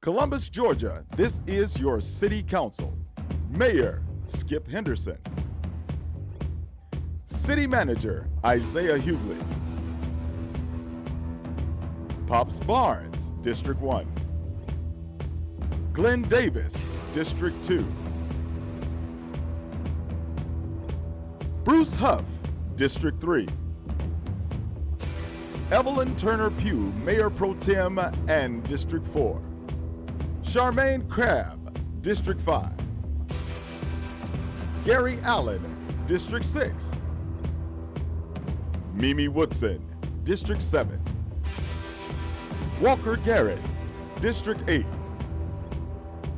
Columbus, Georgia, this is your City Council. Mayor, Skip Henderson. City Manager, Isaiah Hughley. Pops Barnes, District 1. Glenn Davis, District 2. Bruce Huff, District 3. Evelyn Turner Pugh, Mayor Pro Tem and District 4. Charmaine Crabb, District 5. Gary Allen, District 6. Mimi Woodson, District 7. Walker Garrett, District 8.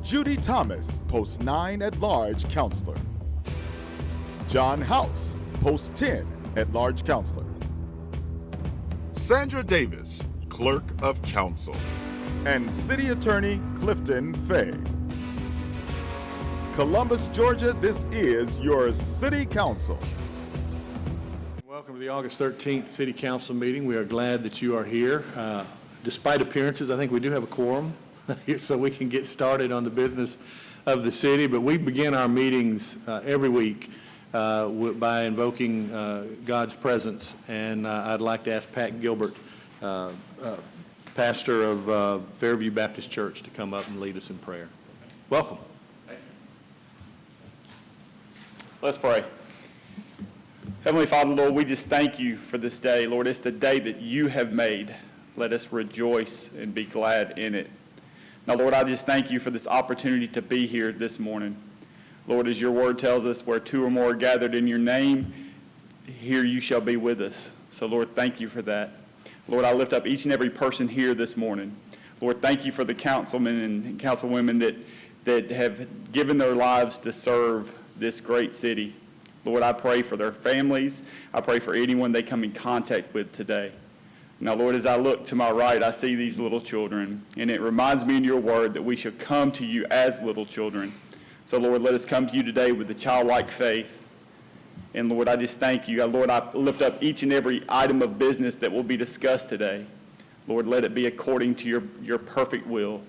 Judy Thomas, Post 9 at-large Counselor. John House, Post 10 at-large Counselor. Sandra Davis, Clerk of Council. And City Attorney Clifton Fay. Columbus, Georgia, this is your City Council. Welcome to the August 13th City Council meeting. We are glad that you are here. Despite appearances, I think we do have a quorum here, so we can get started on the business of the city. But we begin our meetings every week by invoking God's presence. And I'd like to ask Pat Gilbert, pastor of Fairview Baptist Church, to come up and lead us in prayer. Welcome. Let's pray. Heavenly Father, Lord, we just thank you for this day. Lord, it's the day that you have made. Let us rejoice and be glad in it. Now, Lord, I just thank you for this opportunity to be here this morning. Lord, as your word tells us, where two or more are gathered in your name, here you shall be with us. So, Lord, thank you for that. Lord, I lift up each and every person here this morning. Lord, thank you for the councilmen and councilwomen that have given their lives to serve this great city. Lord, I pray for their families. I pray for anyone they come in contact with today. Now, Lord, as I look to my right, I see these little children, and it reminds me in your word that we should come to you as little children. So, Lord, let us come to you today with the childlike faith. And, Lord, I just thank you. Lord, I lift up each and every item of business that will be discussed today. Lord, let it be according to your perfect will.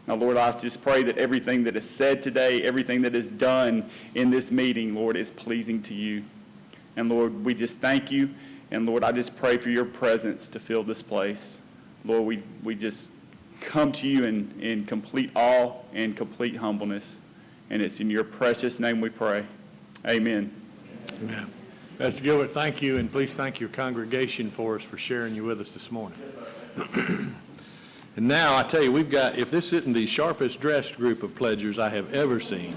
Now, Lord, I just pray that everything that is said today, everything that is done in this meeting, Lord, is pleasing to you. And, Lord, we just thank you. And, Lord, I just pray for your presence to fill this place. Lord, we just come to you in complete awe and complete humbleness. And it's in your precious name we pray. Amen. Amen. Pastor Gilbert, thank you, and please thank your congregation for us for sharing you with us this morning. And now, I tell you, we've got, if this isn't the sharpest dressed group of pledgers I have ever seen,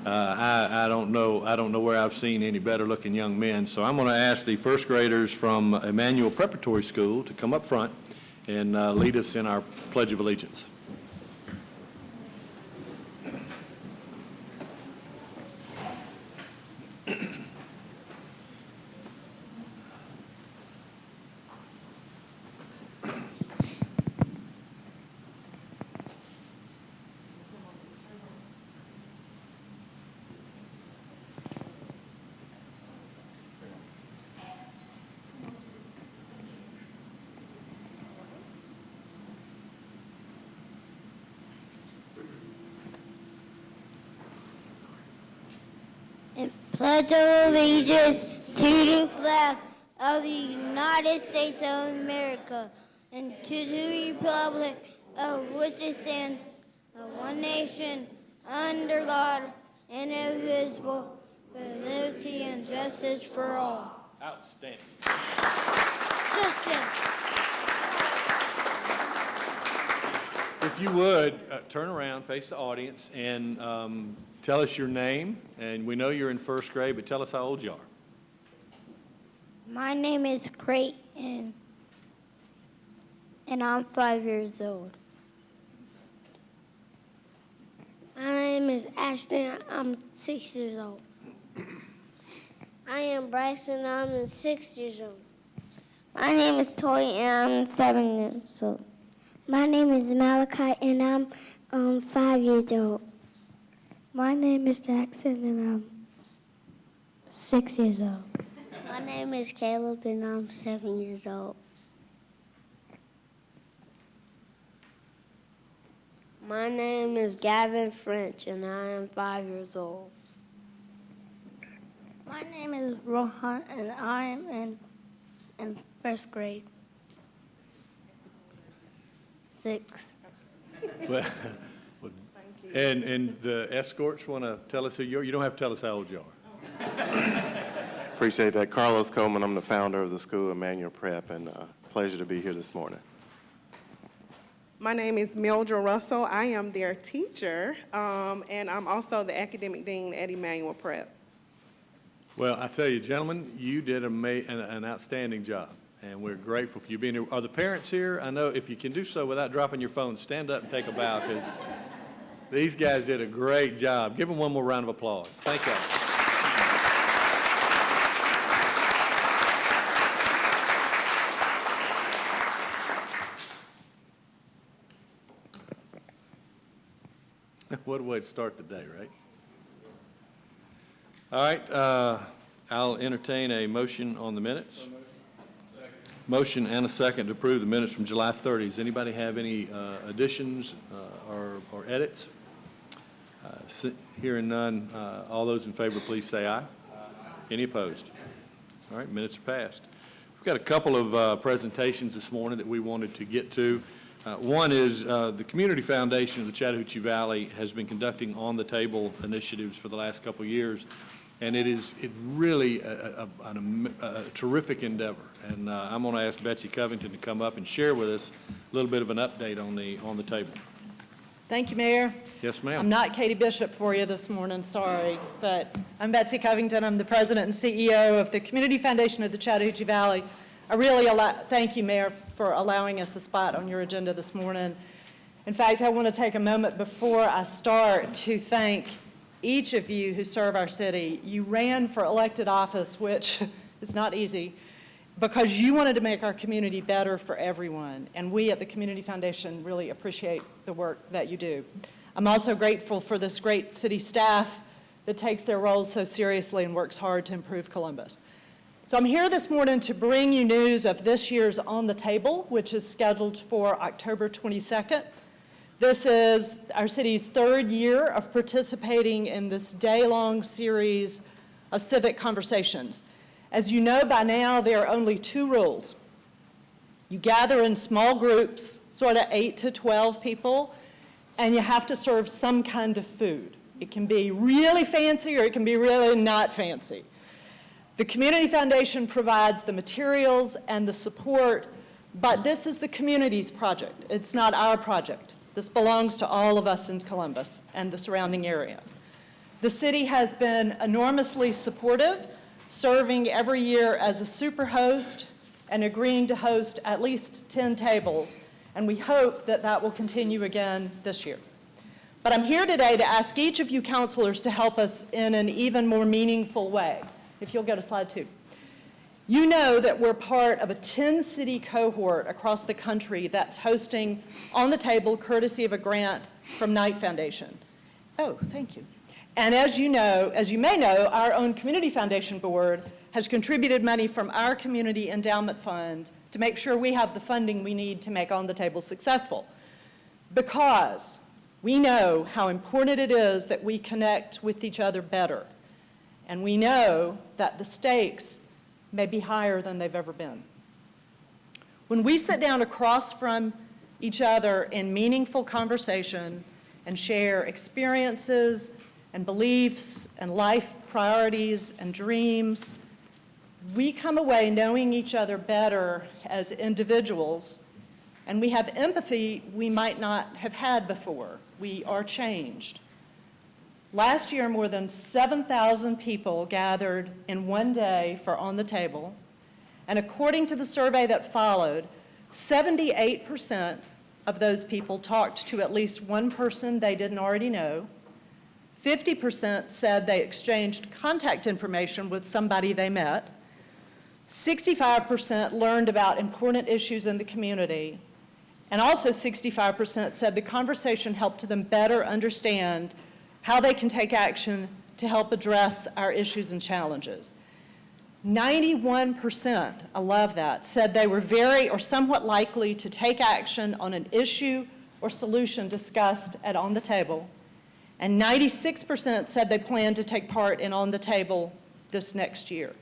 I don't know where I've seen any better looking young men. So I'm going to ask the first graders from Emmanuel Preparatory School to come up front and lead us in our Pledge of Allegiance. Pledge of allegiance to the flag of the United States of America and to the republic of which it stands, one nation, under God, indivisible, with liberty and justice for all. Outstanding. If you would, turn around, face the audience, and tell us your name. And we know you're in first grade, but tell us how old you are. My name is Creighton, and I'm 5 years old. My name is Ashton. I'm 6 years old. I am Bryson. I'm 6 years old. My name is Toy, and I'm 7 years old. My name is Malachi, and I'm 5 years old. My name is Jackson, and I'm 6 years old. My name is Caleb, and I'm 7 years old. My name is Gavin French, and I am 5 years old. My name is Rohan, and I am in first grade. 6. Well, and the escorts want to tell us who you are? You don't have to tell us how old you are. Appreciate that. Carlos Coleman, I'm the founder of the school, Emmanuel Prep, and pleasure to be here this morning. My name is Mildred Russell. I am their teacher, and I'm also the academic dean at Emmanuel Prep. Well, I tell you, gentlemen, you did an outstanding job, and we're grateful for you being here. Are the parents here? I know if you can do so without dropping your phone, stand up and take a bow, because these guys did a great job. Give them one more round of applause. Thank you. What a way to start the day, right? All right, I'll entertain a motion on the minutes. Motion and a second to approve the minutes from July 30. Does anybody have any additions or edits? Hearing none, all those in favor, please say aye. Any opposed? All right, minutes are passed. We've got a couple of presentations this morning that we wanted to get to. One is the Community Foundation of the Chattahoochee Valley has been conducting on-the-table initiatives for the last couple of years, and it's really a terrific endeavor. And I'm going to ask Betsy Covington to come up and share with us a little bit of an update on the table. Thank you, Mayor. Yes, ma'am. I'm not Katie Bishop for you this morning, sorry, but I'm Betsy Covington. I'm the president and CEO of the Community Foundation of the Chattahoochee Valley. I really thank you, Mayor, for allowing us a spot on your agenda this morning. In fact, I want to take a moment before I start to thank each of you who serve our city. You ran for elected office, which is not easy, because you wanted to make our community better for everyone, and we at the Community Foundation really appreciate the work that you do. I'm also grateful for this great city staff that takes their roles so seriously and works hard to improve Columbus. So I'm here this morning to bring you news of this year's On the Table, which is scheduled for October 22nd. This is our city's 3rd year of participating in this day-long series of civic conversations. As you know by now, there are only 2 rules. You gather in small groups, sort of 8 to 12 people, and you have to serve some kind of food. It can be really fancy or it can be really not fancy. The Community Foundation provides the materials and the support, but this is the community's project. It's not our project. This belongs to all of us in Columbus and the surrounding area. The city has been enormously supportive, serving every year as a super host and agreeing to host at least 10 tables, and we hope that that will continue again this year. But I'm here today to ask each of you counselors to help us in an even more meaningful way. If you'll go to slide 2. You know that we're part of a 10-city cohort across the country that's hosting On the Table courtesy of a grant from Knight Foundation. Oh, thank you. And as you may know, our own Community Foundation Board has contributed money from our Community Endowment Fund to make sure we have the funding we need to make On the Table successful. Because we know how important it is that we connect with each other better. And we know that the stakes may be higher than they've ever been. When we sit down across from each other in meaningful conversation and share experiences and beliefs and life priorities and dreams, we come away knowing each other better as individuals, and we have empathy we might not have had before. We are changed. Last year, more than 7,000 people gathered in one day for On the Table, and according to the survey that followed, 78% of those people talked to at least one person they didn't already know. 50% said they exchanged contact information with somebody they met. 65% learned about important issues in the community, and also 65% said the conversation helped them better understand how they can take action to help address our issues and challenges. 91%, I love that, said they were very or somewhat likely to take action on an issue or solution discussed at On the Table, and 96% said they plan to take part in On the Table this next year.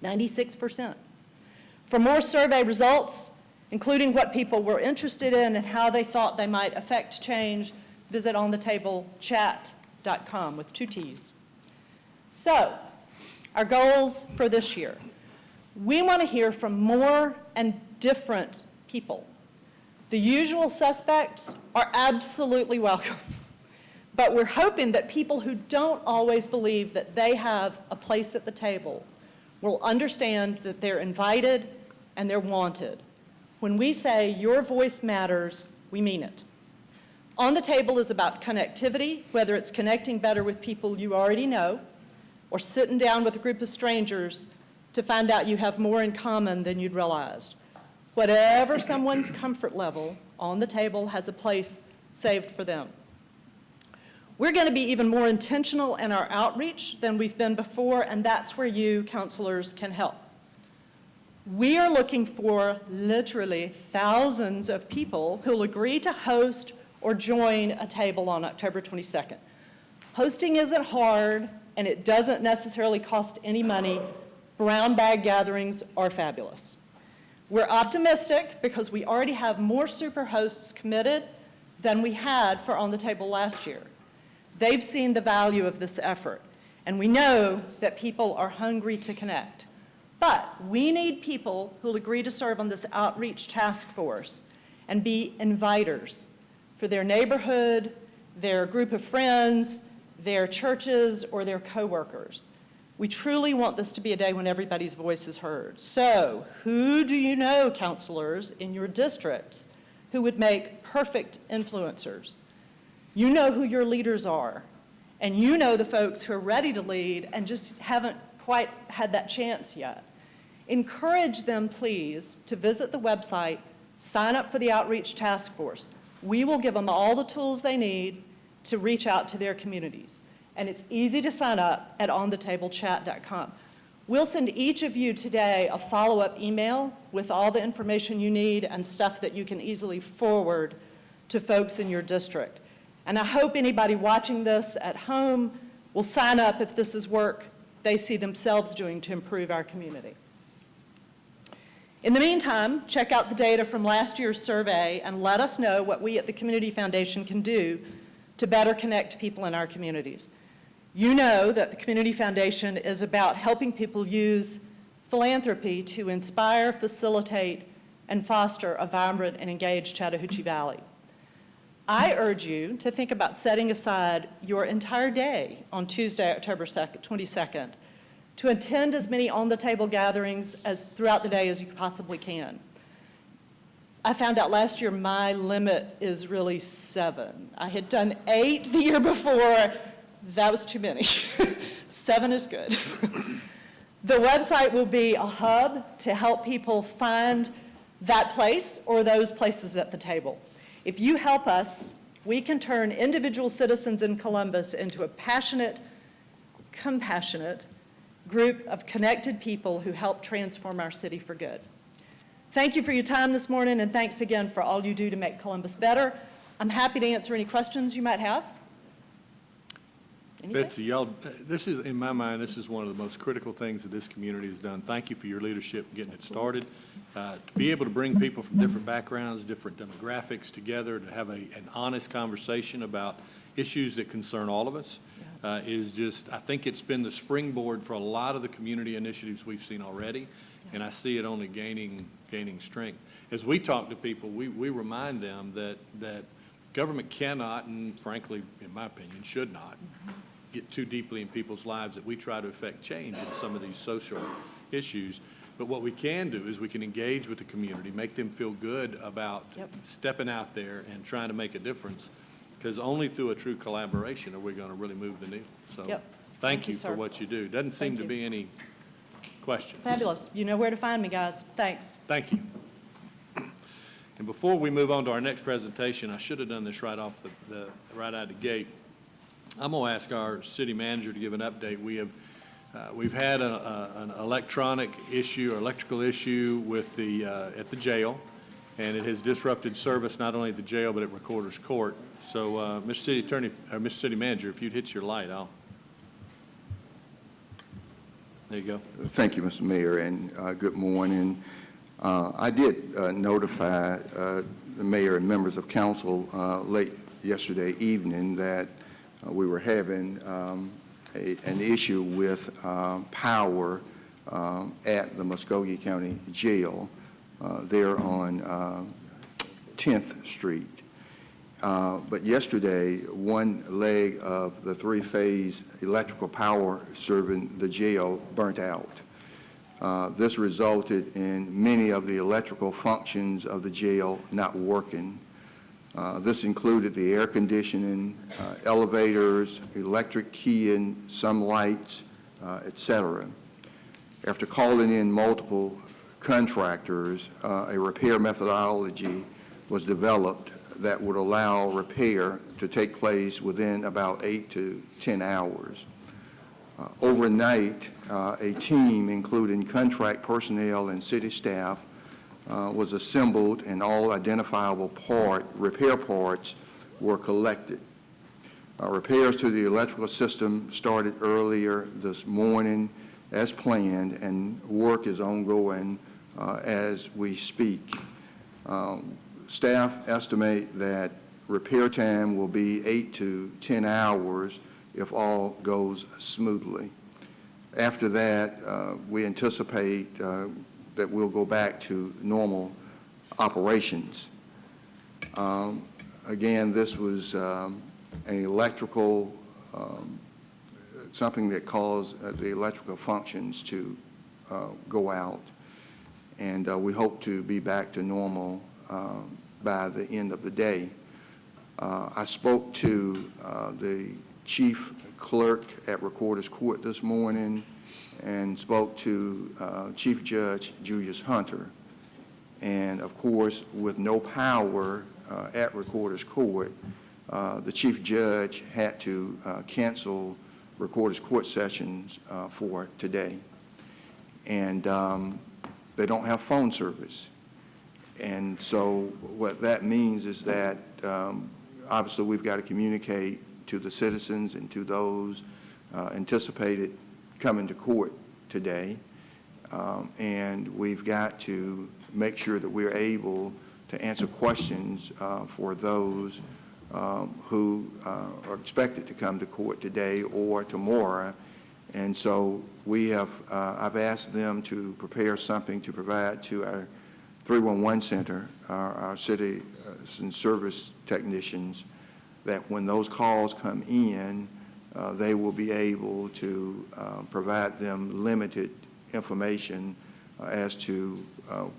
96%. For more survey results, including what people were interested in and how they thought they might affect change, visit onthetablechat.com with 2 T's. So, our goals for this year. We want to hear from more and different people. The usual suspects are absolutely welcome, but we're hoping that people who don't always believe that they have a place at the table will understand that they're invited and they're wanted. When we say your voice matters, we mean it. On the Table is about connectivity, whether it's connecting better with people you already know or sitting down with a group of strangers to find out you have more in common than you'd realized. Whatever someone's comfort level, On the Table has a place saved for them. We're going to be even more intentional in our outreach than we've been before, and that's where you, counselors, can help. We are looking for literally thousands of people who'll agree to host or join a table on October 22nd. Hosting isn't hard, and it doesn't necessarily cost any money. Brown bag gatherings are fabulous. We're optimistic because we already have more super hosts committed than we had for On the Table last year. They've seen the value of this effort, and we know that people are hungry to connect. But we need people who'll agree to serve on this outreach task force and be inviters for their neighborhood, their group of friends, their churches, or their coworkers. We truly want this to be a day when everybody's voice is heard. So, who do you know, counselors, in your districts who would make perfect influencers? You know who your leaders are, and you know the folks who are ready to lead and just haven't quite had that chance yet. Encourage them, please, to visit the website, sign up for the Outreach Task Force. We will give them all the tools they need to reach out to their communities. And it's easy to sign up at onthetablechat.com. We'll send each of you today a follow-up email with all the information you need and stuff that you can easily forward to folks in your district. And I hope anybody watching this at home will sign up if this is work they see themselves doing to improve our community. In the meantime, check out the data from last year's survey and let us know what we at the Community Foundation can do to better connect people in our communities. You know that the Community Foundation is about helping people use philanthropy to inspire, facilitate, and foster a vibrant and engaged Chattahoochee Valley. I urge you to think about setting aside your entire day on Tuesday, October 22nd, to attend as many On the Table gatherings as throughout the day as you possibly can. I found out last year my limit is really 7. I had done 8 the year before. That was too many. 7 is good. The website will be a hub to help people find that place or those places at the table. If you help us, we can turn individual citizens in Columbus into a passionate, compassionate group of connected people who help transform our city for good. Thank you for your time this morning, and thanks again for all you do to make Columbus better. I'm happy to answer any questions you might have. Anything? Betsy, y'all, this is, in my mind, this is one of the most critical things that this community has done. Thank you for your leadership in getting it started. To be able to bring people from different backgrounds, different demographics together to have an honest conversation about issues that concern all of us is just, I think it's been the springboard for a lot of the community initiatives we've seen already, and I see it only gaining strength. As we talk to people, we remind them that government cannot, and frankly, in my opinion, should not, get too deeply in people's lives that we try to affect change in some of these social issues. But what we can do is we can engage with the community, make them feel good about stepping out there and trying to make a difference, because only through a true collaboration are we going to really move the needle. So thank you for what you do. Doesn't seem to be any questions. Fabulous. You know where to find me, guys. Thanks. Thank you. And before we move on to our next presentation, I should have done this right off right out of the gate. I'm going to ask our city manager to give an update. We've had an electronic issue or electrical issue with at the jail, and it has disrupted service not only at the jail but at Recorder's Court. So, Mr. City Attorney, or Mr. City Manager, if you'd hit your light, there you go. Thank you, Mr. Mayor, and good morning. I did notify the mayor and members of council late yesterday evening that we were having an issue with power at the Muskogee County Jail there on 10th Street. But yesterday, one leg of the three-phase electrical power serving the jail burnt out. This resulted in many of the electrical functions of the jail not working. This included the air conditioning, elevators, electric keying, some lights, etc. After calling in multiple contractors, a repair methodology was developed that would allow repair to take place within about 8 to 10 hours. Overnight, a team, including contract personnel and city staff, was assembled and all identifiable repair parts were collected. Repairs to the electrical system started earlier this morning as planned, and work is ongoing as we speak. Staff estimate that repair time will be 8 to 10 hours if all goes smoothly. After that, we anticipate that we'll go back to normal operations. Again, this was an electrical, something that caused the electrical functions to go out, and we hope to be back to normal by the end of the day. I spoke to the chief clerk at Recorder's Court this morning and spoke to Chief Judge Julius Hunter. And of course, with no power at Recorder's Court, the Chief Judge had to cancel Recorder's Court sessions for today. And they don't have phone service. And so what that means is that obviously we've got to communicate to the citizens and to those anticipated coming to court today. And we've got to make sure that we're able to answer questions for those who are expected to come to court today or tomorrow. And so we have, I've asked them to prepare something to provide to our 311 center, our citizen service technicians, that when those calls come in, they will be able to provide them limited information as to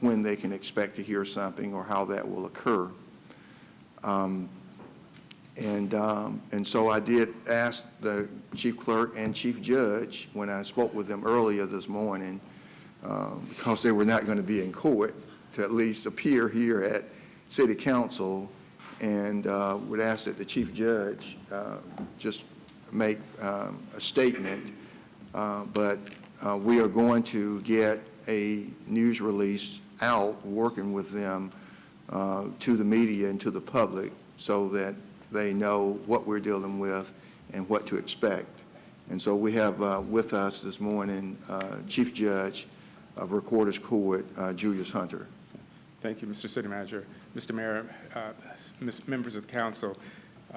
when they can expect to hear something or how that will occur. And so I did ask the chief clerk and chief judge when I spoke with them earlier this morning, because they were not going to be in court, to at least appear here at City Council, and would ask that the chief judge just make a statement. But we are going to get a news release out, working with them to the media and to the public so that they know what we're dealing with and what to expect. And so we have with us this morning Chief Judge of Recorder's Court, Julius Hunter. Thank you, Mr. City Manager. Mr. Mayor, members of the council,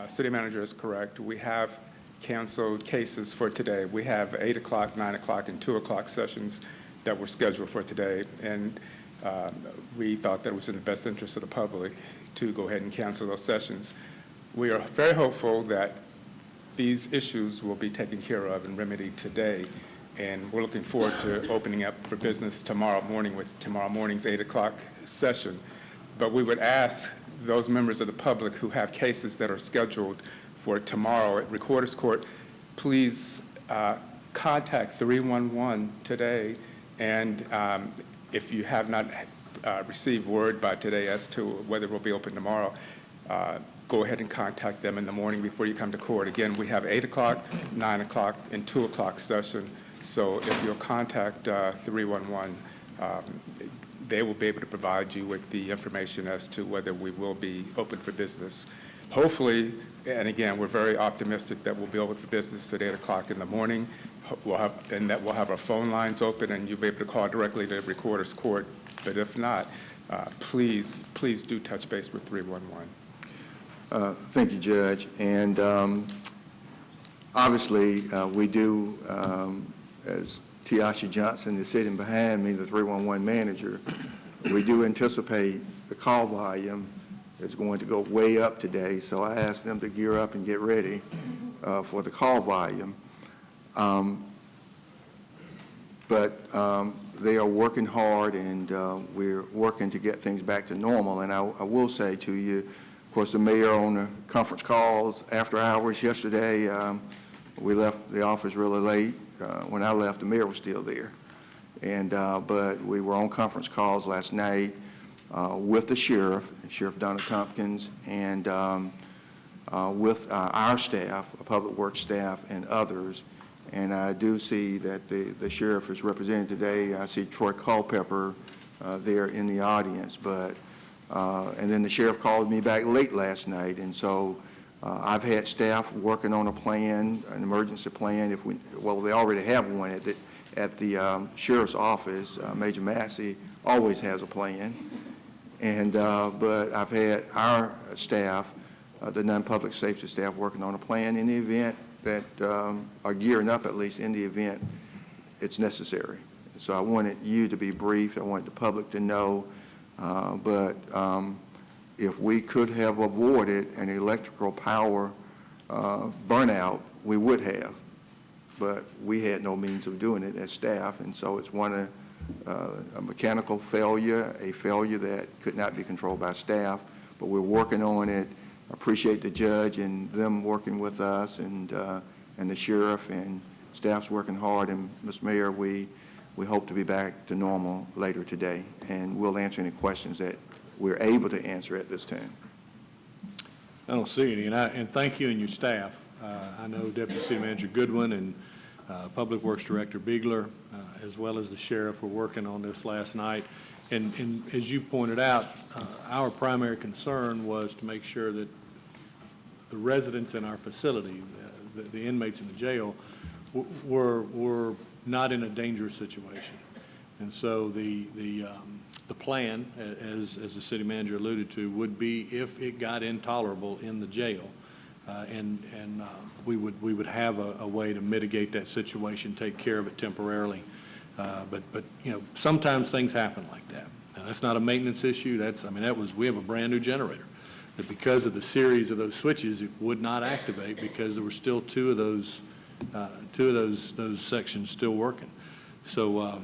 City Manager is correct. We have canceled cases for today. We have 8 o'clock, 9 o'clock, and 2 o'clock sessions that were scheduled for today, and we thought that it was in the best interest of the public to go ahead and cancel those sessions. We are very hopeful that these issues will be taken care of and remedied today, and we're looking forward to opening up for business tomorrow morning with tomorrow morning's 8 o'clock session. But we would ask those members of the public who have cases that are scheduled for tomorrow at Recorder's Court, please contact 311 today, and if you have not received word by today as to whether it will be open tomorrow, go ahead and contact them in the morning before you come to court. Again, we have 8 o'clock, 9 o'clock, and 2 o'clock session. So if you'll contact 311, they will be able to provide you with the information as to whether we will be open for business. Hopefully, and again, we're very optimistic that we'll be open for business at 8 o'clock in the morning. And that we'll have our phone lines open and you'll be able to call directly to the Recorder's Court. But if not, please do touch base with 311. Thank you, Judge. And obviously, we do, as Tiasha Johnson is sitting behind me, the 311 manager, we do anticipate the call volume is going to go way up today. So I asked them to gear up and get ready for the call volume. But they are working hard, and we're working to get things back to normal. And I will say to you, of course, the mayor on the conference calls after hours yesterday, we left the office really late. When I left, the mayor was still there. And but we were on conference calls last night with the sheriff, Sheriff Donna Tompkins, and with our staff, public works staff, and others. And I do see that the sheriff is represented today. I see Troy Culpepper there in the audience. But and then the sheriff called me back late last night, and so I've had staff working on a plan, an emergency plan. Well, they already have one at the sheriff's office. Major Massey always has a plan, and but I've had our staff, the non-public safety staff, working on a plan in the event that are gearing up, at least in the event it's necessary. So I wanted you to be briefed. I wanted the public to know, but if we could have avoided an electrical power burnout, we would have, but we had no means of doing it as staff, and so it's a mechanical failure, a failure that could not be controlled by staff, but we're working on it. I appreciate the judge and them working with us, and the sheriff and staff's working hard. And Mr. Mayor, we hope to be back to normal later today, and we'll answer any questions that we're able to answer at this time. I don't see any, and thank you and your staff. I know Deputy City Manager Goodwin and Public Works Director Biegler, as well as the sheriff, were working on this last night. And as you pointed out, our primary concern was to make sure that the residents in our facility, the inmates in the jail, were not in a dangerous situation. And so the plan, as the city manager alluded to, would be if it got intolerable in the jail, and we would have a way to mitigate that situation, take care of it temporarily. But you know, sometimes things happen like that. Now, that's not a maintenance issue. We have a brand new generator that, because of the series of those switches, it would not activate because there were still two of those sections still working. So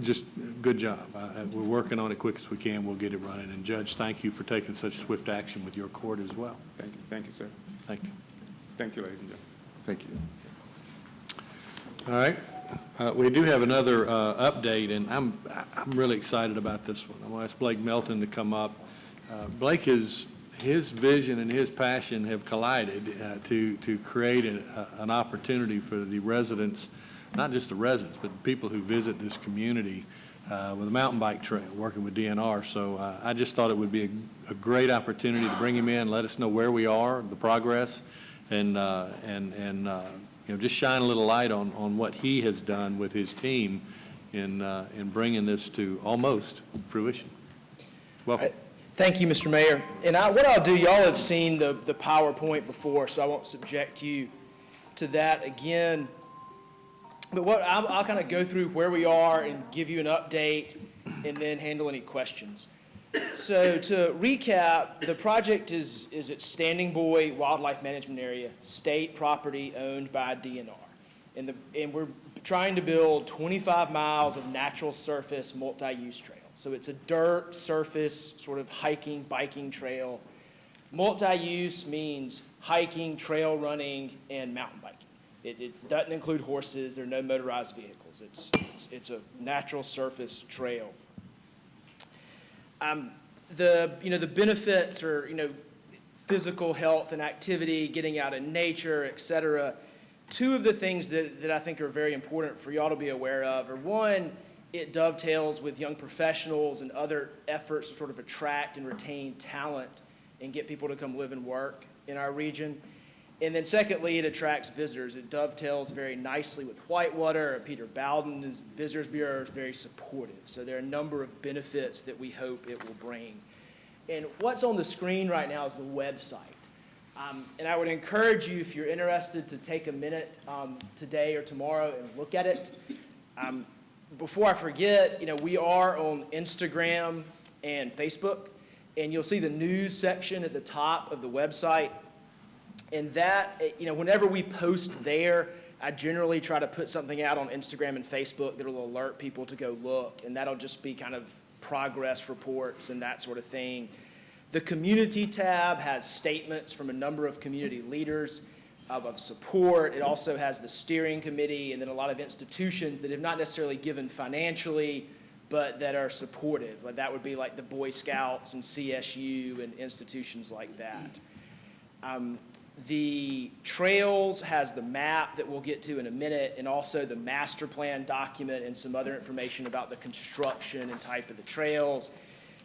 just good job. We're working on it quick as we can. We'll get it running. And Judge, thank you for taking such swift action with your court as well. Thank you. Thank you, sir. Thank you. Thank you, ladies and gentlemen. Thank you. All right. We do have another update, and I'm really excited about this one. I'm going to ask Blake Melton to come up. Blake, his vision and his passion have collided to create an opportunity for the residents, not just the residents, but the people who visit this community with a mountain bike trail, working with DNR. So I just thought it would be a great opportunity to bring him in, let us know where we are, the progress, and you know, just shine a little light on what he has done with his team in bringing this to almost fruition. Welcome. Thank you, Mr. Mayor. And what I'll do, y'all have seen the PowerPoint before, so I won't subject you to that again. But I'll kind of go through where we are and give you an update and then handle any questions. So to recap, the project is at Standing Boy Wildlife Management Area, state property owned by DNR. And we're trying to build 25 miles of natural surface multi-use trail. So it's a dirt surface sort of hiking, biking trail. Multi-use means hiking, trail running, and mountain biking. It doesn't include horses. There are no motorized vehicles. It's a natural surface trail. The benefits are, physical health and activity, getting out in nature, et cetera. Two of the things that I think are very important for y'all to be aware of are, one, it dovetails with young professionals and other efforts to sort of attract and retain talent and get people to come live and work in our region. And then secondly, it attracts visitors. It dovetails very nicely with Whitewater. Peter Bowden's Visitors Bureau is very supportive. So there are a number of benefits that we hope it will bring. And what's on the screen right now is the website. And I would encourage you, if you're interested, to take a minute today or tomorrow and look at it. Before I forget, we are on Instagram and Facebook, and you'll see the news section at the top of the website. And that, whenever we post there, I generally try to put something out on Instagram and Facebook that will alert people to go look, and that'll just be kind of progress reports and that sort of thing. The community tab has statements from a number of community leaders of support. It also has the steering committee and then a lot of institutions that have not necessarily given financially, but that are supportive. Like that would be like the Boy Scouts and CSU and institutions like that. The trails has the map that we'll get to in a minute, and also the master plan document and some other information about the construction and type of the trails.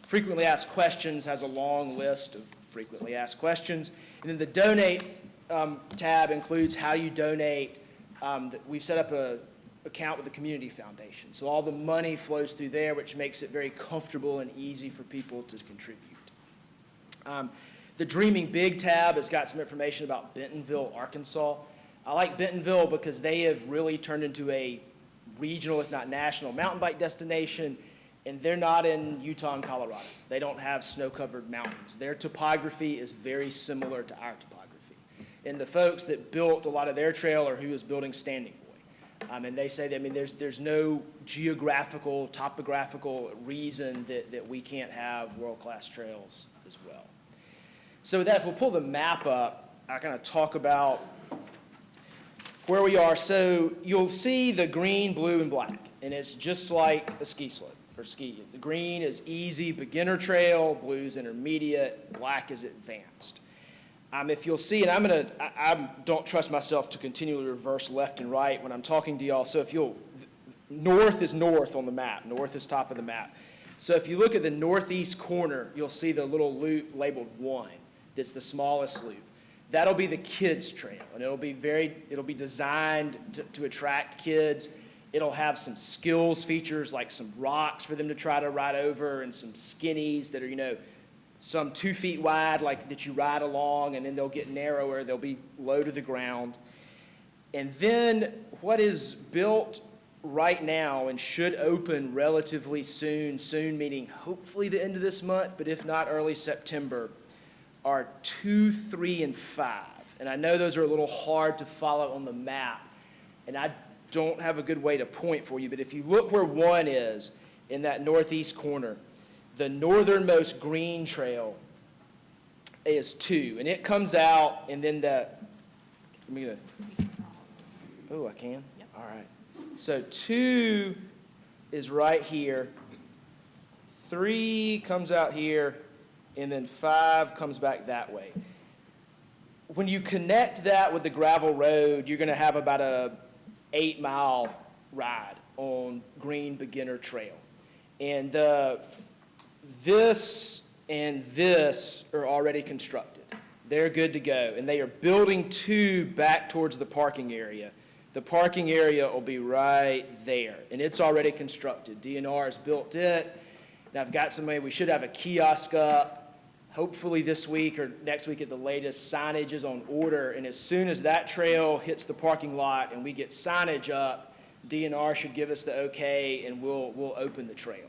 Frequently asked questions has a long list of frequently asked questions. And then the donate tab includes how you donate. We've set up an account with the Community Foundation. So all the money flows through there, which makes it very comfortable and easy for people to contribute. The Dreaming Big tab has got some information about Bentonville, Arkansas. I like Bentonville because they have really turned into a regional, if not national, mountain bike destination, and they're not in Utah and Colorado. They don't have snow-covered mountains. Their topography is very similar to our topography. And the folks that built a lot of their trail are who is building Standing Boy. And they say that, there's no geographical, topographical reason that we can't have world-class trails as well. So with that, if we'll pull the map up, I kind of talk about where we are. So you'll see the green, blue, and black, and it's just like a ski slope or ski. The green is easy, beginner trail, blue is intermediate, black is advanced. If you'll see, and I don't trust myself to continually reverse left and right when I'm talking to y'all, so if north is north on the map, north is top of the map. So if you look at the northeast corner, you'll see the little loop labeled 1. That's the smallest loop. That'll be the kids' trail, and it'll be designed to attract kids. It'll have some skills features like some rocks for them to try to ride over and some skinnies that are, some 2 feet wide, like that you ride along, and then they'll get narrower. They'll be low to the ground. And then what is built right now and should open relatively soon meaning hopefully the end of this month, but if not early September, are 2, 3, and 5. And I know those are a little hard to follow on the map, and I don't have a good way to point for you, but if you look where 1 is in that northeast corner, the northernmost green trail is 2, and it comes out, and then I can? Yep. All right. So 2 is right here, 3 comes out here, and then 5 comes back that way. When you connect that with the gravel road, you're going to have about a 8-mile ride on Green Beginner Trail. And this and this are already constructed. They're good to go. And they are building 2 back towards the parking area. The parking area will be right there, and it's already constructed. DNR has built it, and I've got somebody, we should have a kiosk up, hopefully this week or next week at the latest. Signage is on order, and as soon as that trail hits the parking lot and we get signage up, DNR should give us the okay, and we'll open the trail.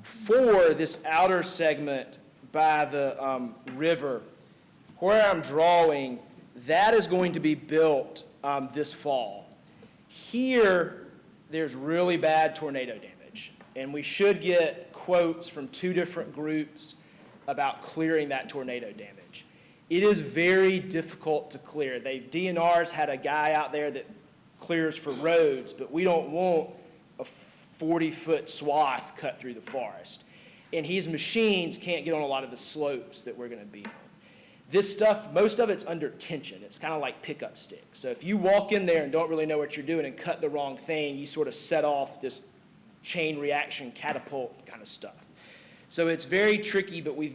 For this outer segment by the river, where I'm drawing, that is going to be built this fall. Here, there's really bad tornado damage, and we should get quotes from 2 different groups about clearing that tornado damage. It is very difficult to clear. DNR's had a guy out there that clears for roads, but we don't want a 40-foot swath cut through the forest. And his machines can't get on a lot of the slopes that we're going to be on. This stuff, most of it's under tension. It's kind of like pickup sticks. So if you walk in there and don't really know what you're doing and cut the wrong thing, you sort of set off this chain reaction catapult kind of stuff. So it's very tricky, but we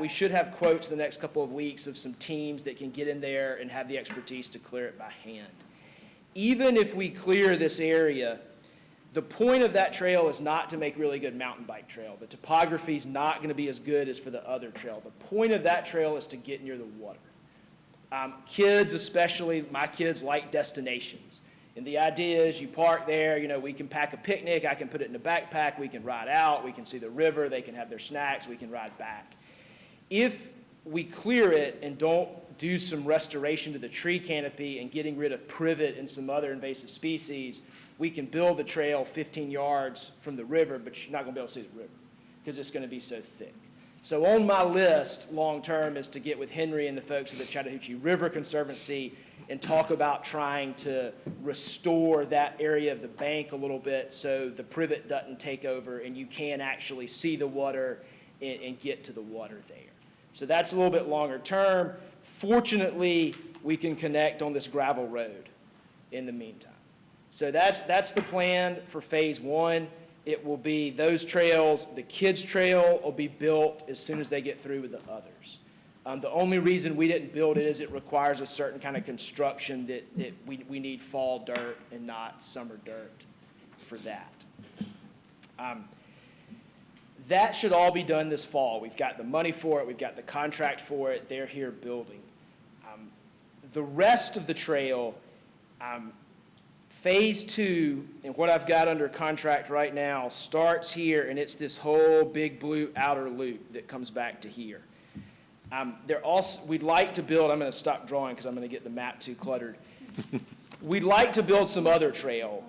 should have quotes in the next couple of weeks of some teams that can get in there and have the expertise to clear it by hand. Even if we clear this area, the point of that trail is not to make really good mountain bike trail. The topography is not going to be as good as for the other trail. The point of that trail is to get near the water. Kids, especially my kids, like destinations. And the idea is you park there, you know, we can pack a picnic, I can put it in a backpack, we can ride out, we can see the river, they can have their snacks, we can ride back. If we clear it and don't do some restoration to the tree canopy and getting rid of privet and some other invasive species, we can build the trail 15 yards from the river, but you're not going to be able to see the river because it's going to be so thick. So on my list, long-term, is to get with Henry and the folks at the Chattahoochee River Conservancy and talk about trying to restore that area of the bank a little bit so the privet doesn't take over and you can actually see the water and get to the water there. So that's a little bit longer term. Fortunately, we can connect on this gravel road in the meantime. So that's the plan for phase one. It will be those trails. The kids' trail will be built as soon as they get through with the others. The only reason we didn't build it is it requires a certain kind of construction that we need fall dirt and not summer dirt for that. That should all be done this fall. We've got the money for it. We've got the contract for it. They're here building. The rest of the trail, phase two, and what I've got under contract right now, starts here, and it's this whole big blue outer loop that comes back to here. We'd like to build, I'm going to stop drawing because I'm going to get the map too cluttered. We'd like to build some other trail.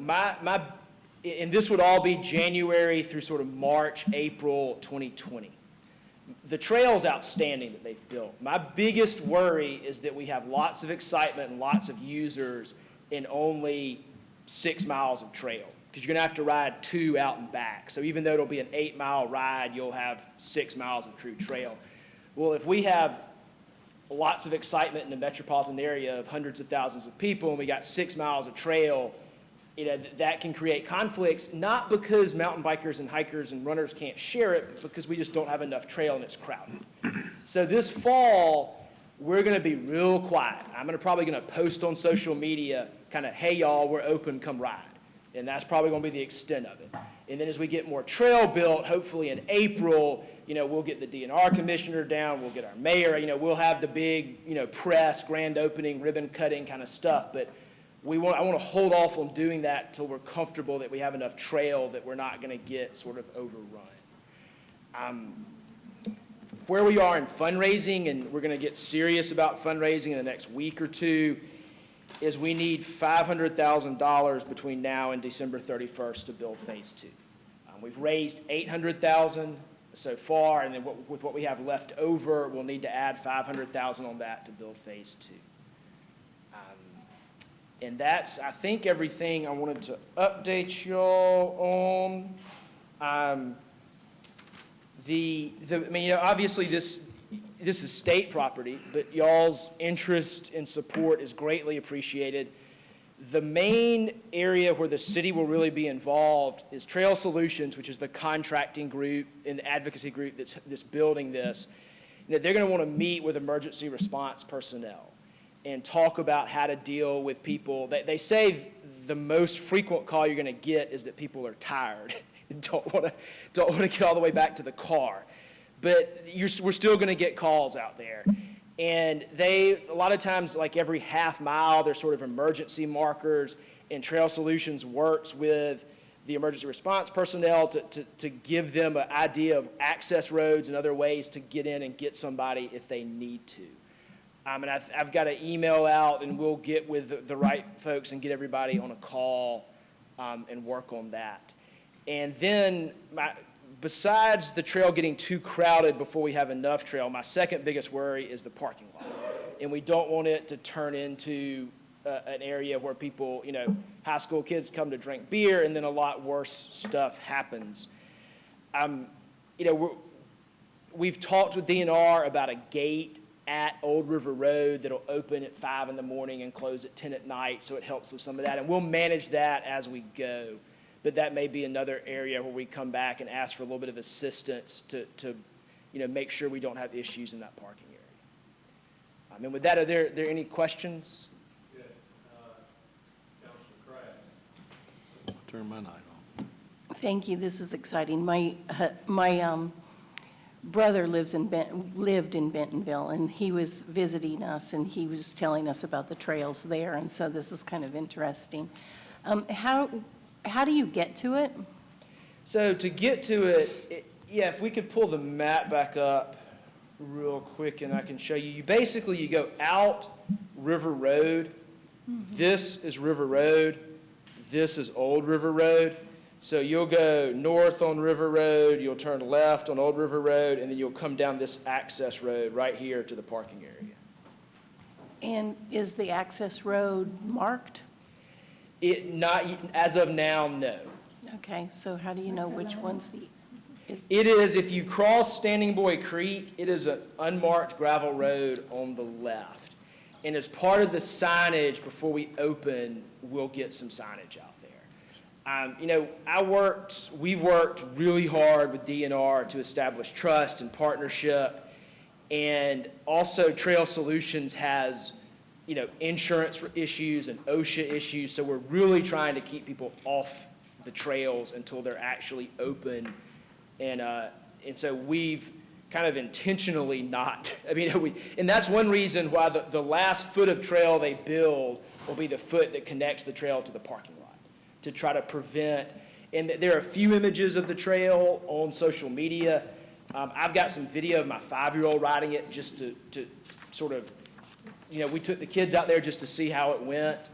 And this would all be January through sort of March, April 2020. The trail is outstanding that they've built. My biggest worry is that we have lots of excitement and lots of users in only 6 miles of trail, because you're going to have to ride 2 out and back. So even though it'll be an 8-mile ride, you'll have 6 miles of true trail. Well, if we have lots of excitement in a metropolitan area of hundreds of thousands of people and we got 6 miles of trail, you know, that can create conflicts, not because mountain bikers and hikers and runners can't share it, but because we just don't have enough trail and it's crowded. So this fall, we're going to be real quiet. I'm probably going to post on social media, kind of, hey, y'all, we're open, come ride. And that's probably going to be the extent of it. And then as we get more trail built, hopefully in April, you know, we'll get the DNR commissioner down, we'll get our mayor, you know, we'll have the big, you know, press, grand opening, ribbon cutting kind of stuff. But I want to hold off on doing that until we're comfortable that we have enough trail that we're not going to get sort of overrun. Where we are in fundraising, and we're going to get serious about fundraising in the next week or two, is we need $500,000 between now and December 31st to build phase two. We've raised $800,000 so far, and then with what we have left over, we'll need to add $500,000 on that to build phase two. And that's, I think, everything I wanted to update y'all on. I mean, you know, obviously this is state property, but y'all's interest and support is greatly appreciated. The main area where the city will really be involved is Trail Solutions, which is the contracting group and the advocacy group that's building this. You know, they're going to want to meet with emergency response personnel and talk about how to deal with people. They say the most frequent call you're going to get is that people are tired and don't want to get all the way back to the car. But we're still going to get calls out there. And a lot of times, like every half mile, there's sort of emergency markers, and Trail Solutions works with the emergency response personnel to give them an idea of access roads and other ways to get in and get somebody if they need to. And I've got an email out, and we'll get with the right folks and get everybody on a call and work on that. And then besides the trail getting too crowded before we have enough trail, my second biggest worry is the parking lot. And we don't want it to turn into an area where people, you know, high school kids come to drink beer and then a lot worse stuff happens. You know, we've talked with DNR about a gate at Old River Road that'll open at 5 in the morning and close at 10 at night, so it helps with some of that. And we'll manage that as we go. But that may be another area where we come back and ask for a little bit of assistance to make sure we don't have issues in that parking area. And with that, are there any questions? Yes, Councilor Crabb. Turn my light on. Thank you. This is exciting. My brother lived in Bentonville, and he was visiting us, and he was telling us about the trails there, and so this is kind of interesting. How do you get to it? So to get to it, if we could pull the map back up real quick, and I can show you. You go out River Road. This is River Road. This is Old River Road. So you'll go north on River Road, you'll turn left on Old River Road, and then you'll come down this access road right here to the parking area. And is the access road marked? Not, as of now, no. Okay, so how do you know which one's It is, if you cross Standing Boy Creek, it is an unmarked gravel road on the left. And as part of the signage, before we open, we'll get some signage out there. We've worked really hard with DNR to establish trust and partnership. And also Trail Solutions has, insurance issues and OSHA issues. So we're really trying to keep people off the trails until they're actually open. And so we've kind of intentionally not, and that's one reason why the last foot of trail they build will be the foot that connects the trail to the parking lot, to try to prevent, and there are a few images of the trail on social media. I've got some video of my 5-year-old riding it just to sort of, we took the kids out there just to see how it went.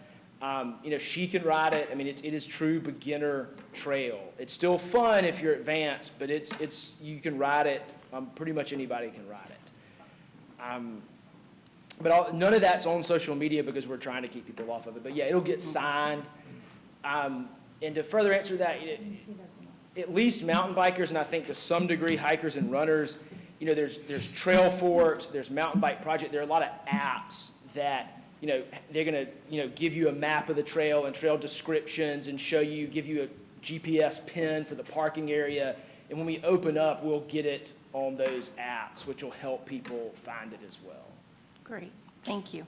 She can ride it. It is true beginner trail. It's still fun if you're advanced, but you can ride it. Pretty much anybody can ride it. But none of that's on social media because we're trying to keep people off of it. But yeah, it'll get signed. And to further answer that, at least mountain bikers, and I think to some degree hikers and runners, there's Trail Forks, there's Mountain Bike Project. There are a lot of apps that they're going to give you a map of the trail and trail descriptions and give you a GPS pin for the parking area. And when we open up, we'll get it on those apps, which will help people find it as well. Great, thank you.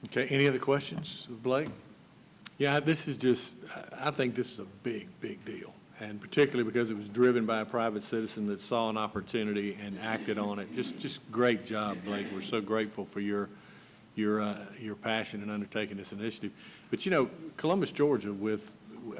Okay, any other questions of Blake? Yeah, I think this is a big, big deal. And particularly because it was driven by a private citizen that saw an opportunity and acted on it. Just great job, Blake. We're so grateful for your passion in undertaking this initiative. But Columbus, Georgia, we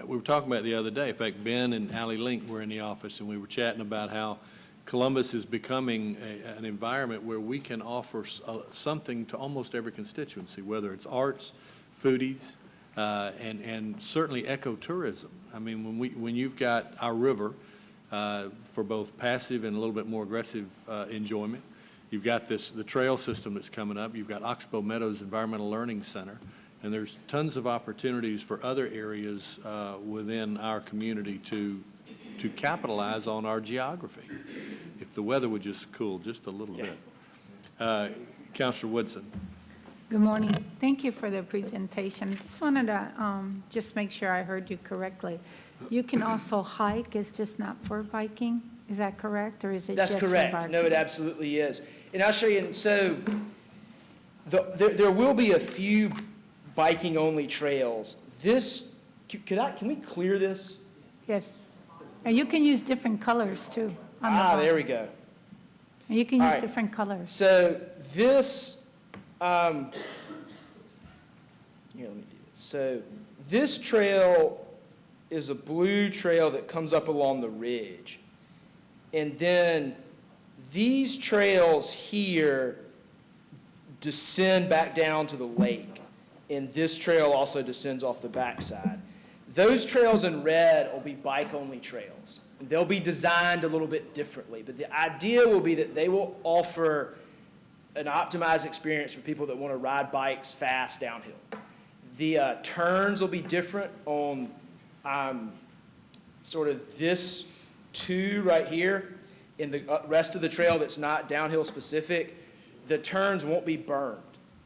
were talking about it the other day. In fact, Ben and Allie Link were in the office, and we were chatting about how Columbus is becoming an environment where we can offer something to almost every constituency, whether it's arts, foodies, and certainly ecotourism. When you've got our river for both passive and a little bit more aggressive enjoyment, you've got the trail system that's coming up, you've got Oxbow Meadows Environmental Learning Center, and there's tons of opportunities for other areas within our community to capitalize on our geography, if the weather would just cool just a little bit. Councilor Woodson. Good morning. Thank you for the presentation. Just wanted to just make sure I heard you correctly. You can also hike, it's just not for biking? Is that correct, or is it just for biking? That's correct. No, it absolutely is. And I'll show you. And so there will be a few biking-only trails. Can we clear this? Yes. And you can use different colors, too. There we go. And you can use different colors. So this... here, let me do this. So this trail is a blue trail that comes up along the ridge. And then these trails here descend back down to the lake. And this trail also descends off the backside. Those trails in red will be bike-only trails. They'll be designed a little bit differently. But the idea will be that they will offer an optimized experience for people that want to ride bikes fast downhill. The turns will be different on sort of this 2 right here. In the rest of the trail that's not downhill specific, the turns won't be burned.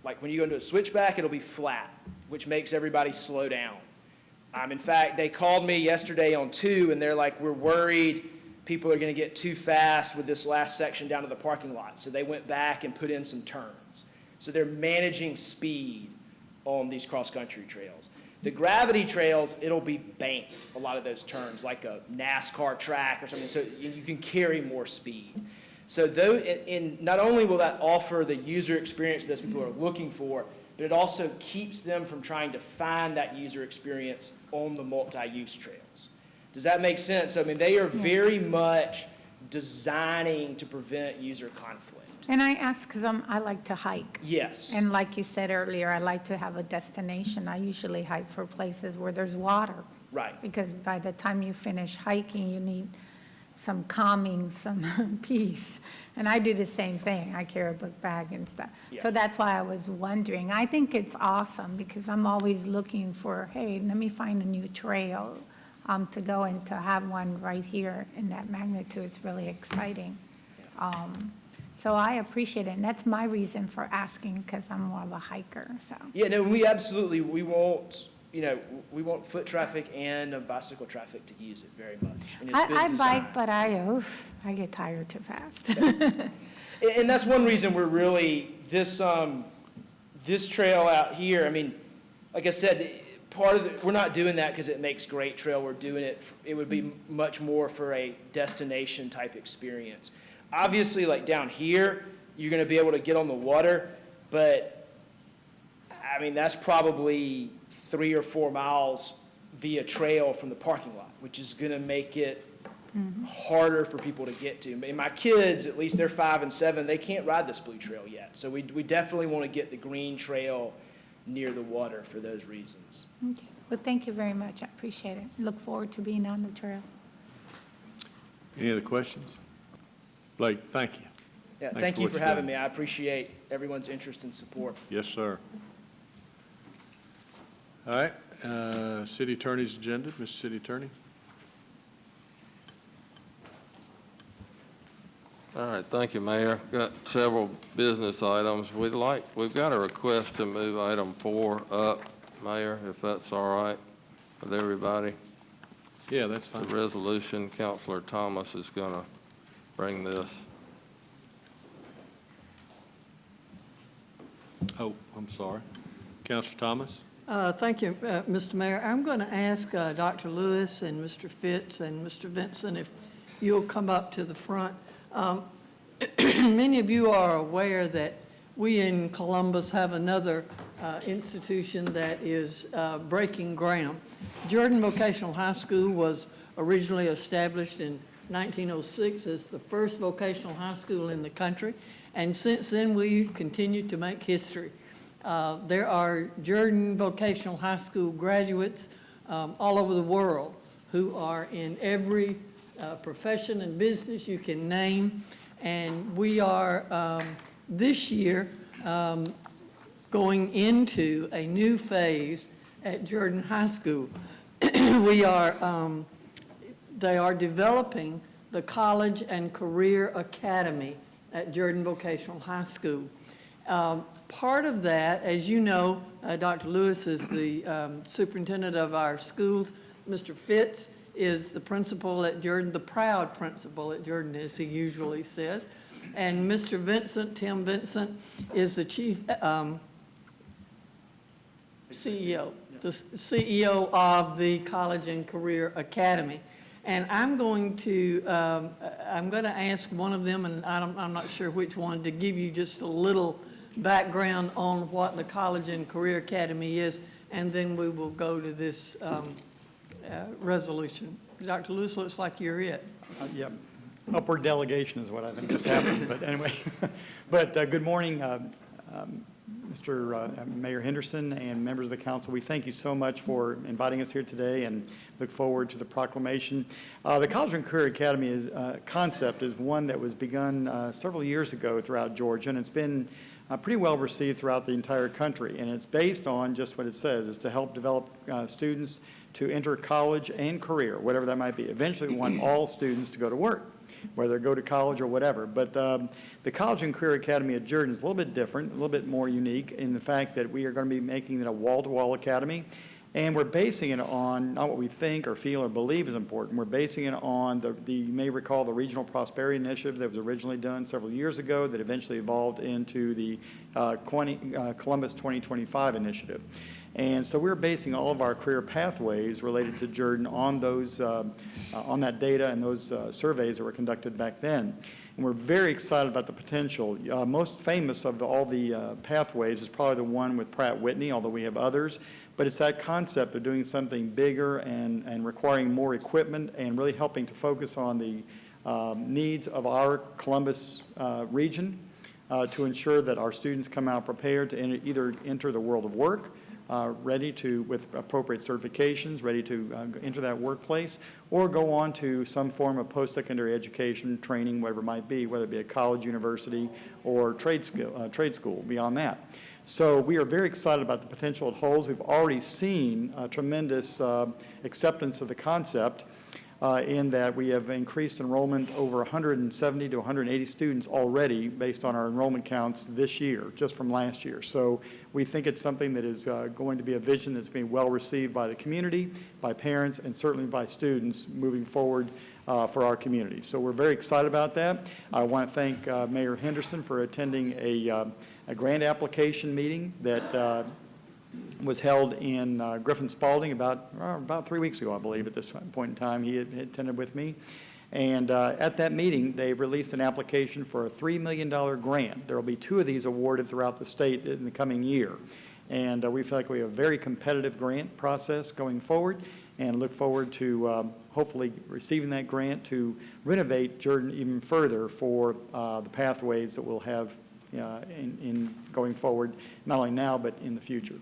Like when you go into a switchback, it'll be flat, which makes everybody slow down. In fact, they called me yesterday on 2, and they're like, we're worried people are going to get too fast with this last section down to the parking lot. So they went back and put in some turns. So they're managing speed on these cross-country trails. The gravity trails, it'll be banked, a lot of those turns, like a NASCAR track or something, so you can carry more speed. So not only will that offer the user experience that people are looking for, but it also keeps them from trying to find that user experience on the multi-use trails. Does that make sense? I mean, they are very much designing to prevent user conflict. And I ask because I like to hike. Yes. And like you said earlier, I like to have a destination. I usually hike for places where there's water. Right. Because by the time you finish hiking, you need some calming, some peace. And I do the same thing. I carry a book bag and stuff. Yeah. So that's why I was wondering. I think it's awesome because I'm always looking for, hey, let me find a new trail to go, and to have one right here in that magnitude is really exciting. So I appreciate it, and that's my reason for asking, because I'm more of a hiker, so. Yeah, no, we absolutely, we want foot traffic and bicycle traffic to use it very much. And it's been I designed. bike, but I get tired too fast. And that's one reason we're really, this trail out here, I mean, like I said, we're not doing that because it makes great trail. We're doing it, it would be much more for a destination type experience. Obviously, like down here, you're going to be able to get on the water, but I mean, that's probably 3 or 4 miles via trail from the parking lot, which is going to make it harder for people to get to. And my kids, at least they're 5 and 7, they can't ride this blue trail yet. So we definitely want to get the green trail near the water for those reasons. Okay. Well, thank you very much. I appreciate it. Look forward to being on the trail. Any other questions? Blake, thank you. Yeah, Thanks thank for you what for you've having done. me. I appreciate everyone's interest and support. Yes, sir. All right, City Attorney's agenda, Mr. City Attorney. All right, thank you, Mayor. Got several business items. We've got a request to move item 4 up, Mayor, if that's all right with everybody. Yeah, that's The fine. resolution, Councilor Thomas is going to bring this. Oh, I'm sorry. Councilor Thomas? Thank you, Mr. Mayor. I'm going to ask Dr. Lewis and Mr. Fitz and Mr. Vincent if you'll come up to the front. Many of you are aware that we in Columbus have another institution that is breaking ground. Jordan Vocational High School was originally established in 1906 as the first vocational high school in the country, and since then we continue to make history. There are Jordan Vocational High School graduates all over the world who are in every profession and business you can name, and we are this year going into a new phase at Jordan High School. They are developing the College and Career Academy at Jordan Vocational High School. Part of that, as you know, Dr. Lewis is the superintendent of our schools. Mr. Fitz is the principal at Jordan, the proud principal at Jordan, as he usually says. And Mr. Vincent, Tim Vincent, is the chief CEO, the CEO of the College and Career Academy. And I'm going to ask one of them, and I'm not sure which one, to give you just a little background on what the College and Career Academy is, and then we will go to this resolution. Dr. Lewis, looks like you're it. Yeah, upward delegation is what I think just happened, but anyway. But good morning, Mr. Mayor Henderson and members of the council. We thank you so much for inviting us here today and look forward to the proclamation. The College and Career Academy concept is one that was begun several years ago throughout Georgia, and it's been pretty well received throughout the entire country. And it's based on just what it says, is to help develop students to enter college and career, whatever that might be. Eventually, we want all students to go to work. whether they go to college or whatever. But the College and Career Academy at Jordan is a little bit different, a little bit more unique in the fact that we are going to be making it a wall-to-wall academy. And we're basing it on not what we think or feel or believe is important. We're basing it on you may recall the Regional Prosperity Initiative that was originally done several years ago that eventually evolved into the Columbus 2025 initiative. And so we're basing all of our career pathways related to Jordan on those, on that data and those surveys that were conducted back then. And we're very excited about the potential. Most famous of all the pathways is probably the one with Pratt Whitney, although we have others. But it's that concept of doing something bigger and requiring more equipment and really helping to focus on the needs of our Columbus region to ensure that our students come out prepared to either enter the world of work, ready to, with appropriate certifications, ready to enter that workplace, or go on to some form of post-secondary education, training, whatever it might be, whether it be a college, university, or trade school beyond that. So we are very excited about the potential it holds. We've already seen tremendous acceptance of the concept in that we have increased enrollment over 170 to 180 students already based on our enrollment counts this year, just from last year. So we think it's something that is going to be a vision that's being well received by the community, by parents, and certainly by students moving forward for our community. So we're very excited about that. I want to thank Mayor Henderson for attending a grant application meeting that was held in Griffin Spalding about 3 weeks ago, I believe, at this point in time. He had attended with me. And at that meeting, they released an application for a $3 million grant. There will be 2 of these awarded throughout the state in the coming year. And we feel like we have a very competitive grant process going forward and look forward to hopefully receiving that grant to renovate Jordan even further for the pathways that we'll have in going forward, not only now but in the future.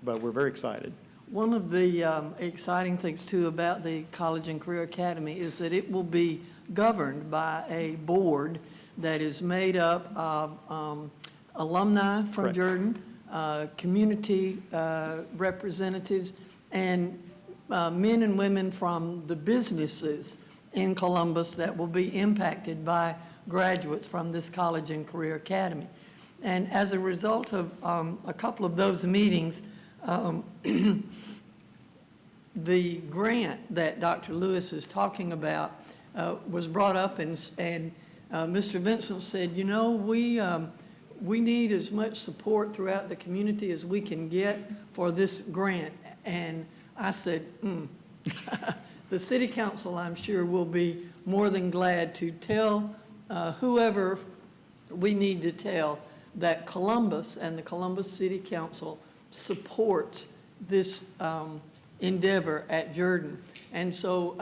But we're very excited. One of the exciting things, too, about the College and Career Academy is that it will be governed by a board that is made up of alumni from Correct. Jordan, community representatives, and men and women from the businesses in Columbus that will be impacted by graduates from this College and Career Academy. And as a result of a couple of those meetings, the grant that Dr. Lewis is talking about was brought up, and Mr. Vincent said, you know, we need as much support throughout the community as we can get for this grant. And I said, the city council, I'm sure, will be more than glad to tell whoever we need to tell that Columbus and the Columbus City Council supports this endeavor at Jordan. And so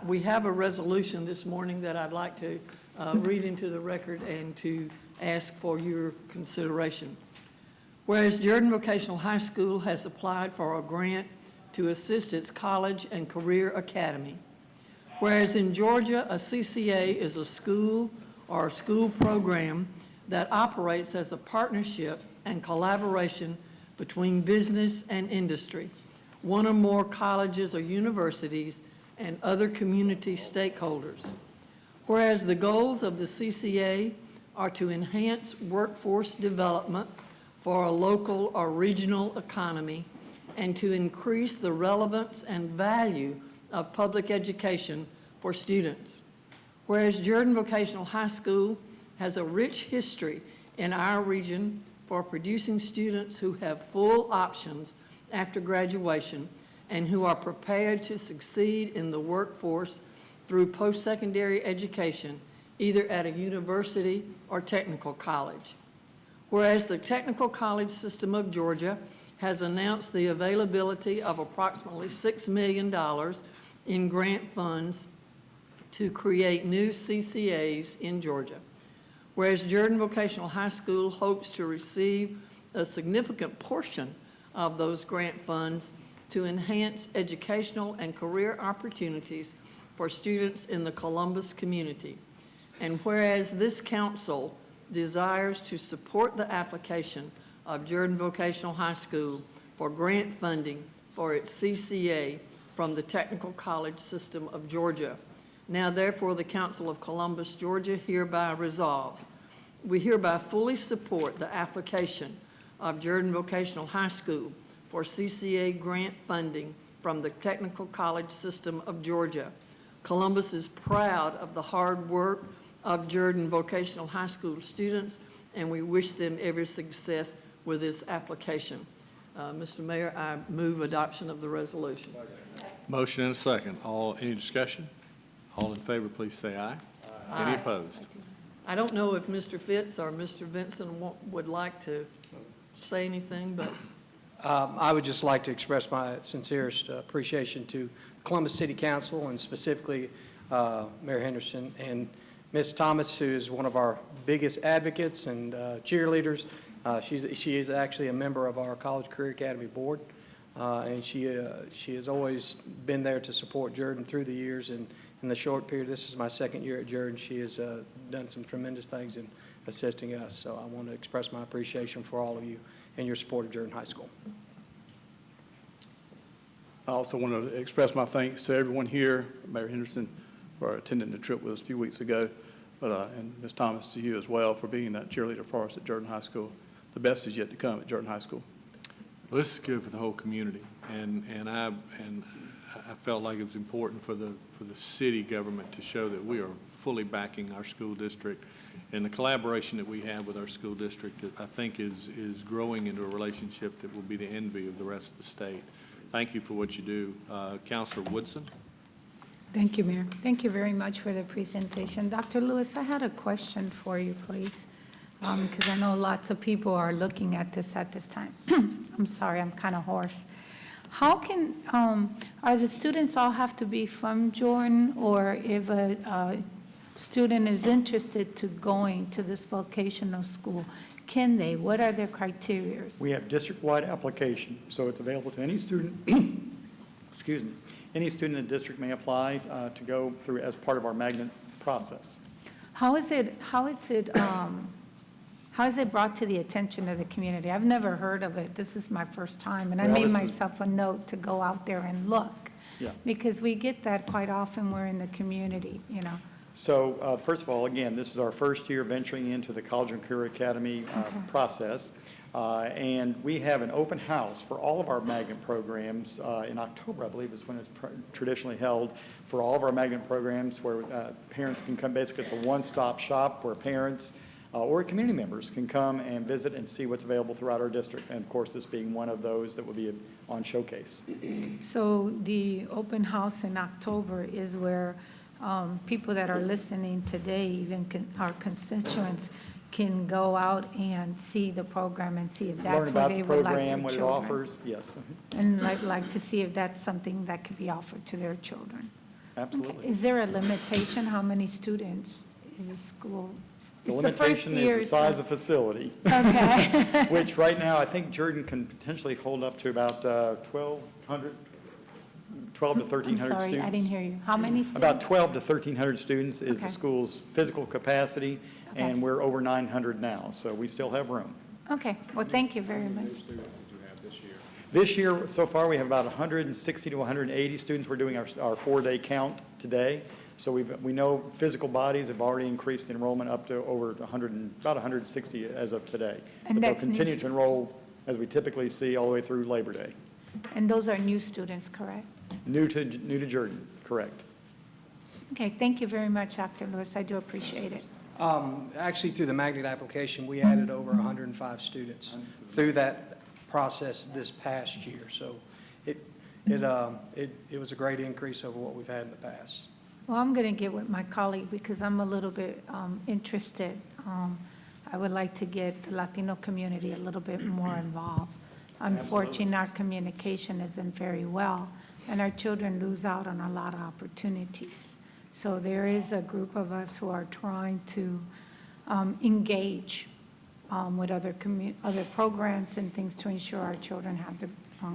we have a resolution this morning that I'd like to read into the record and to ask for your consideration. Whereas Jordan Vocational High School has applied for a grant to assist its college and career academy. Whereas in Georgia, a CCA is a school or a school program that operates as a partnership and collaboration between business and industry, one or more colleges or universities, and other community stakeholders. Whereas the goals of the CCA are to enhance workforce development for a local or regional economy and to increase the relevance and value of public education for students. Whereas Jordan Vocational High School has a rich history in our region for producing students who have full options after graduation and who are prepared to succeed in the workforce through post-secondary education, either at a university or technical college. Whereas the Technical College System of Georgia has announced the availability of approximately $6 million in grant funds to create new CCAs in Georgia. Whereas Jordan Vocational High School hopes to receive a significant portion of those grant funds to enhance educational and career opportunities for students in the Columbus community. And whereas this council desires to support the application of Jordan Vocational High School for grant funding for its CCA from the Technical College System of Georgia. Now therefore, the Council of Columbus, Georgia hereby resolves. We hereby fully support the application of Jordan Vocational High School for CCA grant funding from the Technical College System of Georgia. Columbus is proud of the hard work of Jordan Vocational High School students, and we wish them every success with this application. Mr. Mayor, I move adoption of the resolution. Motion and a second. Any discussion? All in favor, please say aye. Any Aye. opposed? I don't know if Mr. Fitz or Mr. Vinson would like to say anything, but I would just like to express my sincerest appreciation to Columbus City Council and specifically Mayor Henderson and Ms. Thomas, who is one of our biggest advocates and cheerleaders. She is actually a member of our College Career Academy board, and she has always been there to support Jordan through the years. And in the short period, this is my second year at Jordan, she has done some tremendous things in assisting us. So I want to express my appreciation for all of you and your support of Jordan High School. I also want to express my thanks to everyone here, Mayor Henderson for attending the trip with us a few weeks ago, and Ms. Thomas, to you as well for being that cheerleader for us at Jordan High School. The best is yet to come at Jordan High School. Well, this is good for the whole community, and I felt like it was important for the city government to show that we are fully backing our school district, and the collaboration that we have with our school district, I think, is growing into a relationship that will be the envy of the rest of the state. Thank you for what you do. Councilor Woodson. Thank you, Mayor. Thank you very much for the presentation. Dr. Lewis, I had a question for you, please, because I know lots of people are looking at this time. I'm sorry, I'm kind of hoarse. How can, are the students all have to be from Jordan, or if a student is interested to going to this vocational school, can they? What are their criteria? We have district-wide application, so it's available to any student, excuse me, any student in the district may apply to go through as part of our magnet process. How is it brought to the attention of the community? I've never heard of it. This is my first time, and I made myself a note to go out there and look. Yeah. Because we get that quite often. We're in the community, you know. So first of all, again, this is our first year venturing into the College and Career Academy process. And we have an open house for all of our magnet programs in October, I believe is when it's traditionally held, for all of our magnet programs where parents can come. Basically, it's a one-stop shop where parents or community members can come and visit and see what's available throughout our district. And of course, this being one of those that will be on showcase. So the open house in October is where people that are listening today, even our constituents, can go out and see the program and see if that's what they would like their children. Learn about the program, what it offers, yes. And like to see if that's something that could be offered to their children. Absolutely. Okay. Is there a limitation? How many students is the school? The limitation is the size of facility. Okay. Which right now, I think Jordan can potentially hold up to about 12 to 1,300 students. I'm sorry, I didn't hear you. How many students? About 12 to 1,300 students is the Okay. school's physical capacity, Okay. and we're over 900 now, so we still have room. Okay, well, thank you very much. This year, so far, we have about 160 to 180 students. We're doing our 4-day count today. So we know physical bodies have already increased enrollment up to over 100, about 160 as of today. And But they'll that's continue new- to enroll, as we typically see, all the way through Labor Day. And those are new students, correct? New to Jordan, correct. Okay, thank you very much, Dr. Lewis. I do appreciate it. Actually, through the magnet application, we added over 105 students through that process this past year. So it was a great increase over what we've had in the past. Well, I'm going to get with my colleague because I'm a little bit interested. I would like to get the Latino community a little bit more involved. Unfortunately, our communication isn't very well, and our children lose out on a lot of opportunities. So there is a group of us who are trying to engage with other programs and things to ensure our children have the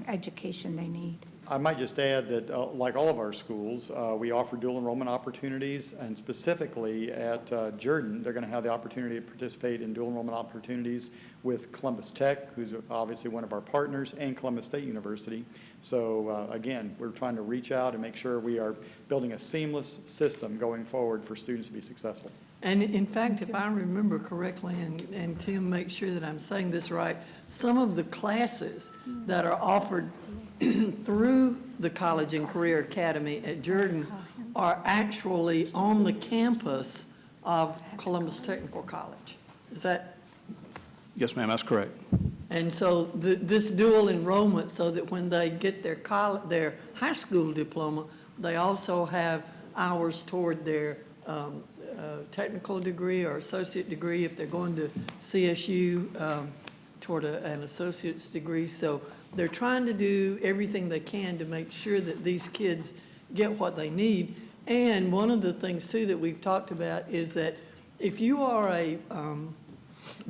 education they need. I might just add that, like all of our schools, we offer dual enrollment opportunities, and specifically at Jordan, they're going to have the opportunity to participate in dual enrollment opportunities with Columbus Tech, who's obviously one of our partners, and Columbus State University. So again, we're trying to reach out and make sure we are building a seamless system going forward for students to be successful. And in fact, if I remember correctly, and Tim, make sure that I'm saying this right, some of the classes that are offered through the College and Career Academy at Jordan are actually on the campus of Columbus Technical College. Is that? Yes, ma'am, that's correct. And so this dual enrollment, so that when they get their high school diploma, they also have hours toward their technical degree or associate degree if they're going to CSU toward an associate's degree. So they're trying to do everything they can to make sure that these kids get what they need. And one of the things, too, that we've talked about is that if you are a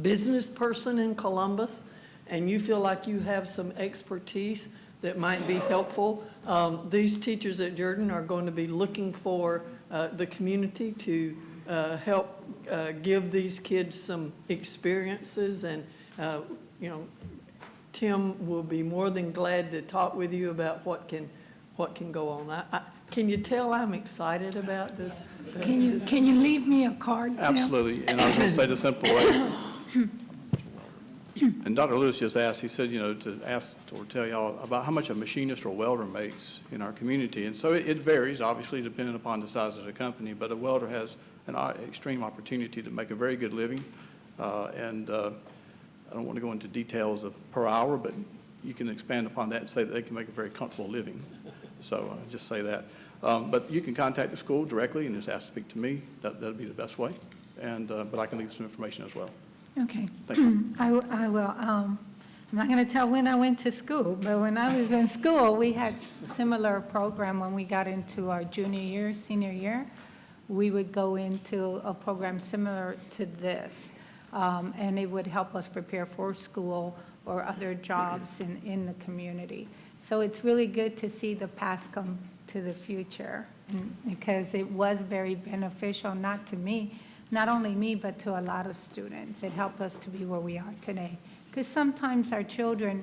business person in Columbus and you feel like you have some expertise that might be helpful, these teachers at Jordan are going to be looking for the community to help give these kids some experiences. And, you know, Tim will be more than glad to talk with you about what can go on. Can you tell I'm excited about this? Can you leave me a card, Tim? Absolutely, and I was going to say the simple way. And Dr. Lewis just asked, he said, you know, to ask or tell y'all about how much a machinist or welder makes in our community. And so it varies, obviously, depending upon the size of the company, but a welder has an extreme opportunity to make a very good living. I don't want to go into details of per hour, but you can expand upon that and say that they can make a very comfortable living. So just say that. But you can contact the school directly and just ask to speak to me. That'll be the best way. But I can leave some information as well. Okay. Thank you. I will. I'm not going to tell when I went to school, but when I was in school, we had a similar program when we got into our junior year, senior year. We would go into a program similar to this, and it would help us prepare for school or other jobs in the community. So it's really good to see the past come to the future, because it was very beneficial, not only me, but to a lot of students. It helped us to be where we are today. Because sometimes our children,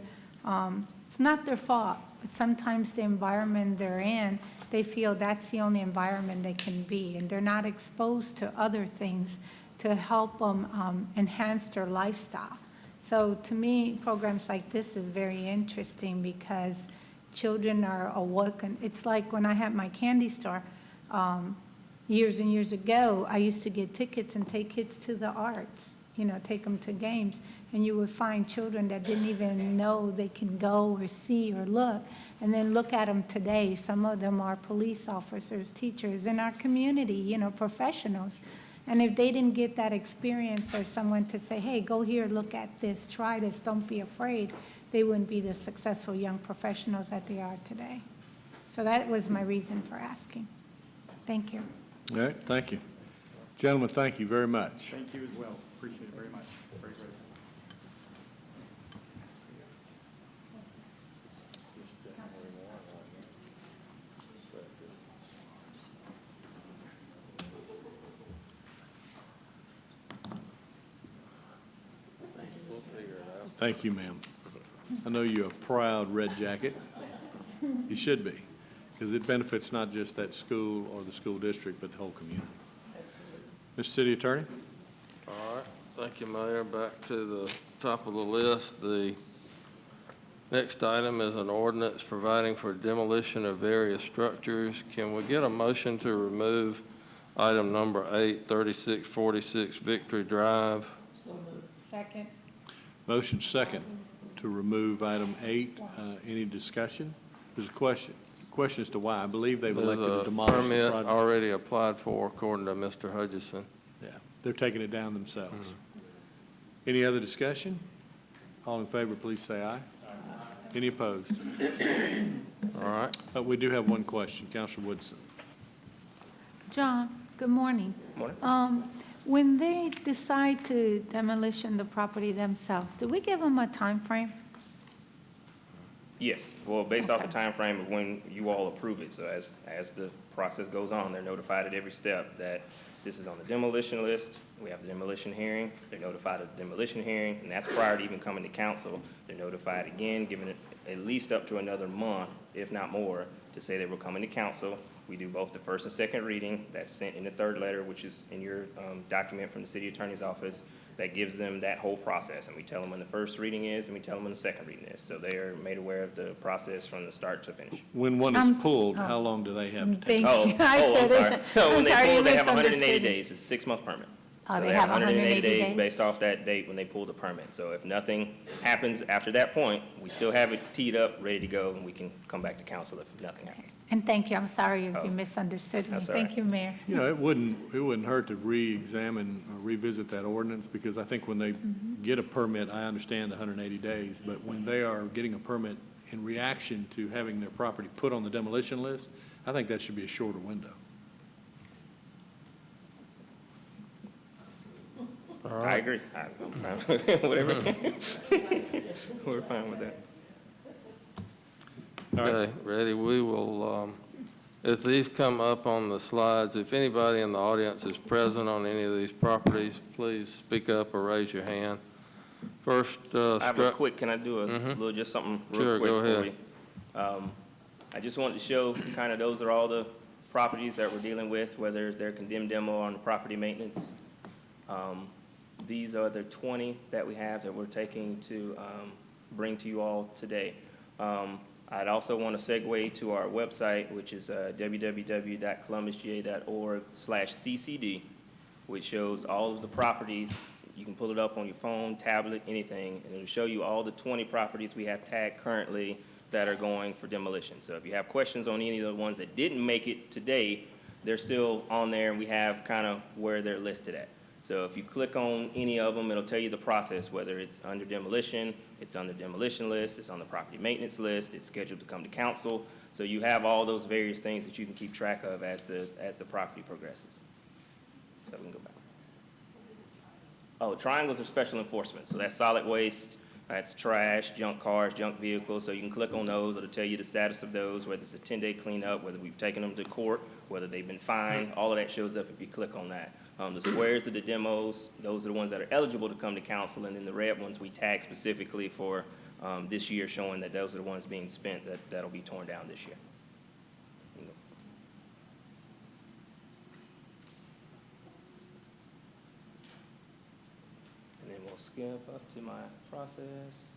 it's not their fault, but sometimes the environment they're in, they feel that's the only environment they can be, and they're not exposed to other things to help them enhance their lifestyle. So to me, programs like this is very interesting because children are awoken. It's like when I had my candy store, years and years ago, I used to get tickets and take kids to the arts, take them to games. And you would find children that didn't even know they can go or see or look. And then look at them today. Some of them are police officers, teachers in our community, professionals. And if they didn't get that experience or someone to say, hey, go here, look at this, try this, don't be afraid, they wouldn't be the successful young professionals that they are today. So that was my reason for asking. Thank you. All right, thank you. Gentlemen, thank you very much. Thank you as well. Appreciate it very much. Very grateful. Thank you, ma'am. I know you're a proud Red Jacket. You should be, because it benefits not just that school or the school district, but the whole community. Mr. City Attorney? All right, thank you, Mayor. Back to the top of the list. The next item is an ordinance providing for demolition of various structures. Can we get a motion to remove item number 8, 3646 Victory Drive? Second. Motion second to remove item 8. Any discussion? There's a question as to why. I believe they've elected to demolish the There's a project. permit already applied for, according to Mr. Hutchison. Yeah, they're taking it down themselves. Any other discussion? All in favor, please say aye. Any opposed? All right. We do have one question. Councilor Woodson. John, good morning. Morning. When they decide to demolition the property themselves, do we give them a time frame? Yes, well, based off the time frame of when you all approve it, so as the process goes on, they're notified at every step that this is on the demolition list, we have the demolition hearing, they're notified of the demolition hearing, and that's prior to even coming to council. They're notified again, giving it at least up to another month, if not more, to say they were coming to council. We do both the first and second reading, that's sent in the third letter, which is in your document from the city attorney's office, that gives them that whole process. And we tell them when the first reading is, and we tell them when the second reading is. So they are made aware of the process from the start to finish. When one is pulled, how long do they have to take? Oh, I'm sorry. No, when they sorry, pull, you they have 180 misunderstood. days. It's a 6-month permit. Oh, So they have 180 days days? based off that date when they pull the permit. So if nothing happens after that point, we still have it teed up, ready to go, and we can come back to council if nothing happens. And thank you, I'm sorry if Oh, you misunderstood me. that's all Thank right. you, Mayor. You know, it wouldn't hurt to re-examine or revisit that ordinance, because I think when they get a permit, I understand the 180 days, but when they are getting a permit in reaction to having their property put on the demolition list, I think that should be a shorter window. I agree. I'm fine with whatever. We're fine with that. Okay, ready, we will, as these come up on the slides, if anybody in the audience is present on any of these properties, please speak up or raise your hand. First, I have a quick, can I do a little, just something real quick Sure, go for ahead. you? I just wanted to show kind of those are all the properties that we're dealing with, whether they're condemned demo or on the property maintenance. These are the 20 that we have that we're taking to bring to you all today. I'd also want to segue to our website, which is www.columbusga.org/ccd, which shows all of the properties. You can pull it up on your phone, tablet, anything, and it'll show you all the 20 properties we have tagged currently that are going for demolition. So if you have questions on any of the ones that didn't make it today, they're still on there, and we have kind of where they're listed at. So if you click on any of them, it'll tell you the process, whether it's under demolition, it's on the demolition list, it's on the property maintenance list, it's scheduled to come to council. So you have all those various things that you can keep track of as the property progresses. So we can go back. Oh, triangles are special enforcement. So that's solid waste, that's trash, junk cars, junk vehicles. So you can click on those, it'll tell you the status of those, whether it's a 10-day cleanup, whether we've taken them to court, whether they've been fined. All of that shows up if you click on that. The squares are the demos. Those are the ones that are eligible to come to council, and then the red ones we tag specifically for this year, showing that those are the ones being spent that'll be torn down this year. And then we'll skip up to my process.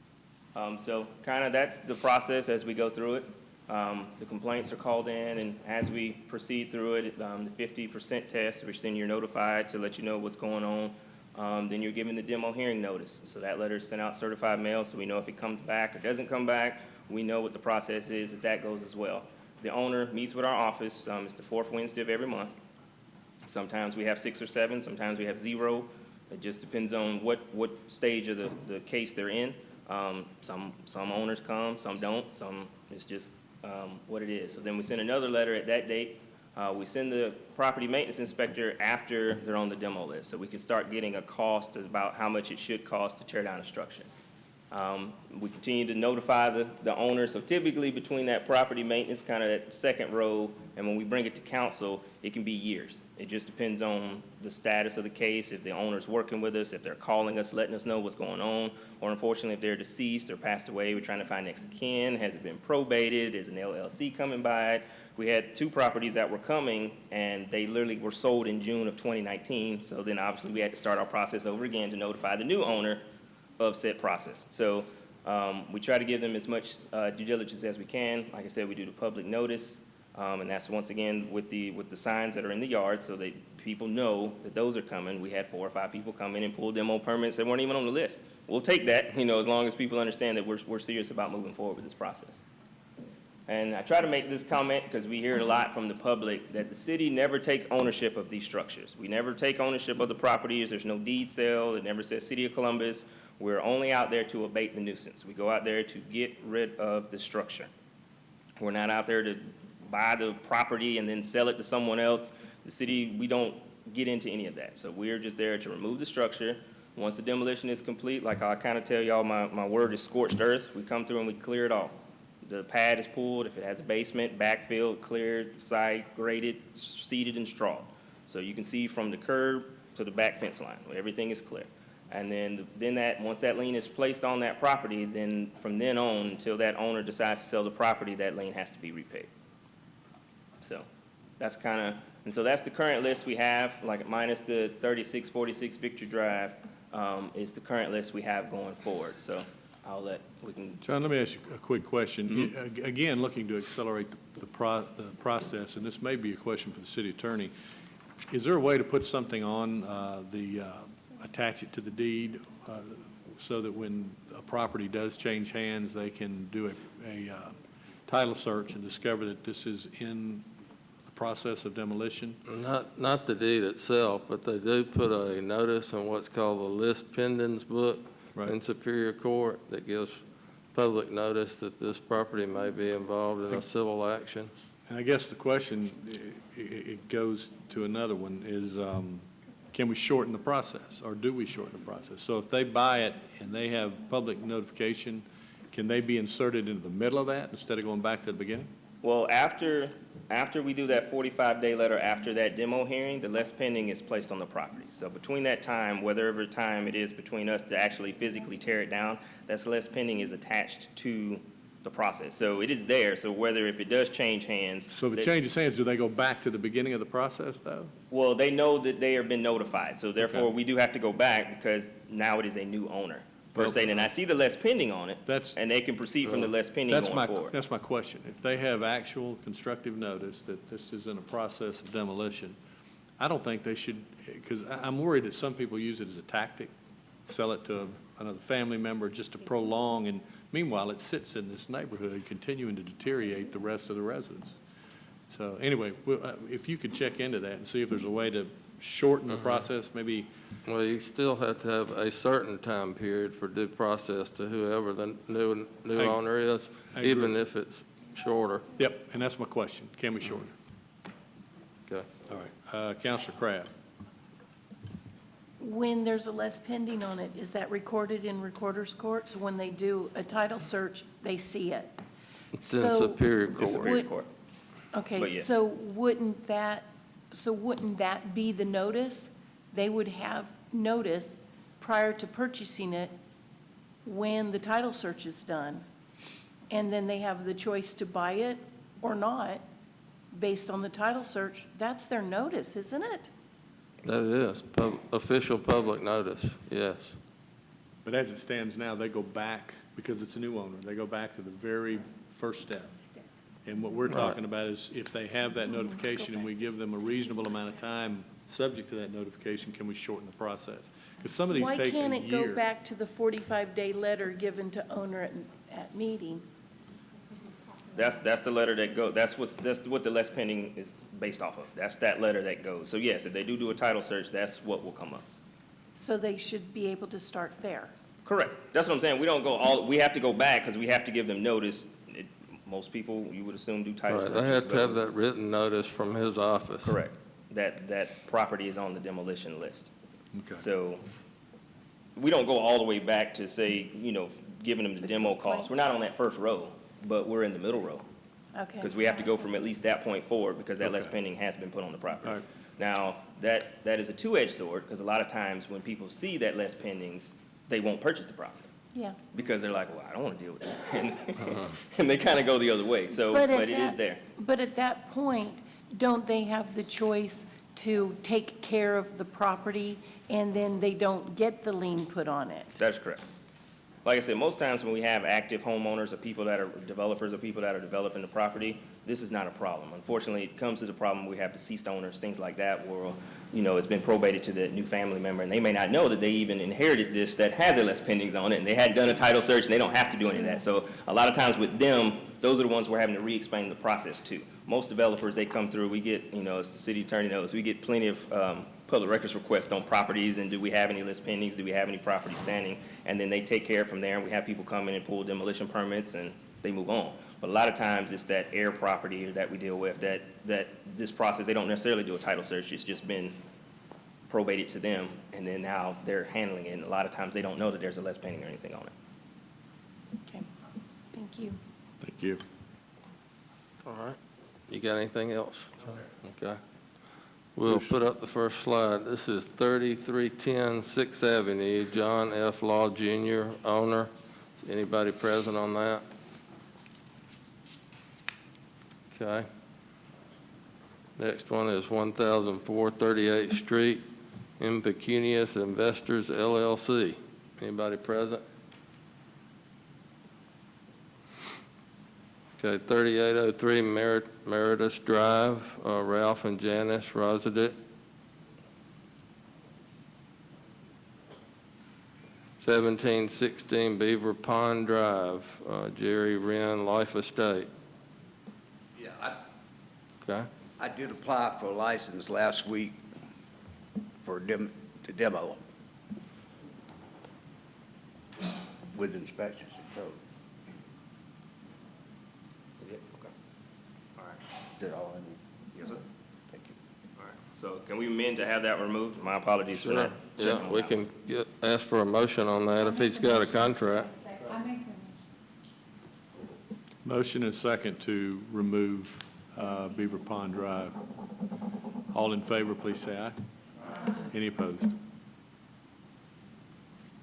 So kind of that's the process as we go through it. The complaints are called in, and as we proceed through it, the 50% test, which then you're notified to let you know what's going on. Then you're given the demo hearing notice. So that letter is sent out certified mail, so we know if it comes back or doesn't come back. We know what the process is as that goes as well. The owner meets with our office. It's the fourth Wednesday of every month. Sometimes we have 6 or 7, sometimes we have 0. It just depends on what stage of the case they're in. Some owners come, some don't, some it's just what it is. So then we send another letter at that date. We send the property maintenance inspector after they're on the demo list, so we can start getting a cost about how much it should cost to tear down a structure. We continue to notify the owner, so typically between that property maintenance, kind of that second row, and when we bring it to council, it can be years. It just depends on the status of the case, if the owner's working with us, if they're calling us, letting us know what's going on, or unfortunately, if they're deceased or passed away, we're trying to find next of kin. Has it been probated? Is an LLC coming by? We had 2 properties that were coming, and they literally were sold in June of 2019, so then obviously we had to start our process over again to notify the new owner of said process. So we try to give them as much due diligence as we can. Like I said, we do the public notice, and that's once again with the signs that are in the yard, so that people know that those are coming. We had 4 or 5 people come in and pull demo permits that weren't even on the list. We'll take that, as long as people understand that we're serious about moving forward with this process. And I try to make this comment because we hear it a lot from the public that the city never takes ownership of these structures. We never take ownership of the properties. There's no deed sale. It never says City of Columbus. We're only out there to abate the nuisance. We go out there to get rid of the structure. We're not out there to buy the property and then sell it to someone else. The city, we don't get into any of that. So we're just there to remove the structure. Once the demolition is complete, like I kind of tell y'all, my word is scorched earth. We come through and we clear it off. The pad is pulled, if it has a basement, backfilled, cleared, side graded, seeded, and strawed. So you can see from the curb to the back fence line, everything is clear. And then once that lien is placed on that property, then from then on, until that owner decides to sell the property, that lien has to be repaid. So that's and so that's the current list we have, like minus the 3646 Victory Drive, is the current list we have going forward. So John, let me ask you a quick question. Again, looking to accelerate the process, and this may be a question for the city attorney. Is there a way to put something on attach it to the deed so that when a property does change hands, they can do a title search and discover that this is in the process of demolition? Not the deed itself, but they do put a notice in what's called the list pendants book in Superior Court that gives public notice that this property may be involved in a civil action. And I guess the question, it goes to another one, is can we shorten the process, or do we shorten the process? So if they buy it and they have public notification, can they be inserted into the middle of that instead of going back to the beginning? Well, after we do that 45-day letter after that demo hearing, the less pending is placed on the property. So between that time, whatever time it is between us to actually physically tear it down, that less pending is attached to the process. So it is there. So whether if it does change hands. So if it changes hands, do they go back to the beginning of the process, though? Well, they know that they have been notified. So therefore, we do have to go back because now it is a new owner. Per se, and I see the less pending on it, and they can proceed from the less pending going forward. That's my question. If they have actual constructive notice that this is in a process of demolition, I don't think they should, because I'm worried that some people use it as a tactic, sell it to another family member just to prolong, and meanwhile, it sits in this neighborhood continuing to deteriorate the rest of the residents. So anyway, if you could check into that and see if there's a way to shorten the process, maybe. Well, you still have to have a certain time period for due process to whoever the new owner is, even if it's shorter. Yep, and that's my question. Can we shorten it? Okay. All right. Councilor Crabb. When there's a less pending on it, is that recorded in Recorder's Court? So when they do a title search, they see it? It's in Superior Court. It's Superior Court. Okay, But yeah. so wouldn't that be the notice? They would have notice prior to purchasing it when the title search is done. And then they have the choice to buy it or not based on the title search. That's their notice, isn't it? That is official public notice, yes. But as it stands now, they go back, because it's a new owner, they go back to the very first step. And what we're talking about is if they have that notification and we give them a reasonable amount of time subject to that notification, can we shorten the process? Because some of these take a year. Why can't it go back to the 45-day letter given to owner at meeting? That's the letter that goes, that's what the less pending is based off of. That's that letter that goes. So yes, if they do a title search, that's what will come up. So they should be able to start there. Correct. That's what I'm saying. We don't we have to go back because we have to give them notice. Most people, you would assume, do title searches. They have to have that written notice from his office. Correct. That property is on the demolition list. Okay. So we don't go all the way back to say, giving them the demo costs. We're not on that first row, but we're in the middle row. Okay. Because we have to go from at least that point forward because that less pending has been put on the property. All right. Now, that is a two-edged sword because a lot of times when people see that less pendings, they won't purchase the property. Yeah. Because they're like, well, I don't want to deal with that. And they kind of go the other way. So, but it is there. But at that point, don't they have the choice to take care of the property and then they don't get the lien put on it? That's correct. Like I said, most times when we have active homeowners or people that are developers or people that are developing the property, this is not a problem. Unfortunately, it comes to the problem we have deceased owners, things like that, where, it's been probated to the new family member, and they may not know that they even inherited this that has a less pendings on it, and they hadn't done a title search, and they don't have to do any of that. So a lot of times with them, those are the ones we're having to re-explain the process to. Most developers, they come through, we get, as the city attorney knows, we get plenty of public records requests on properties, and do we have any list pendings, do we have any property standing, and then they take care from there, and we have people come in and pull demolition permits, and they move on. But a lot of times it's that heir property that we deal with, that this process, they don't necessarily do a title search, it's just been probated to them, and then now they're handling it, and a lot of times they don't know that there's a less pending or anything on it. Okay, thank you. Thank you. All right. You got anything else? Okay. We'll put up the first slide. This is 3310 6th Avenue, John F. Law Jr., owner. Anybody present on that? Okay. Next one is 1004 38th Street, Impecunious Investors LLC. Anybody present? Okay, 3803 Meritus Drive, Ralph and Janice Rosadick. 1716 Beaver Pond Drive, Jerry Wren Life Estate. Yeah, Okay. I did apply for a license last week for to demo with inspections and code. Okay. All right. Is that all I need? Yes, sir. Thank you. All right. So can we amend to have that removed? My apologies for Sure. that. Yeah, we can ask for a motion on that if he's got a contract. Motion and second to remove Beaver Pond Drive. All in favor, please say aye. Any opposed?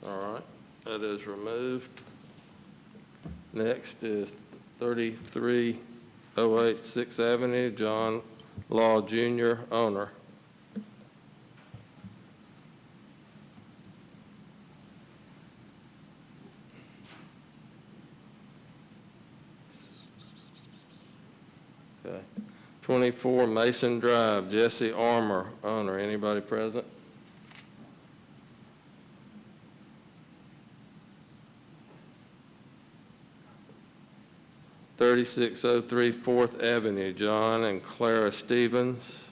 All right, that is removed. Next is 3308 6th Avenue, John Law Jr., owner. Okay. 24 Mason Drive, Jesse Armour, owner. Anybody present? (3603) 4th Avenue, John and Clara Stevens.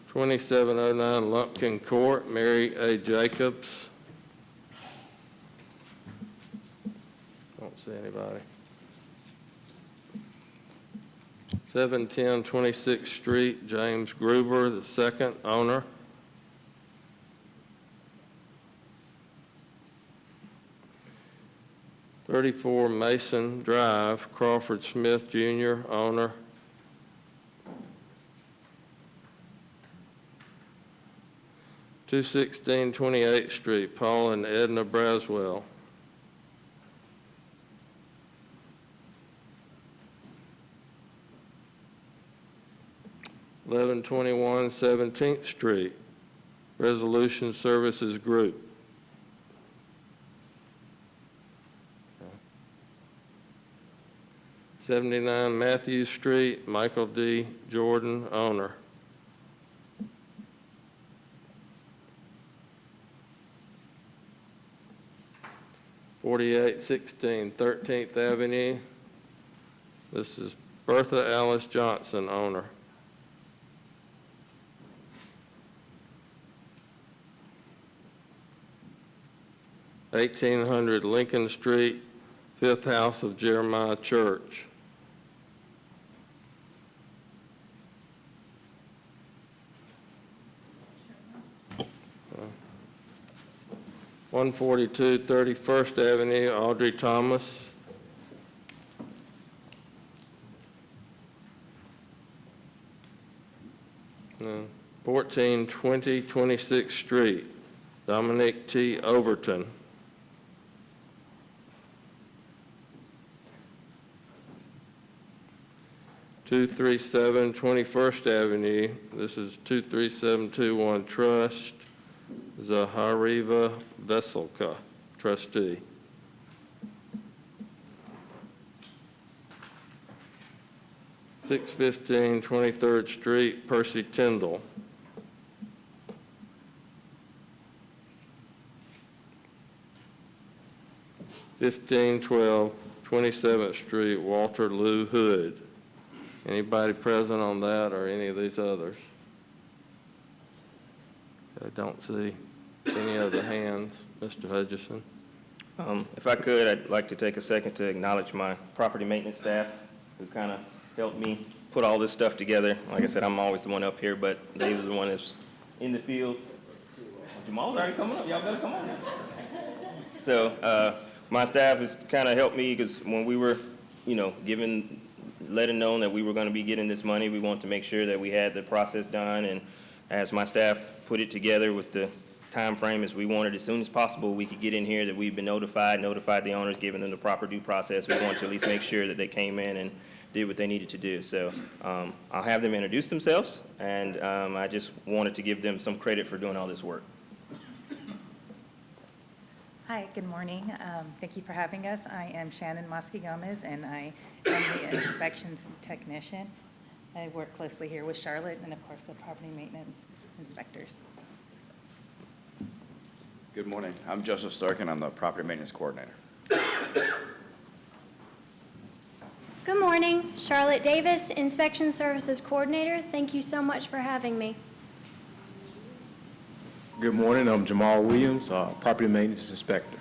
(2709) Lumpkin Court, Mary A. Jacobs. Don't see anybody. 710 26th Street, James Gruber, the second owner. (34 Mason Drive, Crawford Smith Jr., owner. (216 28th Street, Paul and Edna Braswell. (1121 17th Street, Resolution Services Group. 79 Matthews Street, Michael D. Jordan, owner. (4816 13th Avenue). This is Bertha Alice Johnson, owner. (1800 Lincoln Street, 5th House of Jeremiah Church. Uh, 142 31st Avenue, Audrey Thomas. Uh, 1420 26th Street, Dominic T. Overton. 237 21st Avenue. This is 23721 Trust, Zahariva Veselka, trustee. (615 23rd Street, Percy Tyndall. (1512 27th Street, Walter Lou Hood. Anybody present on that or any of these others? I don't see any other hands. Mr. Hutchison. If I could, I'd like to take a second to acknowledge my property maintenance staff who kind of helped me put all this stuff together. Like I said, I'm always the one up here, but they were the one that's in the field Jamal's already coming up. Y'all better come on now. So my staff has kind of helped me because when we were, letting known that we were going to be getting this money, we wanted to make sure that we had the process done. And as my staff put it together with the time frame as we wanted, as soon as possible, we could get in here that we've been notified the owners, given them the proper due process. We wanted to at least make sure that they came in and did what they needed to do. So I'll have them introduce themselves, and I just wanted to give them some credit for doing all this work. Hi, good morning. Thank you for having us. I am Shannon Mosky Gomez, and I am the inspections technician. I work closely here with Charlotte and, of course, the property maintenance inspectors. Good morning. I'm Joseph Stark, and I'm the property maintenance coordinator. Good morning. Charlotte Davis, Inspection Services Coordinator. Thank you so much for having me. Good morning. I'm Jamal Williams, Property Maintenance Inspector.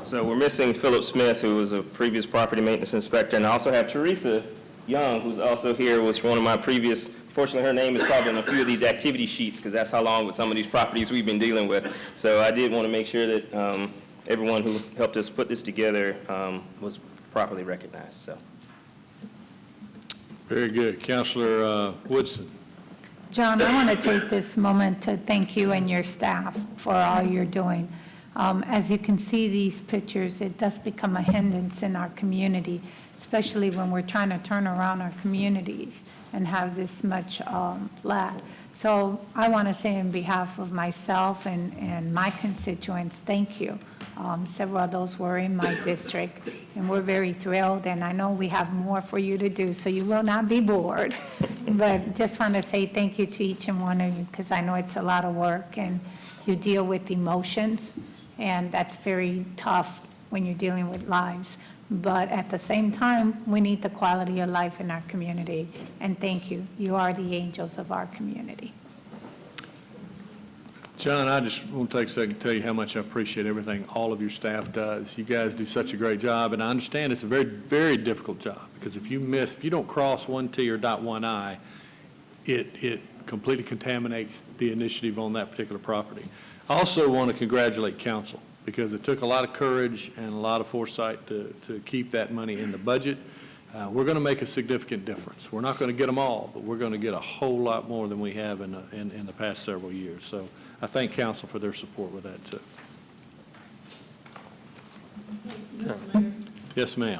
So we're missing Philip Smith, who was a previous property maintenance inspector, and I also have Teresa Young, who's also here, was one of my previous, fortunately her name is probably on a few of these activity sheets because that's how long with some of these properties we've been dealing with. So I did want to make sure that everyone who helped us put this together was properly recognized. So. Very good. Councilor Woodson. John, I want to take this moment to thank you and your staff for all you're doing. As you can see these pictures, it does become a hindrance in our community, especially when we're trying to turn around our communities and have this much lag. So I want to say on behalf of myself and my constituents, thank you. Several of those were in my district, and we're very thrilled, and I know we have more for you to do, so you will not be bored. But just want to say thank you to each and one of you, because I know it's a lot of work, and you deal with emotions, and that's very tough when you're dealing with lives. But at the same time, we need the quality of life in our community, and thank you. You are the angels of our community. John, I just want to take a second to tell you how much I appreciate everything all of your staff does. You guys do such a great job, and I understand it's a very, very difficult job, because if you don't cross one T or dot one I, it completely contaminates the initiative on that particular property. I also want to congratulate council, because it took a lot of courage and a lot of foresight to keep that money in the budget. We're going to make a significant difference. We're not going to get them all, but we're going to get a whole lot more than we have in the past several years. So I thank council for their support with that, too. Yes, ma'am.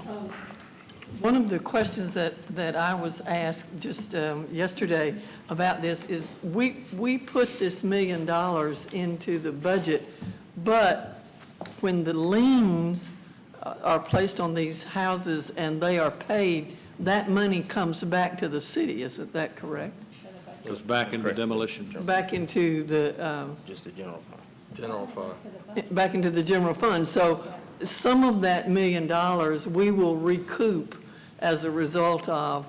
One of the questions that I was asked just yesterday about this is we put this $1 million into the budget, but when the liens are placed on these houses and they are paid, that money comes back to the city. Isn't that correct? Goes back into demolition. Back into the... just the general fund. General fund. Back into the general fund. So some of that $1 million we will recoup as a result of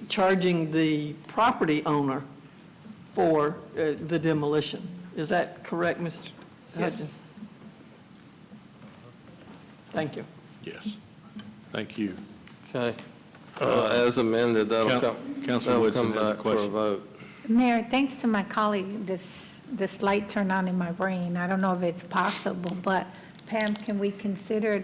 charging the property owner for the demolition. Is that correct, Mr. Hudgens? Yes. Thank you. Yes. Thank you. Okay. As amended, that'll come back for a vote. Mayor, thanks to my colleague, this light turned on in my brain. I don't know if it's possible, but Pam, can we consider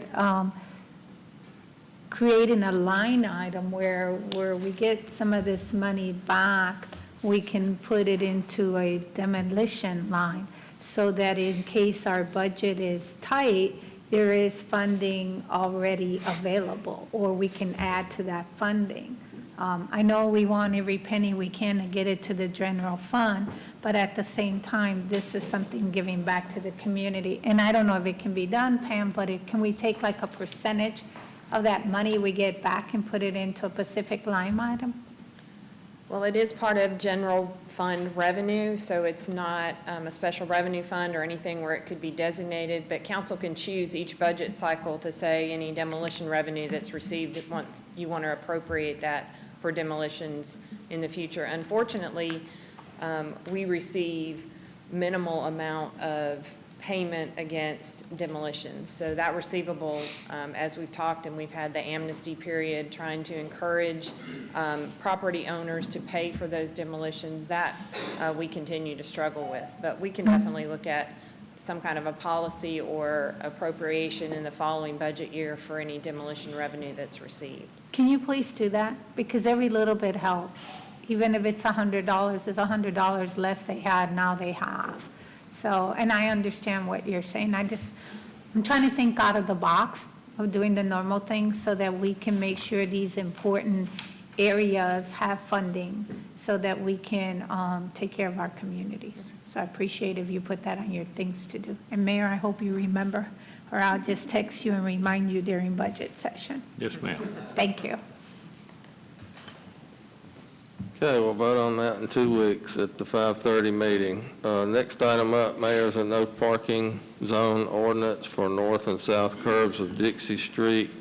creating a line item where we get some of this money back, we can put it into a demolition line so that in case our budget is tight, there is funding already available, or we can add to that funding. I know we want every penny we can to get it to the general fund, but at the same time, this is something giving back to the community. And I don't know if it can be done, Pam, but can we take like a percentage of that money we get back and put it into a specific line item? Well, it is part of general fund revenue, so it's not a special revenue fund or anything where it could be designated, but council can choose each budget cycle to say any demolition revenue that's received, you want to appropriate that for demolitions in the future. Unfortunately, we receive minimal amount of payment against demolitions. So that receivable, as we've talked and we've had the amnesty period trying to encourage property owners to pay for those demolitions, that we continue to struggle with. But we can definitely look at some kind of a policy or appropriation in the following budget year for any demolition revenue that's received. Can you please do that? Because every little bit helps. Even if it's $100, it's $100 less they had, now they have. So, and I understand what you're saying. I'm trying to think out of the box of doing the normal things so that we can make sure these important areas have funding so that we can take care of our communities. So I appreciate if you put that on your things to do. And Mayor, I hope you remember, or I'll just text you and remind you during budget session. Yes, ma'am. Thank you. Okay, we'll vote on that in 2 weeks at the 5:30 meeting. Next item up, Mayor, is a no parking zone ordinance for north and south curbs of Dixie Street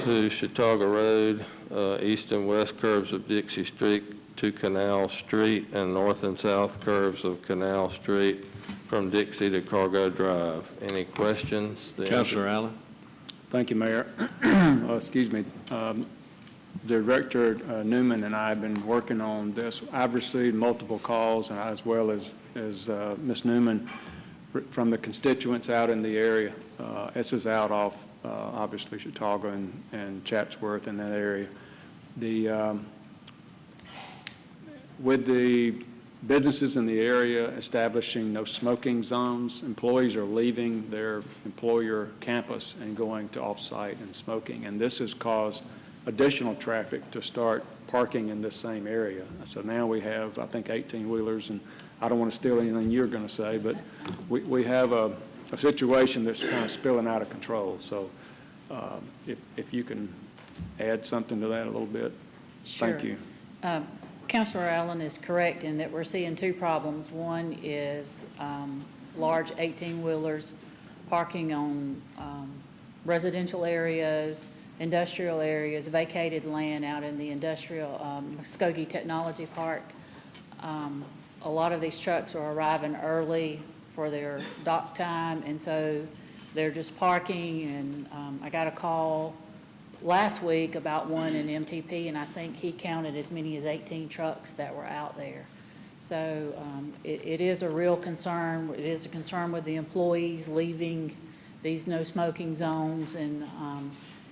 to Chautauqua Road, east and west curbs of Dixie Street to Canal Street, and north and south curbs of Canal Street from Dixie to Cargo Drive. Any questions? Councilor Allen? Thank you, Mayor. Excuse me. Director Newman and I have been working on this. I've received multiple calls, and as well as Ms. Newman, from the constituents out in the area. This is out off, obviously, Chautauqua and Chatsworth in that area. With the businesses in the area establishing no smoking zones, employees are leaving their employer campus and going to off-site and smoking, and this has caused additional traffic to start parking in this same area. So now we have, I think, 18-wheelers, and I don't want to steal anything you're going to say, but we have a situation that's kind of spilling out of control. So if you can add something to that a little bit, thank you. Councilor Allen is correct in that we're seeing two problems. One is large 18-wheelers parking on residential areas, industrial areas, vacated land out in the industrial Muskogee Technology Park. A lot of these trucks are arriving early for their dock time, and so they're just parking. And I got a call last week about one in MTP, and I think he counted as many as 18 trucks that were out there. So it is a real concern. It is a concern with the employees leaving these no smoking zones, and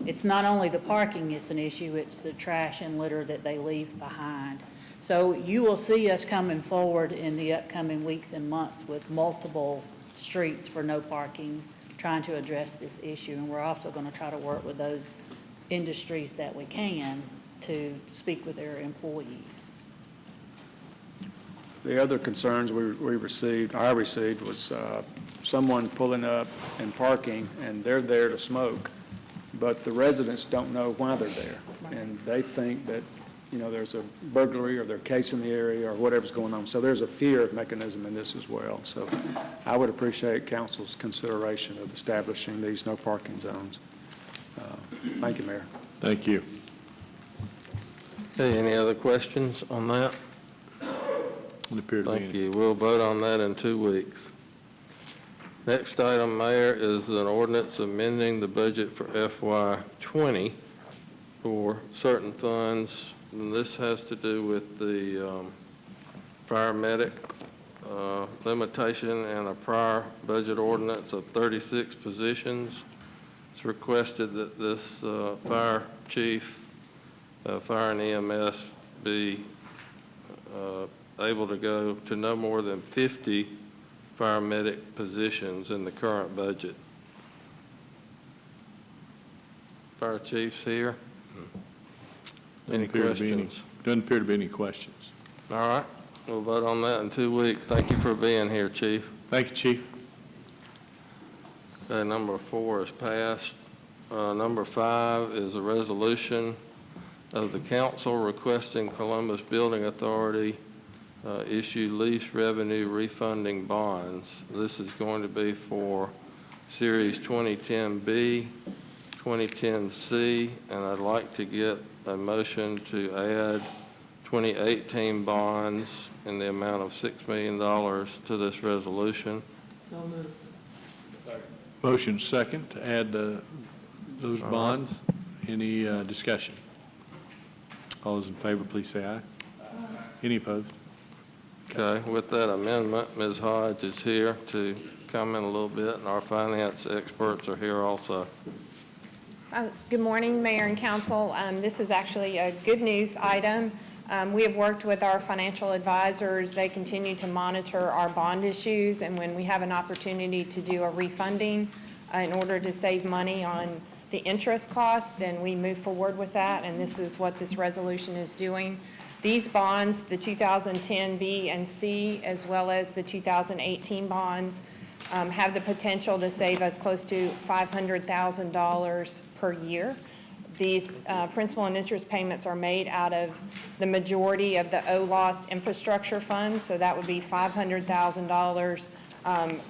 it's not only the parking it's an issue, it's the trash and litter that they leave behind. So you will see us coming forward in the upcoming weeks and months with multiple streets for no parking, trying to address this issue. And we're also going to try to work with those industries that we can to speak with their employees. The other concerns I received was someone pulling up and parking, and they're there to smoke, but the residents don't know why they're there. And they think that, there's a burglary or there's a case in the area or whatever's going on. So there's a fear mechanism in this as well. So I would appreciate council's consideration of establishing these no parking zones. Thank you, Mayor. Thank you. Okay, any other questions on that? Thank you. We'll vote on that in 2 weeks. Next item, Mayor, is an ordinance amending the budget for FY20 for certain funds. And this has to do with the fire medic limitation and a prior budget ordinance of 36 positions. It's requested that this fire chief, fire and EMS be able to go to no more than 50 fire medic positions in the current budget. Fire chief's here. Any questions? Doesn't appear to be any questions. All right, we'll vote on that in 2 weeks. Thank you for being here, Chief. Thank you, Chief. Okay, number 4 is passed. Number 5 is a resolution of the council requesting Columbus Building Authority issue lease revenue refunding bonds. This is going to be for Series 2010B, 2010C, and I'd like to get a motion to add 2018 bonds in the amount of $6 million to this resolution. So moved. Motion second to add those bonds. Any discussion? All those in favor, please say aye. Any opposed? Okay, with that amendment, Ms. Hodge is here to comment a little bit, and our finance experts are here also. Good morning, Mayor and Council. This is actually a good news item. We have worked with our financial advisors. They continue to monitor our bond issues, and when we have an opportunity to do a refunding in order to save money on the interest costs, then we move forward with that, and this is what this resolution is doing. These bonds, the 2010 B and C, as well as the 2018 bonds, have the potential to save us close to $500,000 per year. These principal and interest payments are made out of the majority of the OLOST infrastructure fund, so that would be $500,000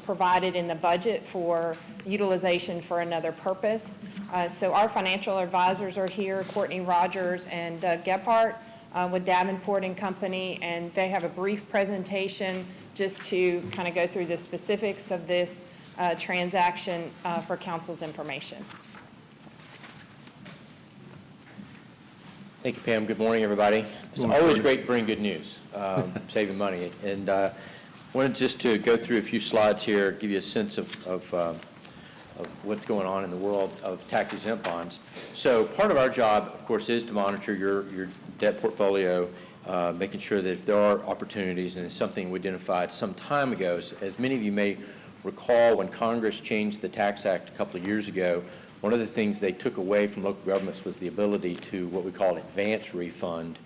provided in the budget for utilization for another purpose. So our financial advisors are here, Courtney Rogers and Doug Gephardt with Davenport and Company, and they have a brief presentation just to kind of go through the specifics of this transaction for council's information. Thank you, Pam. Good morning, everybody. It's always great to bring good news, saving money. And wanted just to go through a few slides here, give you a sense of what's going on in the world of tax-exempt bonds. So part of our job, of course, is to monitor your debt portfolio, making sure that if there are opportunities, and it's something we identified some time ago, as many of you may recall, when Congress changed the Tax Act a couple of years ago, one of the things they took away from local governments was the ability to what we call advance refund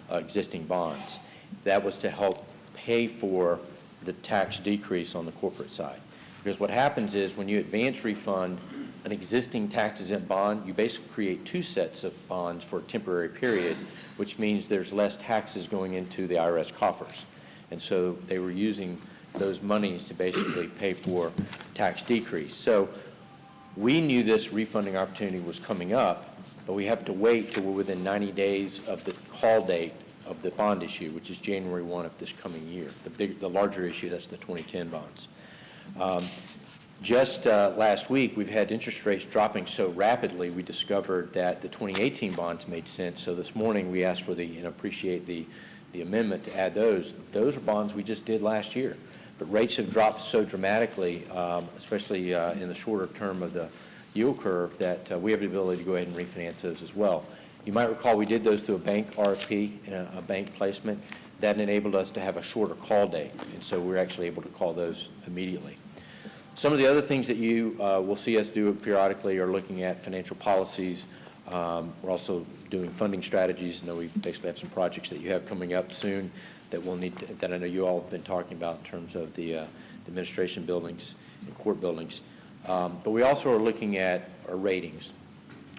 existing bonds. That was to help pay for the tax decrease on the corporate side. Because what happens is when you advance refund an existing tax-exempt bond, you basically create two sets of bonds for a temporary period, which means there's less taxes going into the IRS coffers. And so they were using those monies to basically pay for tax decrease. So we knew this refunding opportunity was coming up, but we have to wait till we're within 90 days of the call date of the bond issue, which is January 1 of this coming year. The larger issue, that's the 2010 bonds. Just last week, we've had interest rates dropping so rapidly, we discovered that the 2018 bonds made sense. So this morning, we asked for and appreciate the amendment to add those. Those are bonds we just did last year. But rates have dropped so dramatically, especially in the shorter term of the yield curve, that we have the ability to go ahead and refinance those as well. You might recall we did those through a bank RFP and a bank placement. That enabled us to have a shorter call date, and so we're actually able to call those immediately. Some of the other things that you will see us do periodically are looking at financial policies. We're also doing funding strategies. I know we basically have some projects that you have coming up soon that we'll need that I know you all have been talking about in terms of the administration buildings and court buildings. But we also are looking at our ratings.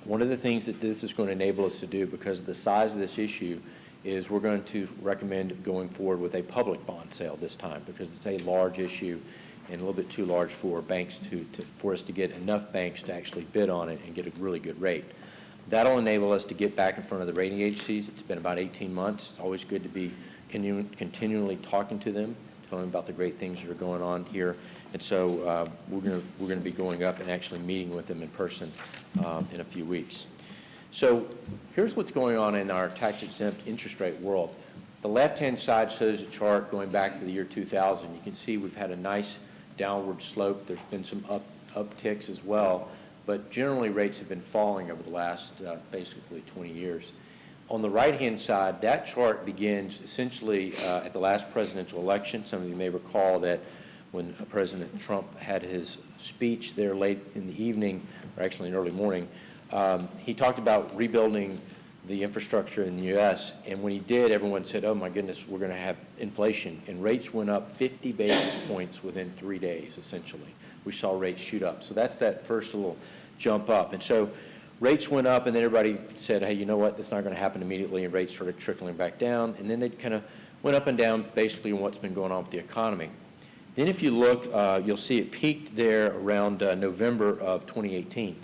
One of the things that this is going to enable us to do, because of the size of this issue, is we're going to recommend going forward with a public bond sale this time, because it's a large issue and a little bit too large for banks for us to get enough banks to actually bid on it and get a really good rate. That'll enable us to get back in front of the rating agencies. It's been about 18 months. It's always good to be continually talking to them, telling them about the great things that are going on here. And so we're going to be going up and actually meeting with them in person in a few weeks. So here's what's going on in our tax-exempt interest rate world. The left-hand side shows a chart going back to the year 2000. You can see we've had a nice downward slope. There's been some upticks as well, but generally rates have been falling over the last basically 20 years. On the right-hand side, that chart begins essentially at the last presidential election. Some of you may recall that when President Trump had his speech there late in the evening, or actually in early morning, he talked about rebuilding the infrastructure in the U.S., and when he did, everyone said, oh my goodness, we're going to have inflation, and rates went up 50 basis points within 3 days, essentially. We saw rates shoot up. So that's that first little jump up. And so rates went up, and then everybody said, hey, you know what, that's not going to happen immediately, and rates started trickling back down, and then they kind of went up and down basically on what's been going on with the economy. Then if you look, you'll see it peaked there around November of 2018.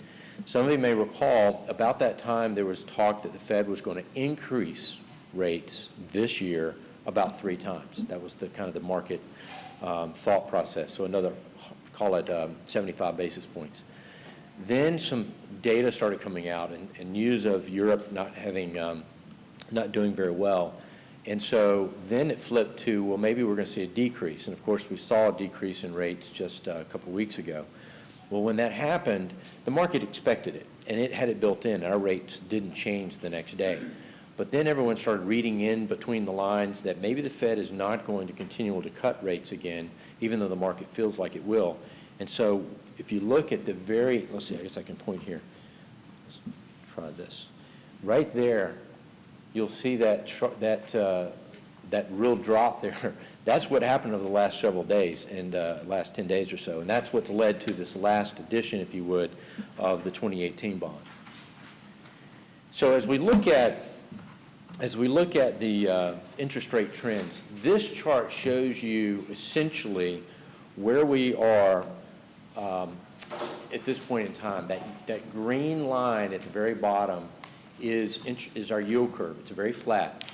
Some of you may recall, about that time there was talk that the Fed was going to increase rates this year about 3 times. That was the kind of the market thought process. So another call it 75 basis points. Then some data started coming out and news of Europe not doing very well. And so then it flipped to, well, maybe we're going to see a decrease. And of course, we saw a decrease in rates just a couple weeks ago. Well, when that happened, the market expected it, and it had it built in. Our rates didn't change the next day. But then everyone started reading in between the lines that maybe the Fed is not going to continue to cut rates again, even though the market feels like it will. And so if you look at the let's see, I guess I can point here. Let's try this. Right there, you'll see that real drop there. That's what happened over the last several days and last 10 days or so. And that's what's led to this last edition, if you would, of the 2018 bonds. So as we look at the interest rate trends, this chart shows you essentially where we are at this point in time. That green line at the very bottom is our yield curve. It's very flat.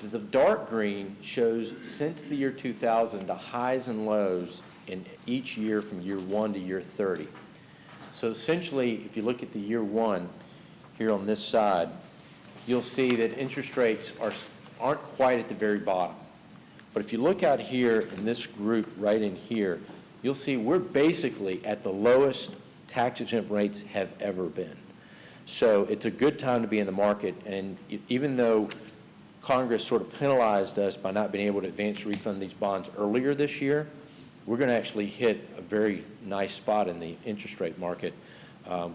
The dark green shows since the year 2000 the highs and lows in each year from year 1 to year 30. So essentially, if you look at the year 1 here on this side, you'll see that interest rates aren't quite at the very bottom. But if you look out here in this group right in here, you'll see we're basically at the lowest tax-exempt rates have ever been. So it's a good time to be in the market, and even though Congress sort of penalized us by not being able to advance refund these bonds earlier this year, we're going to actually hit a very nice spot in the interest rate market.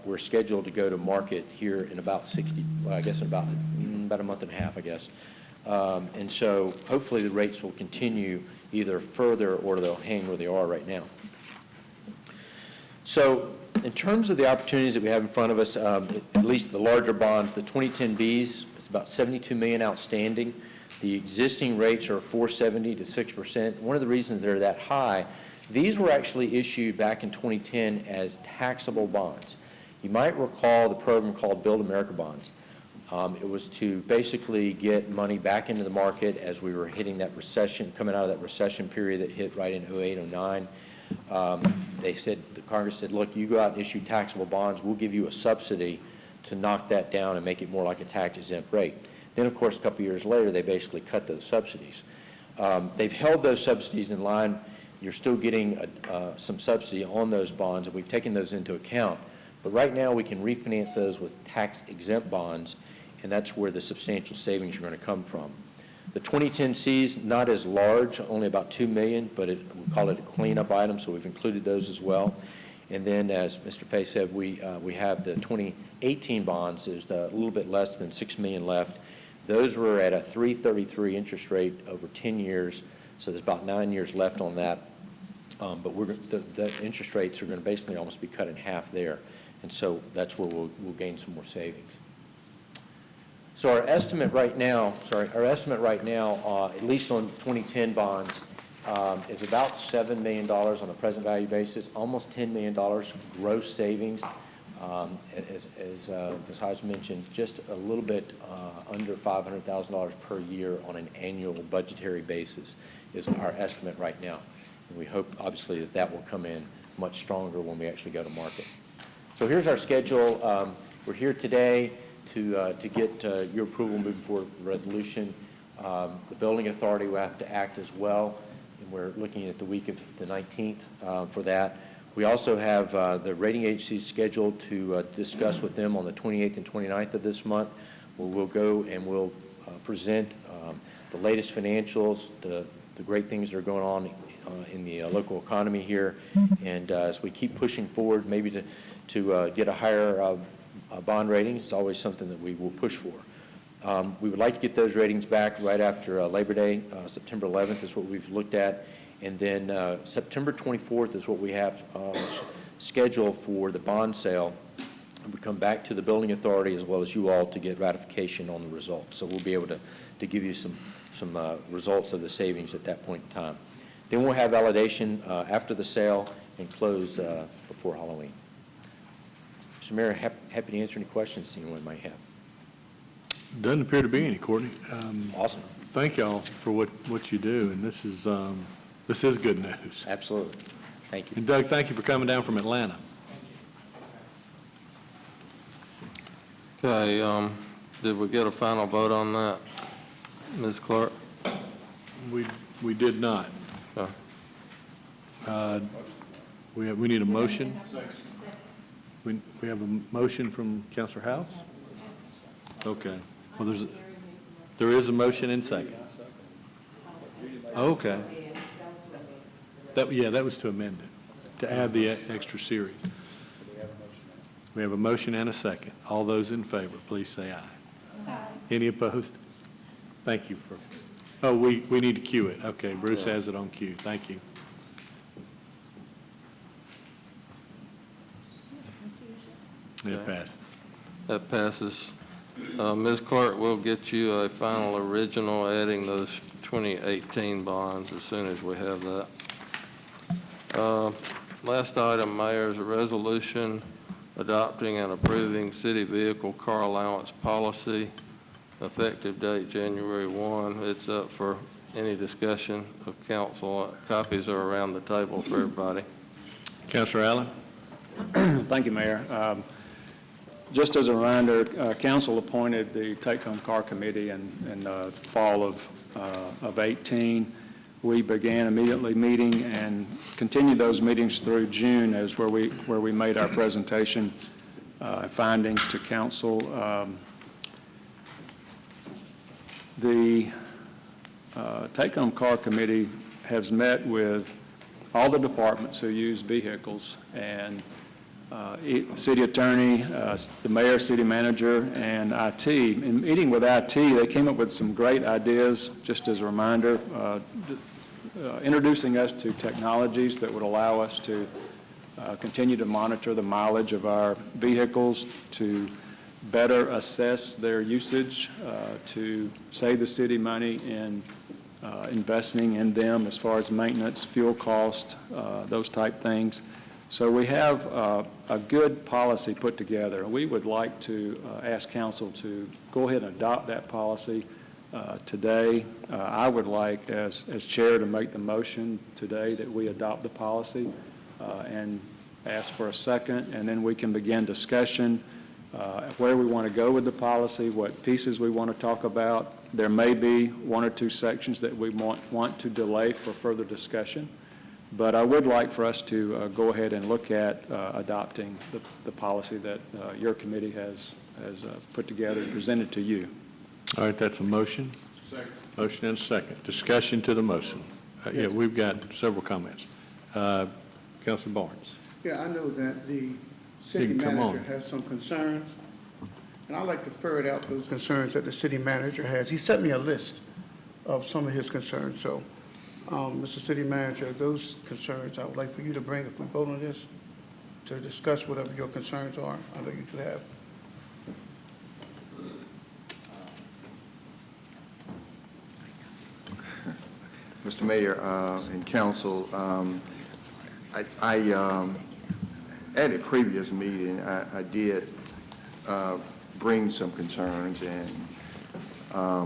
We're scheduled to go to market here in about about a month and a half, I guess. And so hopefully the rates will continue either further or they'll hang where they are right now. So in terms of the opportunities that we have in front of us, at least the larger bonds, the 2010Bs, it's about $72 million outstanding. The existing rates are 4.70 to 6%. One of the reasons they're that high, these were actually issued back in 2010 as taxable bonds. You might recall the program called Build America Bonds. It was to basically get money back into the market as we were hitting that recession, coming out of that recession period that hit right in 08, 09. Congress said, look, you go out and issue taxable bonds, we'll give you a subsidy to knock that down and make it more like a tax-exempt rate. Then, of course, a couple years later, they basically cut those subsidies. They've held those subsidies in line. You're still getting some subsidy on those bonds, and we've taken those into account. But right now, we can refinance those with tax-exempt bonds, and that's where the substantial savings are going to come from. The 2010Cs, not as large, only about $2 million, but we call it a cleanup item, so we've included those as well. And then, as Mr. Fay said, we have the 2018 bonds. There's a little bit less than $6 million left. Those were at a 3.33 interest rate over 10 years, so there's about 9 years left on that. But the interest rates are going to basically almost be cut in half there, and so that's where we'll gain some more savings. So our estimate right now, at least on 2010 bonds, is about $7 million on a present value basis, almost $10 million gross savings. As Ms. Hodges mentioned, just a little bit under $500,000 per year on an annual budgetary basis is our estimate right now. And we hope, obviously, that that will come in much stronger when we actually go to market. So here's our schedule. We're here today to get your approval moving forward with the resolution. The building authority will have to act as well, and we're looking at the week of the 19th for that. We also have the rating agencies scheduled to discuss with them on the 28th and 29th of this month, where we'll go and we'll present the latest financials, the great things that are going on in the local economy here, and as we keep pushing forward, maybe to get a higher bond rating, it's always something that we will push for. We would like to get those ratings back right after Labor Day. September 11th is what we've looked at. And then September 24th is what we have scheduled for the bond sale. And we come back to the building authority as well as you all to get ratification on the results. So we'll be able to give you some results of the savings at that point in time. Then we'll have validation after the sale and close before Halloween. Mr. Mayor, happy to answer any questions anyone might have. Doesn't appear to be any, Courtney. Awesome. Thank y'all for what you do, and this is good news. Absolutely. Thank you. And Doug, thank you for coming down from Atlanta. Okay, did we get a final vote on that, Ms. Clark? We did not. We need a motion. We have a motion from Councilor House? Okay. Well, there is a motion and second. Okay. That was to amend it, to add the extra series. We have a motion and a second. All those in favor, please say aye. Aye. Any opposed? Thank you for, oh, we need to cue it. Okay, Bruce has it on cue. Thank you. It passes. That passes. Ms. Clark, we'll get you a final original adding those 2018 bonds as soon as we have that. Last item, Mayor, is a resolution adopting and approving city vehicle car allowance policy, effective date January 1. It's up for any discussion of council. Copies are around the table for everybody. Councilor Allen? Thank you, Mayor. Just as a reminder, council appointed the Take-Home Car Committee in the fall of 18. We began immediately meeting and continued those meetings through June as where we made our presentation findings to council. The Take-Home Car Committee has met with all the departments who use vehicles, and city attorney, the mayor, city manager, and IT. In meeting with IT, they came up with some great ideas, just as a reminder, introducing us to technologies that would allow us to continue to monitor the mileage of our vehicles, to better assess their usage, to save the city money in investing in them as far as maintenance, fuel cost, those type things. So we have a good policy put together. We would like to ask council to go ahead and adopt that policy today. I would like, as chair, to make the motion today that we adopt the policy and ask for a second, and then we can begin discussion where we want to go with the policy, what pieces we want to talk about. There may be one or two sections that we want to delay for further discussion. But I would like for us to go ahead and look at adopting the policy that your committee has put together and presented to you. All right, that's a motion. Second. Motion and a second. Discussion to the motion. Yeah, we've got several comments. Councilor Barnes. Yeah, I know that the city manager has some concerns, and I'd like to ferret out those concerns that the city manager has. He sent me a list of some of his concerns, so Mr. City Manager, those concerns I would like for you to bring, if we vote on this, to discuss whatever your concerns are. I know you do have. Mr. Mayor and council, at a previous meeting, I did bring some concerns, and I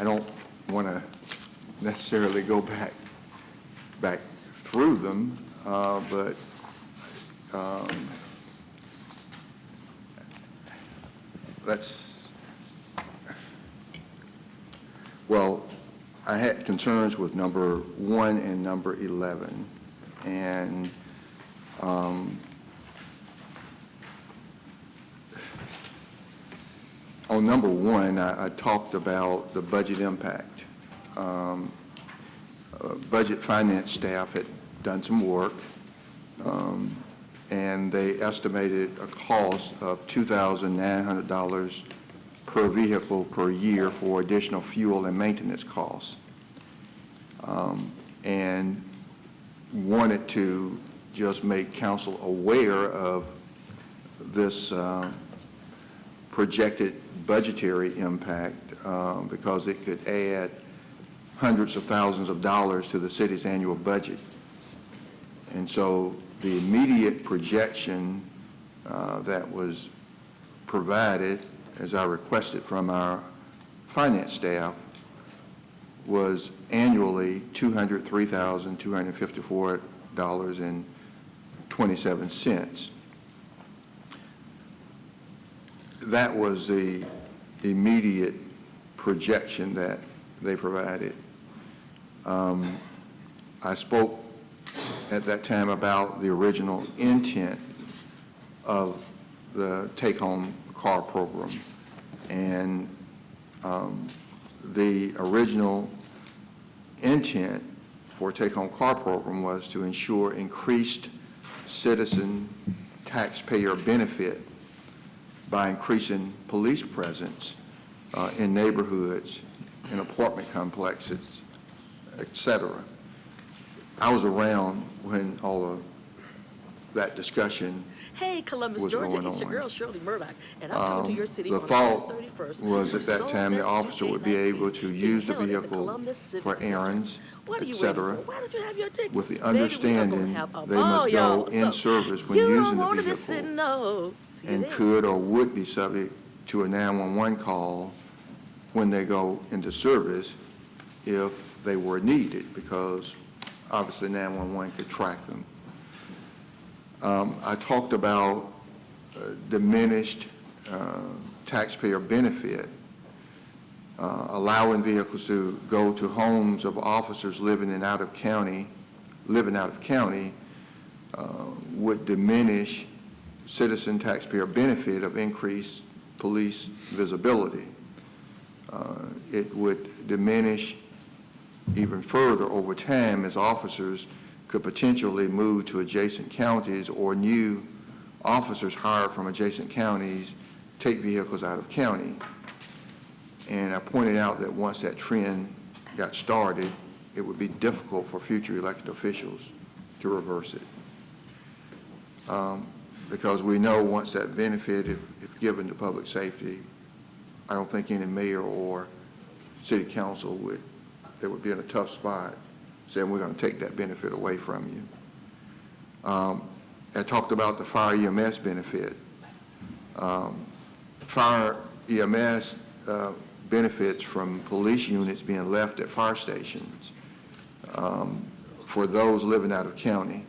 don't want to necessarily go back through them, but I had concerns with number 1 and number 11, and on number 1, I talked about the budget impact. Budget finance staff had done some work, and they estimated a cost of $2,900 per vehicle per year for additional fuel and maintenance costs, and wanted to just make council aware of this projected budgetary impact because it could add hundreds of thousands of dollars to the city's annual budget. And so the immediate projection that was provided, as I requested from our finance staff, was annually $203,254 $1,255.27. That was the immediate projection that they provided. I spoke at that time about the original intent of the take-home car program. And the original intent for a take-home car program was to ensure increased citizen taxpayer benefit by increasing police presence in neighborhoods, in apartment complexes, et cetera. I was around when all of that discussion Hey, Columbus, was Georgia, going it's your on. girl Shirley Murdoch, and I'm coming to your city The on August thought 31st. was at We're that so time the blessed officer would be 2K19 able to being use the held at vehicle Columbus Civic for Center. errands, What are et you cetera, waiting for? Why don't you have your ticket? with the Baby, we are gonna understanding have a they ball, must go y'all. in So, service when you using don't the want to be vehicle sitting, no. See you and then. could or would be subject to a 911 call when they go into service if they were needed, because obviously 911 could track them. I talked about diminished taxpayer benefit, allowing vehicles to go to homes of officers living out of county, would diminish citizen taxpayer benefit of increased police visibility. It would diminish even further over time as officers could potentially move to adjacent counties, or new officers hired from adjacent counties take vehicles out of county. And I pointed out that once that trend got started, it would be difficult for future elected officials to reverse it. Because we know once that benefit, if given to public safety, I don't think any mayor or city council they would be in a tough spot saying we're going to take that benefit away from you. I talked about the fire EMS benefit. Fire EMS benefits from police units being left at fire stations for those living out of county.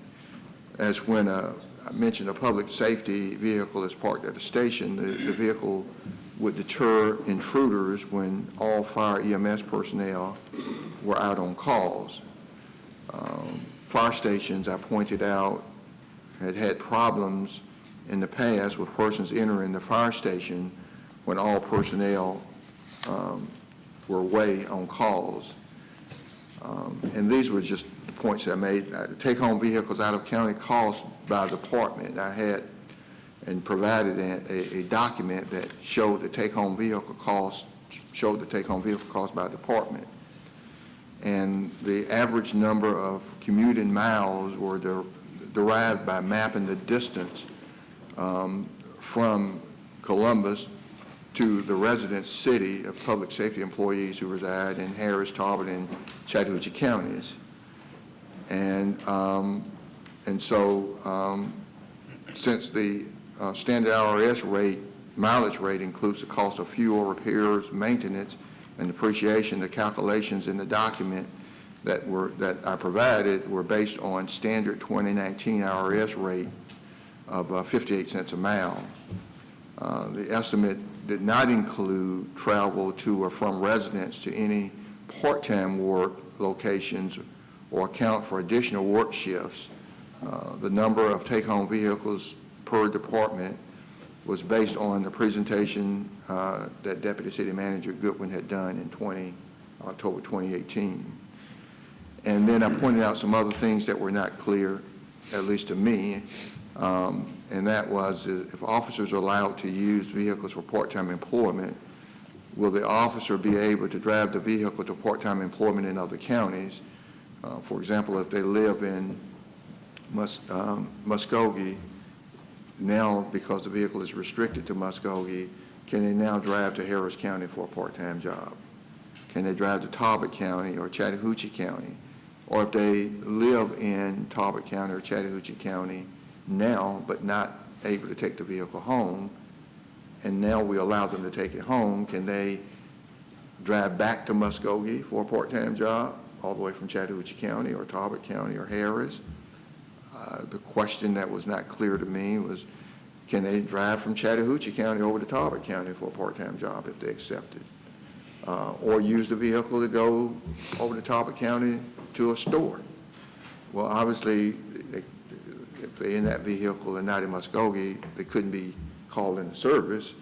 As when I mentioned a public safety vehicle is parked at a station, the vehicle would deter intruders when all fire EMS personnel were out on calls. Fire stations, I pointed out, had problems in the past with persons entering the fire station when all personnel were away on calls. And these were just the points I made. Take-home vehicles out of county cost by department. I had and provided a document that showed the take-home vehicle cost by department. And the average number of commuting miles were derived by mapping the distance from Columbus to the resident city of public safety employees who reside in Harris, Talbot, and Chattahoochee counties. And so since the standard IRS rate, mileage rate includes the cost of fuel, repairs, maintenance, and depreciation, the calculations in the document that I provided were based on standard 2019 IRS rate of 58 cents a mile. The estimate did not include travel to or from residents to any part-time work locations or account for additional work shifts. The number of take-home vehicles per department was based on the presentation that Deputy City Manager Goodwin had done in October 2018. And then I pointed out some other things that were not clear, at least to me, and that was if officers are allowed to use vehicles for part-time employment, will the officer be able to drive the vehicle to part-time employment in other counties? For example, if they live in Muskogee, now because the vehicle is restricted to Muskogee, can they now drive to Harris County for a part-time job? Can they drive to Talbot County or Chattahoochee County? Or if they live in Talbot County or Chattahoochee County now, but not able to take the vehicle home, and now we allow them to take it home, can they drive back to Muskogee for a part-time job all the way from Chattahoochee County or Talbot County or Harris? The question that was not clear to me was, can they drive from Chattahoochee County over to Talbot County for a part-time job if they accepted? Or use the vehicle to go over to Talbot County to a store? Well, obviously, if they're in that vehicle and not in Muskogee, they couldn't be called into service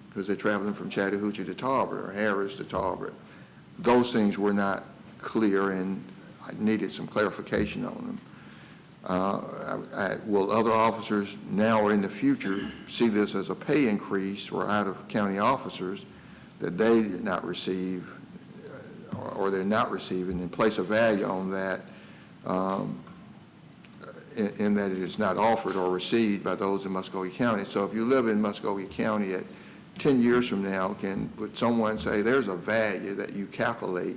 because they're traveling from Chattahoochee to Talbot or Harris to Talbot. Those things were not clear, and I needed some clarification on them. Will other officers now or in the future see this as a pay increase for out-of-county officers that they did not receive or they're not receiving, and place a value on that in that it is not offered or received by those in Muskogee County? So if you live in Muskogee County at 10 years from now, would someone say there's a value that you calculate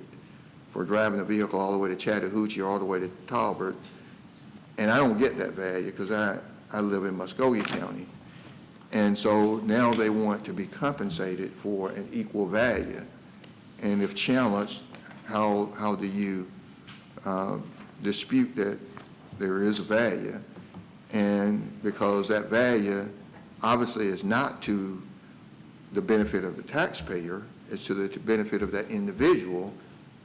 for driving a vehicle all the way to Chattahoochee or all the way to Talbot, and I don't get that value because I live in Muskogee County. And so now they want to be compensated for an equal value. And if challenged, how do you dispute that there is a value? And because that value obviously is not to the benefit of the taxpayer, it's to the benefit of that individual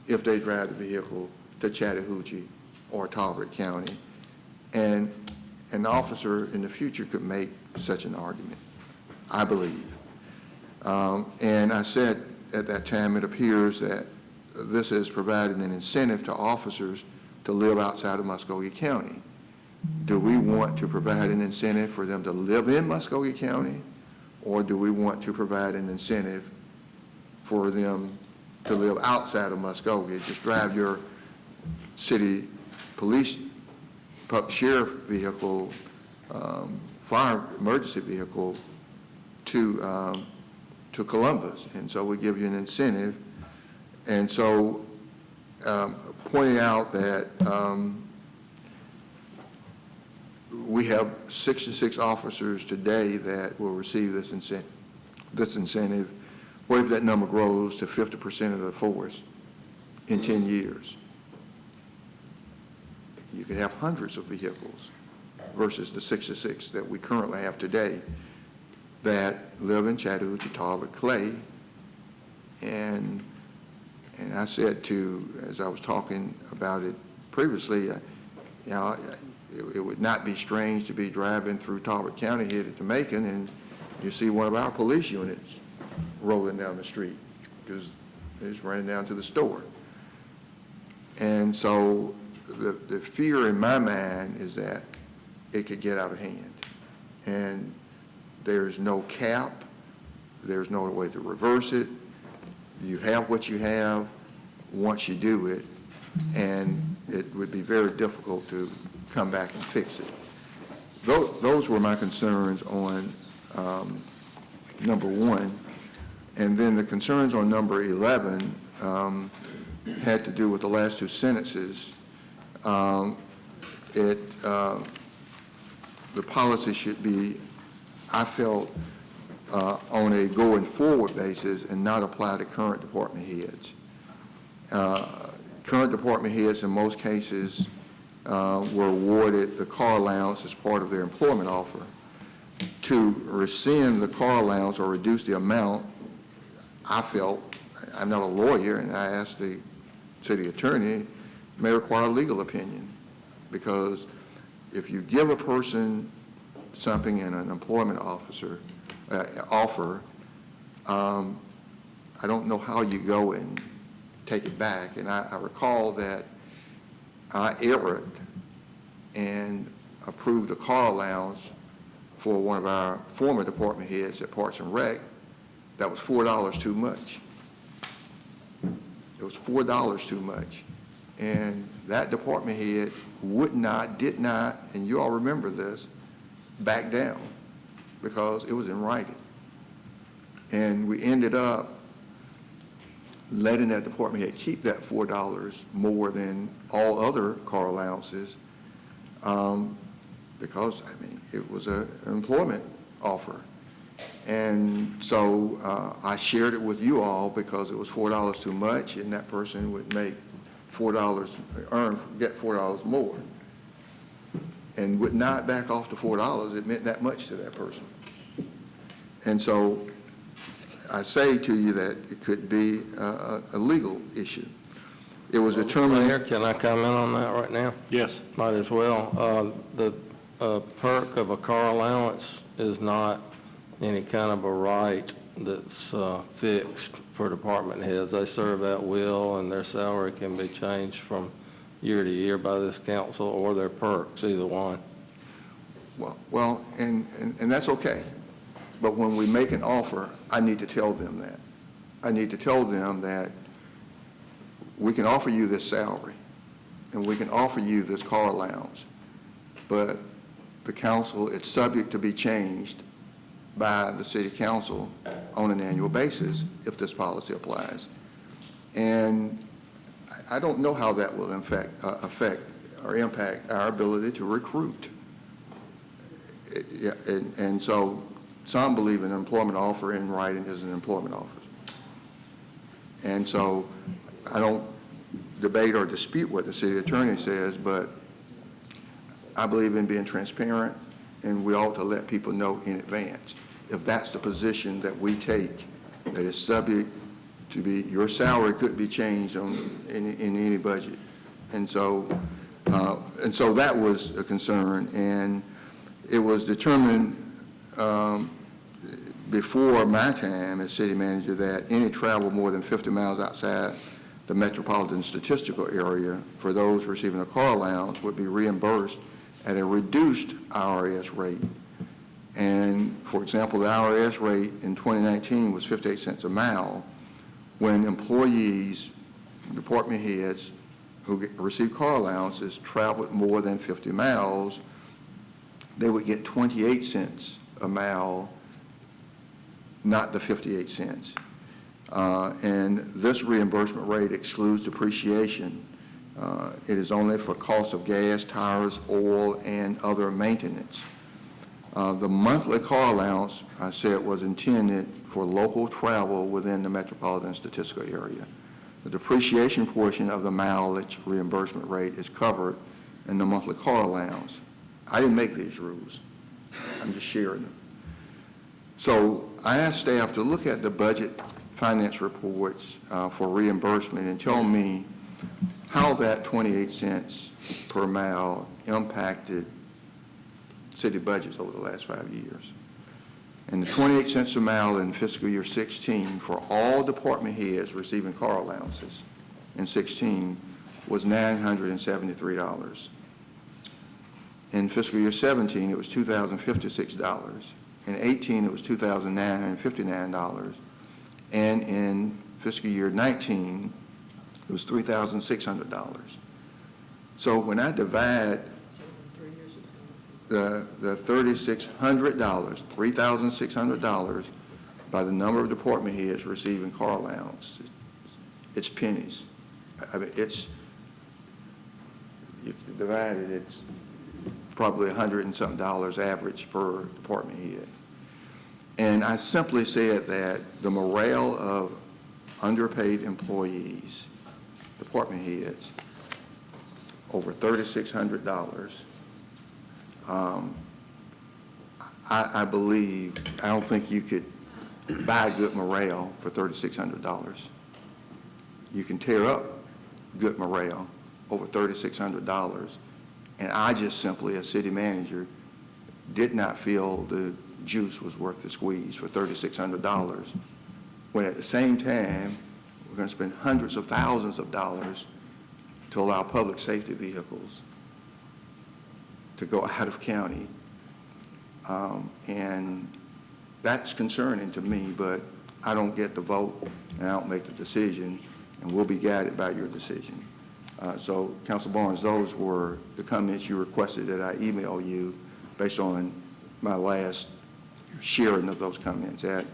if they drive the vehicle to Chattahoochee or Talbot County. And an officer in the future could make such an argument, I believe. And I said at that time, it appears that this is providing an incentive to officers to live outside of Muskogee County. Do we want to provide an incentive for them to live in Muskogee County, or do we want to provide an incentive for them to live outside of Muskogee? Just drive your city police sheriff vehicle, fire emergency vehicle to Columbus, and so we give you an incentive. And so pointing out that we have 66 officers today that will receive this incentive. What if that number grows to 50% of the force in 10 years? You could have hundreds of vehicles versus the 66 that we currently have today that live in Chattahoochee, Talbot, Clay. And I said as I was talking about it previously, it would not be strange to be driving through Talbot County here to Macon and you see one of our police units rolling down the street because it's running down to the store. And so the fear in my mind is that it could get out of hand. And there's no cap. There's no way to reverse it. You have what you have once you do it, and it would be very difficult to come back and fix it. Those were my concerns on number 1. And then the concerns on number 11 had to do with the last 2 sentences. The policy should be, I felt, on a going forward basis and not apply to current department heads. Current department heads in most cases were awarded the car allowance as part of their employment offer. To rescind the car allowance or reduce the amount, I felt, I'm not a lawyer, and I asked the city attorney, may require a legal opinion, because if you give a person something in an employment offer, I don't know how you go and take it back. And I recall that I erred and approved a car allowance for one of our former department heads at Parks and Rec that was $4 too much. It was $4 too much. And that department head did not, and you all remember this, back down because it was in writing. And we ended up letting that department head keep that $4 more than all other car allowances because, I mean, it was an employment offer. And so I shared it with you all because it was $4 too much, and that person would make get $4 more. and would not back off to $4, it meant that much to that person. And so I say to you that it could be a legal issue. It was determined. Mayor, can I comment on that right now? Yes. Might as well. The perk of a car allowance is not any kind of a right that's fixed for department heads. They serve at will, and their salary can be changed from year to year by this council, or their perks, either one. Well, and that's okay. But when we make an offer, I need to tell them that. I need to tell them that we can offer you this salary, and we can offer you this car allowance, but the council, it's subject to be changed by the city council on an annual basis if this policy applies. And I don't know how that will affect or impact our ability to recruit. And so some believe an employment offer in writing is an employment offer. And so I don't debate or dispute what the city attorney says, but I believe in being transparent, and we ought to let people know in advance. If that's the position that we take, that is subject to be, your salary could be changed in any budget. And so that was a concern, and it was determined before my time as city manager that any travel more than 50 miles outside the metropolitan statistical area for those receiving a car allowance would be reimbursed at a reduced IRS rate. And for example, the IRS rate in 2019 was 58 cents a mile. When employees, department heads who receive car allowances traveled more than 50 miles, they would get 28 cents a mile, not the 58 cents. And this reimbursement rate excludes depreciation. It is only for cost of gas, tires, oil, and other maintenance. The monthly car allowance, I said, was intended for local travel within the metropolitan statistical area. The depreciation portion of the mileage reimbursement rate is covered in the monthly car allowance. I didn't make these rules. I'm just sharing them. So I asked staff to look at the budget finance reports for reimbursement and tell me how that 28 cents per mile impacted city budgets over the last 5 years. And the 28 cents a mile in fiscal year 16 for all department heads receiving car allowances in 16 was $973. In fiscal year 17, it was $2,056. In 18, it was $2,959. And in fiscal year 19, it was $3,600. So when I divide the $3,600, $3,600 by the number of department heads receiving car allowance, it's pennies. I mean, you divide it, it's probably $100 and something average per department head. And I simply said that the morale of underpaid employees, department heads, over $3,600, I believe, I don't think you could buy good morale for $3,600. You can tear up good morale over $3,600. And I just simply, as city manager, did not feel the juice was worth the squeeze for $3,600, when at the same time, we're going to spend hundreds of thousands of dollars to allow public safety vehicles to go out of county. And that's concerning to me, but I don't get the vote and I don't make the decision, and we'll be guided by your decision. So, Council Barnes, those were the comments you requested that I email you based on my last sharing of those comments at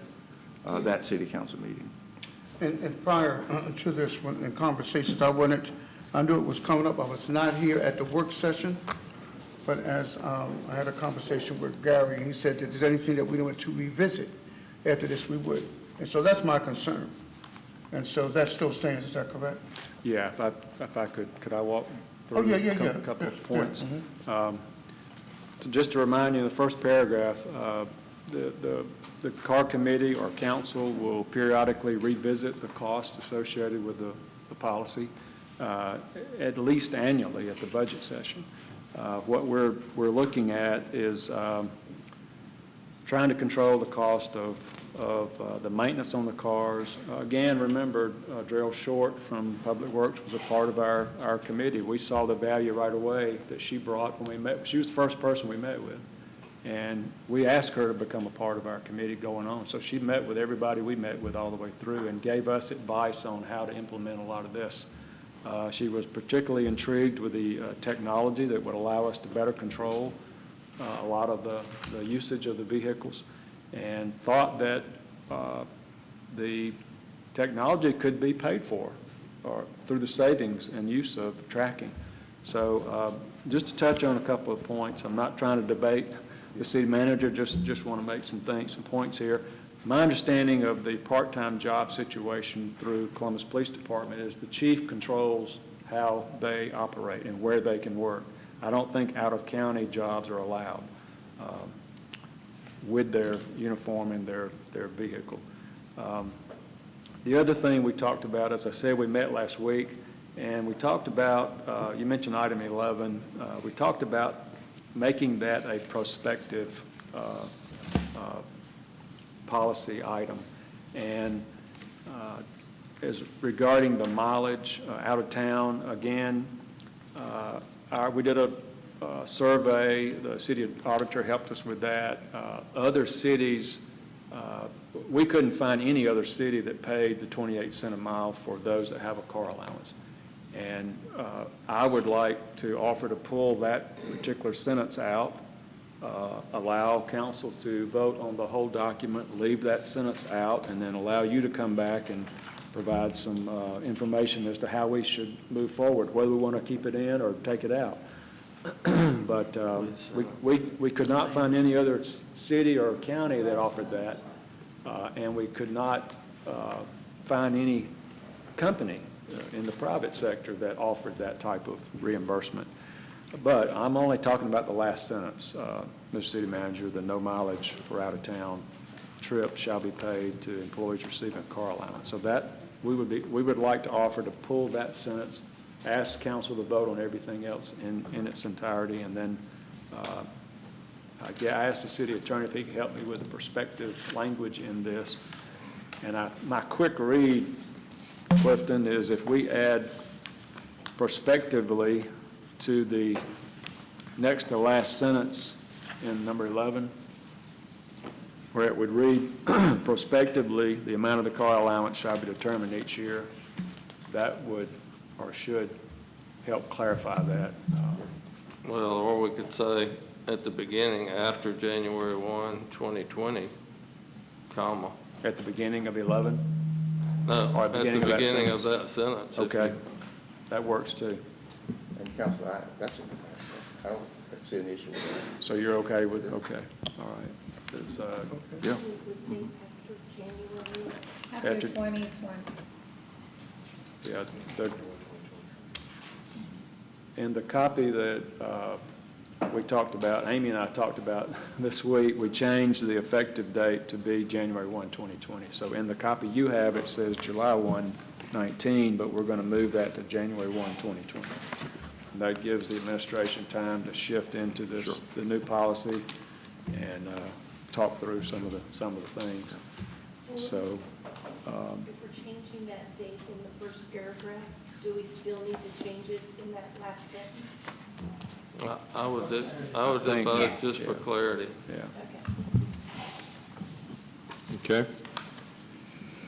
that city council meeting. And prior to this, in conversations, I knew it was coming up. I was not here at the work session, but as I had a conversation with Gary, he said that if there's anything that we want to revisit after this, we would. And so that's my concern. And so that still stands, is that correct? Yeah, if I could I walk through Oh, yeah. a couple of points? Yeah. just to remind you, in the first paragraph, the car committee or council will periodically revisit the cost associated with the policy, at least annually at the budget session. What we're looking at is trying to control the cost of the maintenance on the cars. Again, remember, Darrell Short from Public Works was a part of our committee. We saw the value right away that she brought when we met. She was the first person we met with. And we asked her to become a part of our committee going on. So she met with everybody we met with all the way through and gave us advice on how to implement a lot of this. She was particularly intrigued with the technology that would allow us to better control a lot of the usage of the vehicles, and thought that the technology could be paid for or through the savings and use of tracking. So just to touch on a couple of points, I'm not trying to debate the city manager, just want to make some points here. My understanding of the part-time job situation through Columbus Police Department is the chief controls how they operate and where they can work. I don't think out-of-county jobs are allowed with their uniform and their vehicle. The other thing we talked about, as I said, we met last week, and we talked about, you mentioned item 11, we talked about making that a prospective policy item. And as regarding the mileage out of town, again, we did a survey. The city auditor helped us with that. Other cities, we couldn't find any other city that paid the 28 cents a mile for those that have a car allowance. And I would like to offer to pull that particular sentence out, allow council to vote on the whole document, leave that sentence out, and then allow you to come back and provide some information as to how we should move forward, whether we want to keep it in or take it out. But we could not find any other city or county that offered that, and we could not find any company in the private sector that offered that type of reimbursement. But I'm only talking about the last sentence, Mr. City Manager, the no mileage for out-of-town trip shall be paid to employees receiving a car allowance. So that, we would like to offer to pull that sentence, ask council to vote on everything else in its entirety, and then I asked the city attorney if he could help me with the prospective language in this. And my quick read, Clifton, is if we add prospectively to the next to last sentence in number 11, where it would read, prospectively, the amount of the car allowance shall be determined each year, that would or should help clarify that. Well, or we could say at the beginning, after January 1, 2020, comma. At the beginning of 11? No, or at the beginning of that sentence. Okay, that works too. And Council, I don't see an issue with that. So you're okay with, okay, all right. Is, Yeah. After 2020. Yeah, in the copy that we talked about, Amy and I talked about this week, we changed the effective date to be January 1, 2020. So in the copy you have, it says July 1, 19, but we're going to move that to January 1, 2020. And that gives the administration time to shift into this, Sure. the new policy, and talk through some of the things. So. If we're changing that date in the first paragraph, do we still need to change it in that last sentence? I would do both just for clarity. Yeah. Okay.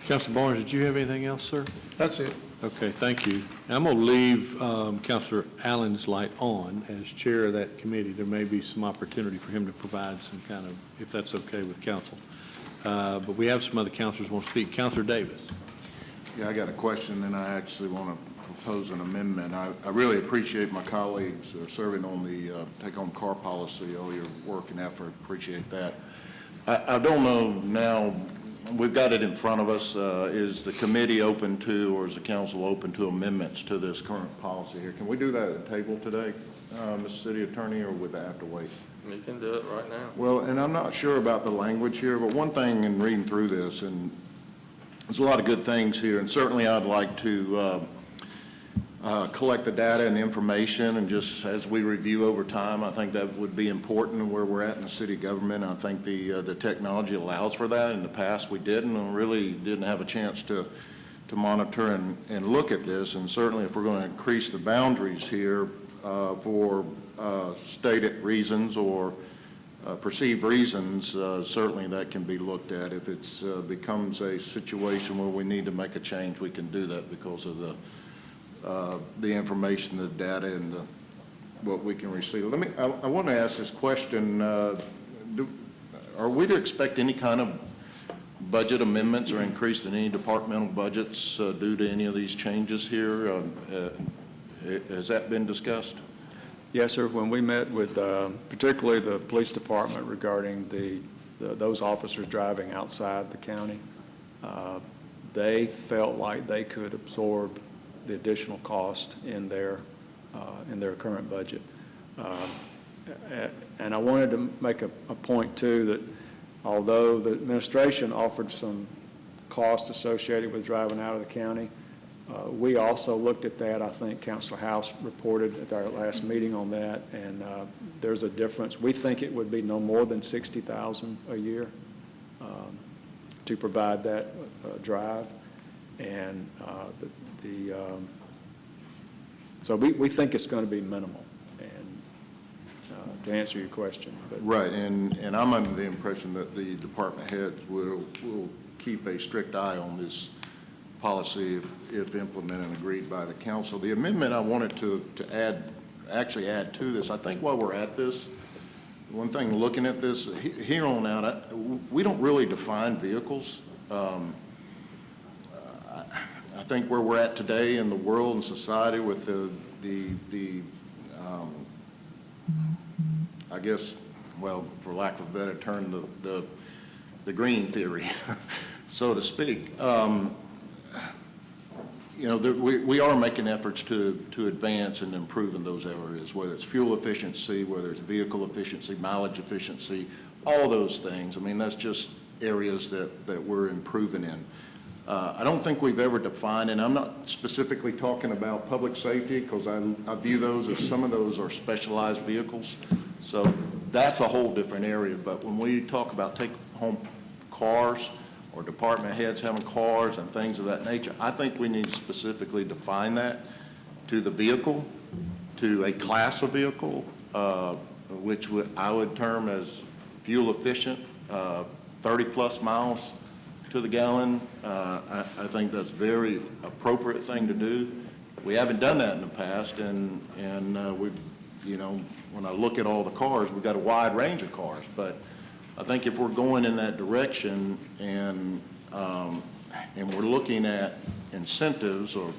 Councilor Barnes, did you have anything else, sir? That's it. Okay, thank you. I'm going to leave Councilor Allen's light on as chair of that committee. There may be some opportunity for him to provide some kind of, if that's okay with council. But we have some other councilors who want to speak. Councilor Davis. Yeah, I got a question, and I actually want to propose an amendment. I really appreciate my colleagues serving on the take-home car policy, all your work and effort. Appreciate that. I don't know now we've got it in front of us. Is the committee open to, or is the council open to amendments to this current policy here? Can we do that at the table today, Mr. City Attorney, or would that have to wait? You can do it right now. Well, and I'm not sure about the language here, but one thing in reading through this, and there's a lot of good things here, and certainly I'd like to collect the data and information, and just as we review over time, I think that would be important where we're at in the city government. I think the technology allows for that. In the past, we didn't, and really didn't have a chance to monitor and look at this, and certainly if we're going to increase the boundaries here for stated reasons or perceived reasons, certainly that can be looked at. If it's becomes a situation where we need to make a change, we can do that because of the information, the data, and what we can receive. I want to ask this question. Are we to expect any kind of budget amendments or increase in any departmental budgets due to any of these changes here? Has that been discussed? Yes, sir. When we met with particularly the police department regarding those officers driving outside the county, they felt like they could absorb the additional cost in their current budget. And I wanted to make a point, too, that although the administration offered some cost associated with driving out of the county, we also looked at that. I think Councilor House reported at our last meeting on that, and there's a difference. We think it would be no more than $60,000 a year to provide that drive, and so we think it's going to be minimal. And to answer your question, Right, and I'm under the impression that the department heads will keep a strict eye on this policy if implemented and agreed by the council. The amendment I wanted to actually add to this, I think while we're at this, one thing looking at this, here on out, we don't really define vehicles. I think where we're at today in the world and society with the I guess, well, for lack of a better term, the green theory, so to speak. You know, we are making efforts to advance and improve in those areas, whether it's fuel efficiency, whether it's vehicle efficiency, mileage efficiency, all those things. I mean, that's just areas that we're improving in. I don't think we've ever defined, and I'm not specifically talking about public safety because I view those as some of those are specialized vehicles. So that's a whole different area. But when we talk about take-home cars or department heads having cars and things of that nature, I think we need to specifically define that to the vehicle, to a class of vehicle, which I would term as fuel efficient, 30-plus miles to the gallon. I think that's a very appropriate thing to do. We haven't done that in the past, and we've, you know, when I look at all the cars, we've got a wide range of cars. But I think if we're going in that direction and we're looking at incentives or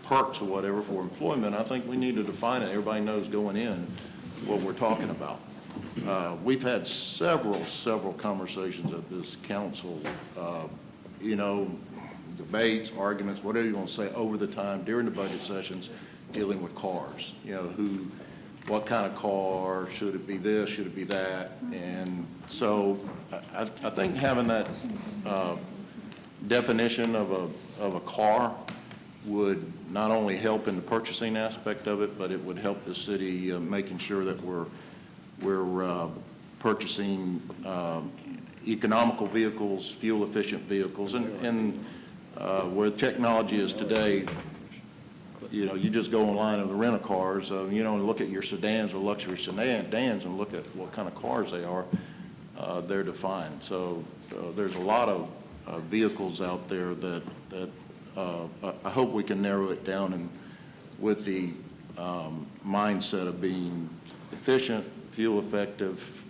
perks or whatever for employment, I think we need to define it. Everybody knows going in what we're talking about. We've had several conversations at this council, you know, debates, arguments, whatever you want to say, over the time during the budget sessions, dealing with cars. You know, what kind of car, should it be this, should it be that? And so I think having that definition of a car would not only help in the purchasing aspect of it, but it would help the city making sure that we're purchasing economical vehicles, fuel-efficient vehicles, and where technology is today, you know, you just go online and rent a cars, you know, and look at your sedans or luxury sedans and look at what kind of cars they are. They're defined. So there's a lot of vehicles out there that I hope we can narrow it down and with the mindset of being efficient, fuel effective,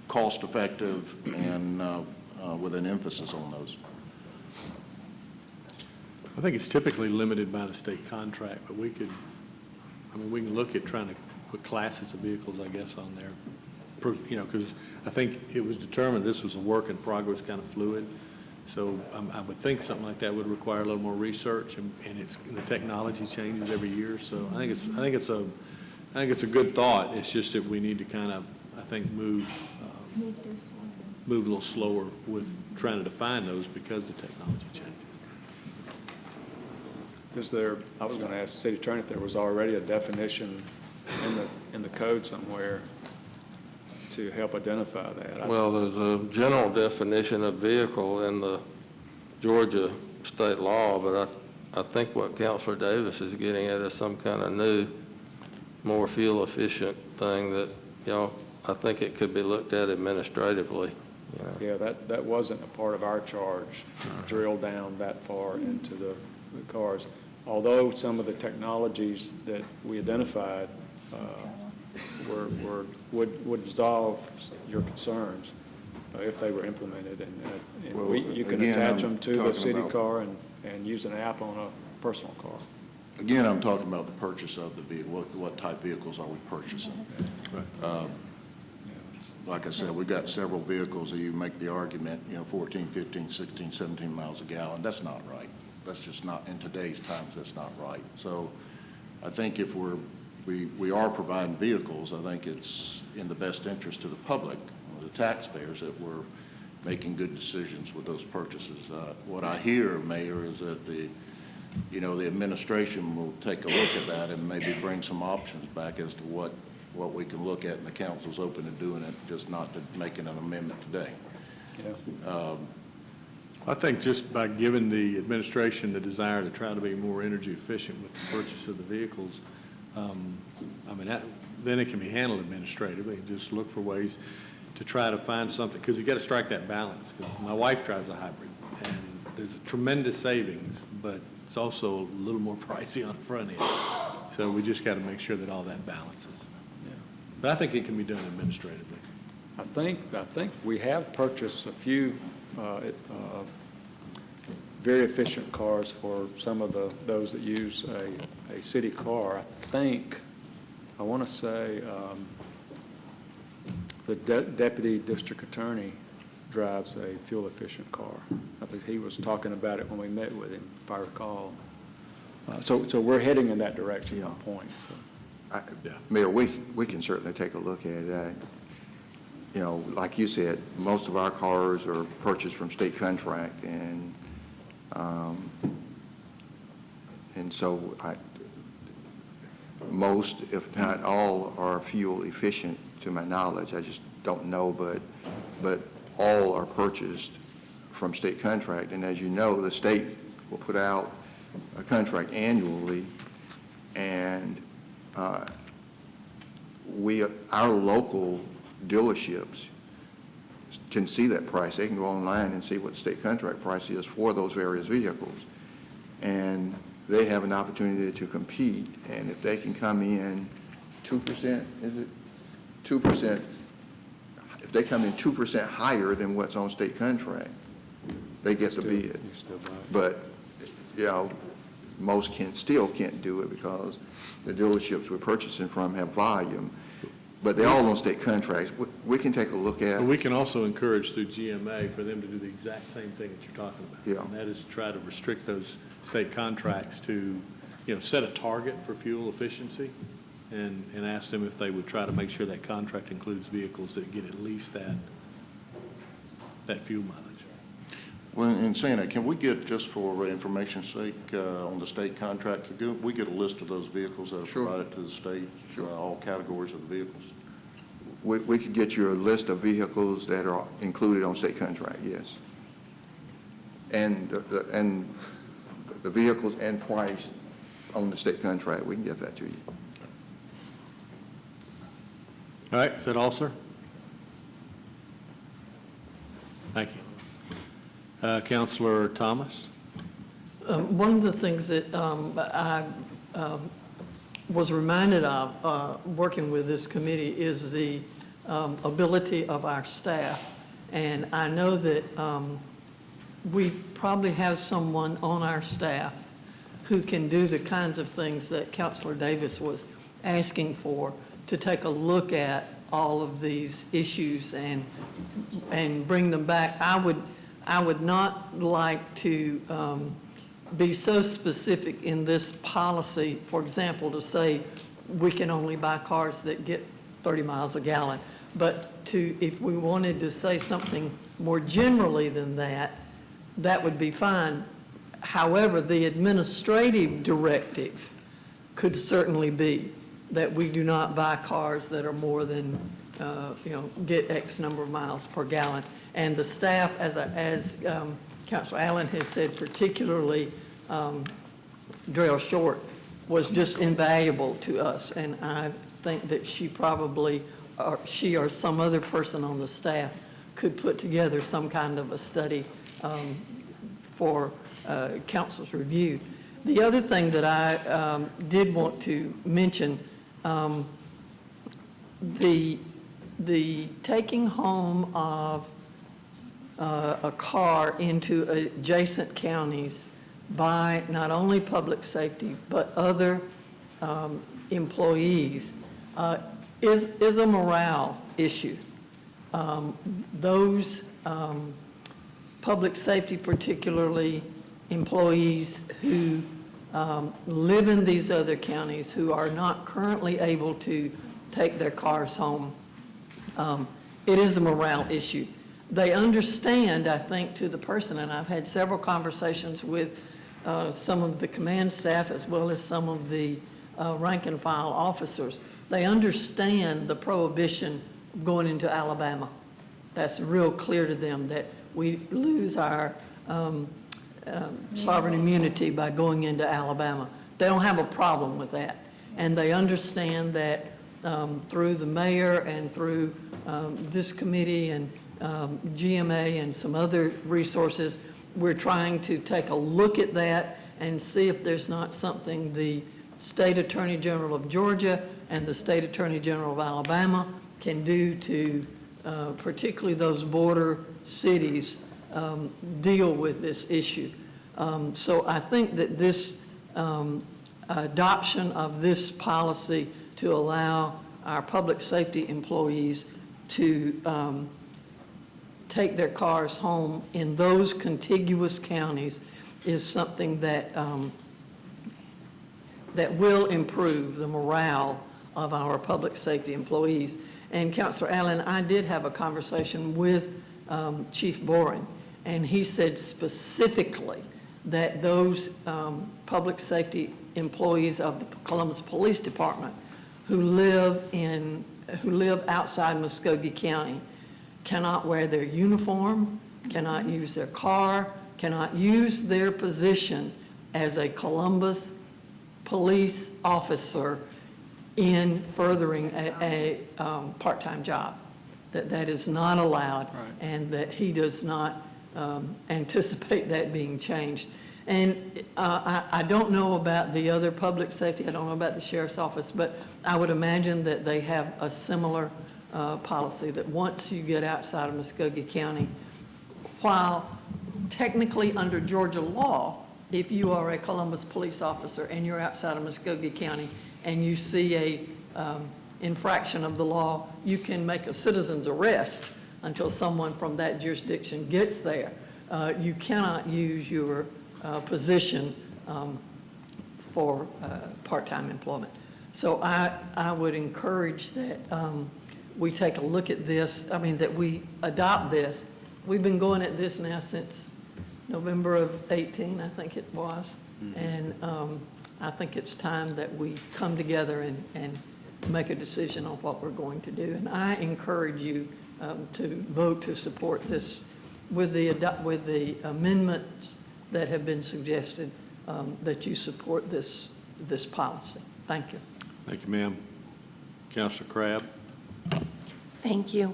cost effective, and with an emphasis on those. I think it's typically limited by the state contract, but we can look at trying to put classes of vehicles, I guess, on there. because I think it was determined this was a work in progress, kind of fluid. So I would think something like that would require a little more research, and the technology changes every year. So I think it's a good thought. It's just that we need to kind of, I think, move a little slower with trying to define those because the technology changes. I was going to ask the city attorney if there was already a definition in the code somewhere to help identify that. Well, there's a general definition of vehicle in the Georgia state law, but I think what Councilor Davis is getting at is some kind of new, more fuel efficient thing that, I think it could be looked at administratively. Yeah, that wasn't a part of our charge, drill down that far into the cars. Although some of the technologies that we identified would resolve your concerns if they were implemented. And you can attach them to the city car and use an app on a personal car. Again, I'm talking about the purchase of the vehicle. What type vehicles are we purchasing? Like I said, we've got several vehicles that you make the argument, 14, 15, 16, 17 miles a gallon. That's not right. That's just not, in today's times, that's not right. So I think if we are providing vehicles, I think it's in the best interest of the public, the taxpayers, that we're making good decisions with those purchases. What I hear, Mayor, is that the administration will take a look at that and maybe bring some options back as to what we can look at, and the council's open to doing it, just not to making an amendment today. Yeah. I think just by giving the administration the desire to try to be more energy efficient with the purchase of the vehicles, then it can be handled administratively. Just look for ways to try to find something, because you got to strike that balance. Because my wife drives a hybrid, and there's a tremendous savings, but it's also a little more pricey on the front end. So we just got to make sure that all that balances. Yeah. But I think it can be done administratively. I think we have purchased a few very efficient cars for some of those that use a city car. I want to say the deputy district attorney drives a fuel efficient car. I think he was talking about it when we met with him, if I recall. So we're heading in that direction at one point. So. Mayor, we can certainly take a look at that. Like you said, most of our cars are purchased from state contract, and so most, if not all, are fuel efficient to my knowledge. I just don't know, but all are purchased from state contract. And as you know, the state will put out a contract annually, and our local dealerships can see that price. They can go online and see what the state contract price is for those various vehicles. And they have an opportunity to compete. And if they can come in 2%, is it? 2%. If they come in 2% higher than what's on state contract, they get the bid. But, most still can't do it because the dealerships we're purchasing from have volume. But they're all on state contracts. We can take a look at. But we can also encourage through GMA for them to do the exact same thing that you're talking about. Yeah. And that is to try to restrict those state contracts to, set a target for fuel efficiency and ask them if they would try to make sure that contract includes vehicles that get at least that fuel mileage. Well, in saying that, can we get, just for information's sake, on the state contract, we get a list of those vehicles that are provided to the state, all categories of the vehicles? We could get you a list of vehicles that are included on state contract, yes. And the vehicles and price on the state contract, we can get that to you. All right, is that all, sir? Thank you. Councilor Thomas? One of the things that I was reminded of working with this committee is the ability of our staff. And I know that we probably have someone on our staff who can do the kinds of things that Councilor Davis was asking for, to take a look at all of these issues and bring them back. I would not like to be so specific in this policy, for example, to say we can only buy cars that get 30 miles a gallon. But if we wanted to say something more generally than that, that would be fine. However, the administrative directive could certainly be that we do not buy cars that are more than, get X number of miles per gallon. And the staff, as Councilor Allen has said, particularly Darrell Short, was just invaluable to us. And I think that she probably, or she or some other person on the staff could put together some kind of a study for council's review. The other thing that I did want to mention, the taking home of a car into adjacent counties by not only public safety but other employees is a morale issue. Those public safety, particularly employees who live in these other counties, who are not currently able to take their cars home, it is a morale issue. They understand, I think, to the person, and I've had several conversations with some of the command staff as well as some of the rank and file officers. They understand the prohibition going into Alabama. That's real clear to them that we lose our sovereign immunity by going into Alabama. They don't have a problem with that. And they understand that through the mayor and through this committee and GMA and some other resources, we're trying to take a look at that and see if there's not something the State Attorney General of Georgia and the State Attorney General of Alabama can do to particularly those border cities deal with this issue. So I think that this adoption of this policy to allow our public safety employees to take their cars home in those contiguous counties is something that that will improve the morale of our public safety employees. And Councilor Allen, I did have a conversation with Chief Boren, and he said specifically that those public safety employees of the Columbus Police Department who live outside Muskogee County cannot wear their uniform, cannot use their car, cannot use their position as a Columbus police officer in furthering a part-time job. That is not allowed, and that he does not anticipate that being changed. And I don't know about the other public safety, I don't know about the sheriff's office, but I would imagine that they have a similar policy that once you get outside of Muskogee County, while technically under Georgia law, if you are a Columbus police officer and you're outside of Muskogee County and you see a infraction of the law, you can make a citizen's arrest until someone from that jurisdiction gets there. You cannot use your position for part-time employment. So I would encourage that we take a look at this, that we adopt this. We've been going at this now since November of 18, I think it was. Mm-hmm. And I think it's time that we come together and make a decision on what we're going to do. And I encourage you to vote to support this with the amendments that have been suggested, that you support this policy. Thank you. Thank you, ma'am. Councilor Crabb. Thank you.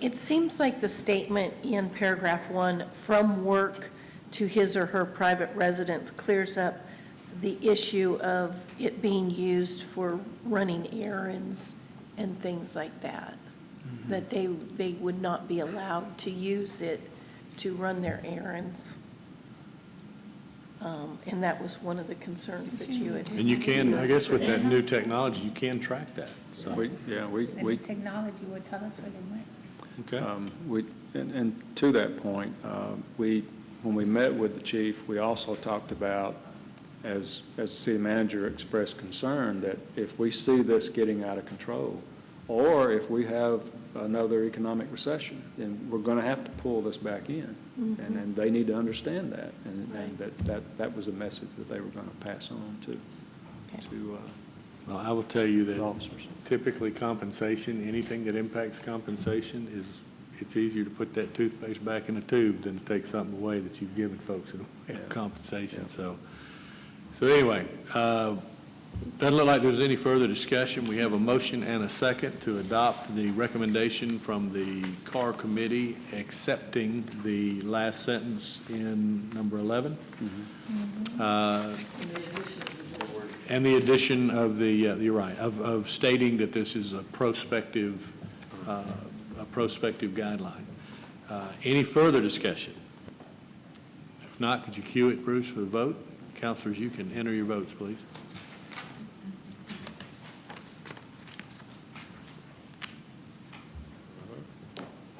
It seems like the statement in paragraph 1, from work to his or her private residence, clears up the issue of it being used for running errands and things like that. Mm-hmm. That they would not be allowed to use it to run their errands. And that was one of the concerns that you had. And you can, I guess with that new technology, you can track that. So, We, And the technology would tell us where they went. okay. And to that point, when we met with the chief, we also talked about, as the city manager expressed concern, that if we see this getting out of control, or if we have another economic recession, then we're going to have to pull this back in. And they need to understand that, and that was a message that they were going to pass on to Well, I will tell you that officers. typically compensation, anything that impacts compensation it's easier to put that toothpaste back in the tube than to take something away that you've given folks in the way of compensation. Yeah. So anyway, doesn't look like there's any further discussion. We have a motion and a second to adopt the recommendation from the CAR committee accepting the last sentence in number 11. And the addition of the, you're right, of stating that this is a prospective guideline. Any further discussion? If not, could you cue it, Bruce, for the vote? Councilors, you can enter your votes, please.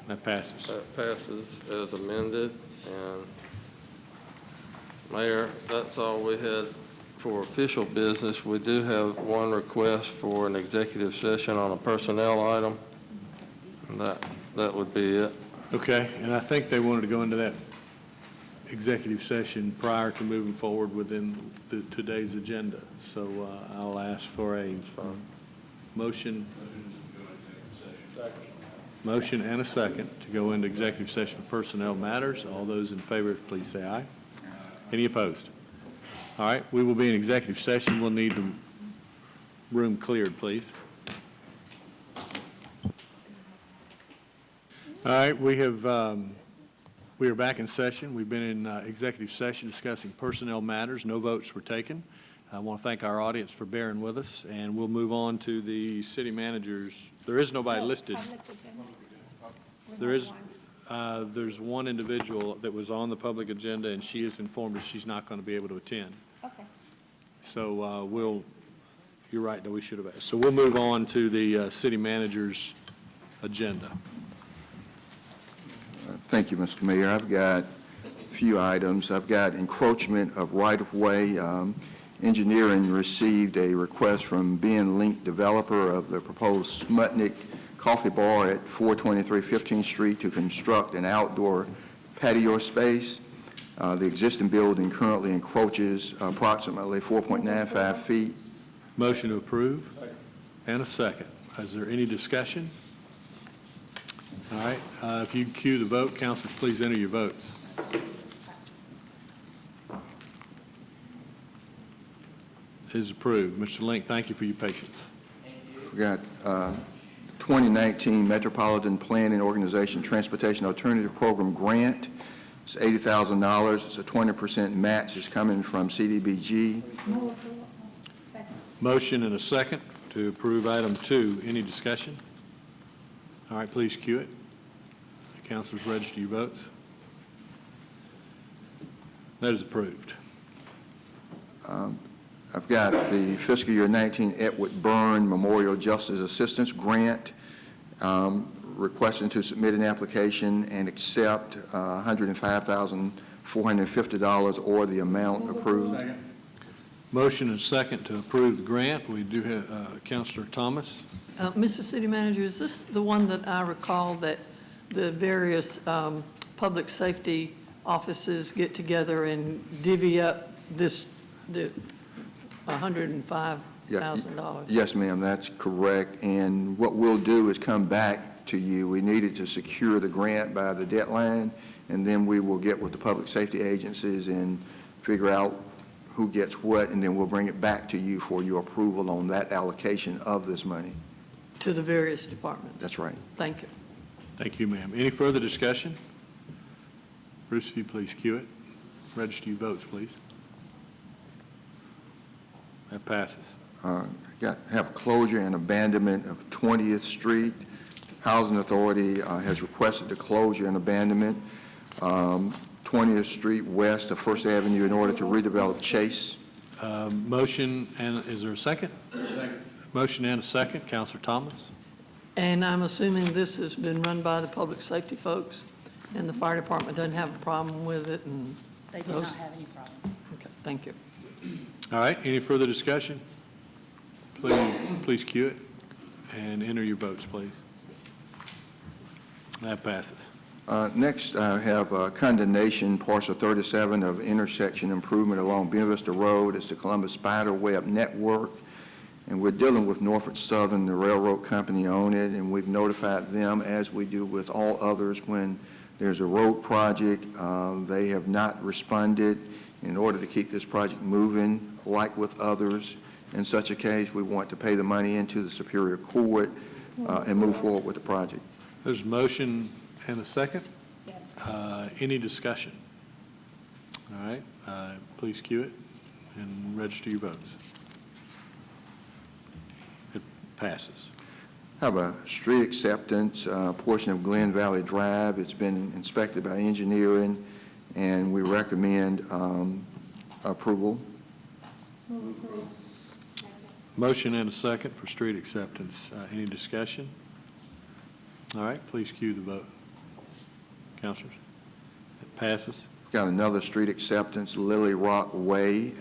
That passes. That passes as amended. And Mayor, that's all we had for official business. We do have one request for an executive session on a personnel item. And that would be it. Okay, and I think they wanted to go into that executive session prior to moving forward within today's agenda. So I'll ask for a motion. Motion and a second to go into executive session for personnel matters. All those in favor, please say aye. Any opposed? All right, we will be in executive session. We'll need the room cleared, please. All right, we are back in session. We've been in executive session discussing personnel matters. No votes were taken. I want to thank our audience for bearing with us, and we'll move on to the city managers. There is nobody listed. There's one individual that was on the public agenda, and she has informed us she's not going to be able to attend. Okay. So you're right, no, we should have asked. So we'll move on to the city manager's agenda. Thank you, Mr. Mayor. I've got a few items. I've got encroachment of right-of-way. Engineering received a request from Ben Link, developer of the proposed Smutnik Coffee Bar at 423 15th Street, to construct an outdoor patio space. The existing building currently encroaches approximately 4.95 feet. Motion to approve and a second. Is there any discussion? All right, if you cue the vote, councilors, please enter your votes. It is approved. Mr. Link, thank you for your patience. We got 2019 Metropolitan Planning Organization Transportation Alternative Program grant. It's $80,000. It's a 20% match. It's coming from CDBG. Motion and a second to approve item 2. Any discussion? All right, please cue it. Councilors, register your votes. That is approved. I've got the fiscal year 19 Edward Byrne Memorial Justice Assistance Grant, requesting to submit an application and accept $105,450 or the amount approved. Motion and second to approve the grant. We do have Councilor Thomas. Mr. City Manager, is this the one that I recall that the various public safety offices get together and divvy up the $105,000? Yes, ma'am, that's correct. And what we'll do is come back to you. We needed to secure the grant by the deadline, and then we will get with the public safety agencies and figure out who gets what, and then we'll bring it back to you for your approval on that allocation of this money. To the various departments? That's right. Thank you. Thank you, ma'am. Any further discussion? Bruce, if you please cue it. Register your votes, please. That passes. Have closure and abandonment of 20th Street. Housing Authority has requested the closure and abandonment 20th Street west of First Avenue in order to redevelop Chase. Motion, and is there a second? Second. Motion and a second. Counselor Thomas? And I'm assuming this has been run by the public safety folks, and the fire department doesn't have a problem with it, and They do not have any problems. okay, thank you. All right, any further discussion? Please cue it and enter your votes, please. That passes. Next, I have condemnation, parcel 37 of intersection improvement along Buena Vista Road. It's the Columbus Spider Web Network, and we're dealing with Norfolk Southern, the railroad company own it, and we've notified them, as we do with all others, when there's a road project. They have not responded. In order to keep this project moving, like with others, in such a case, we want to pay the money into the Superior Court and move forward with the project. There's a motion and a second. Any discussion? All right, please cue it and register your votes. It passes. Have a street acceptance portion of Glen Valley Drive. It's been inspected by engineering, and we recommend approval. Motion and a second for street acceptance. Any discussion? All right, please cue the vote. Councilors? It passes. We've got another street acceptance, Lily Rock Way.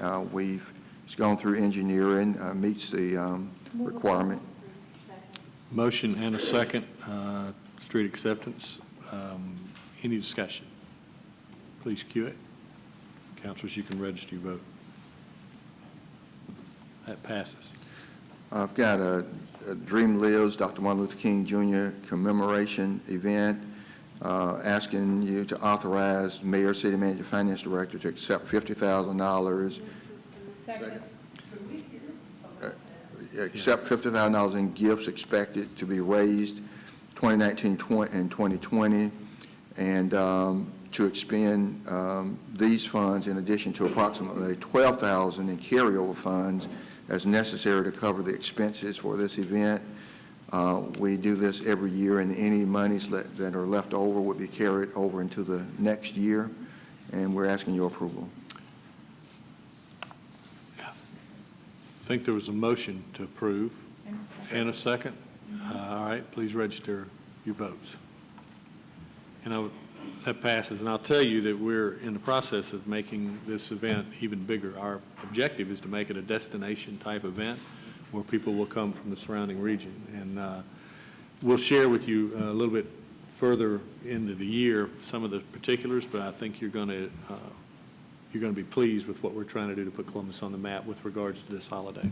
It's gone through engineering, meets the requirement. Motion and a second, street acceptance. Any discussion? Please cue it. Councilors, you can register your vote. That passes. I've got a Dream Lives Dr. Martin Luther King Jr. commemoration event, asking you to authorize Mayor, City Manager, Finance Director to accept $50,000. Accept $50,000 in gifts expected to be raised 2019 and 2020, and to expend these funds in addition to approximately $12,000 in carryover funds as necessary to cover the expenses for this event. We do this every year, and any monies that are left over would be carried over into the next year, and we're asking your approval. I think there was a motion to approve and a second. All right, please register your votes. That passes, and I'll tell you that we're in the process of making this event even bigger. Our objective is to make it a destination-type event where people will come from the surrounding region, and we'll share with you a little bit further into the year some of the particulars, but I think you're going to be pleased with what we're trying to do to put Columbus on the map with regards to this holiday.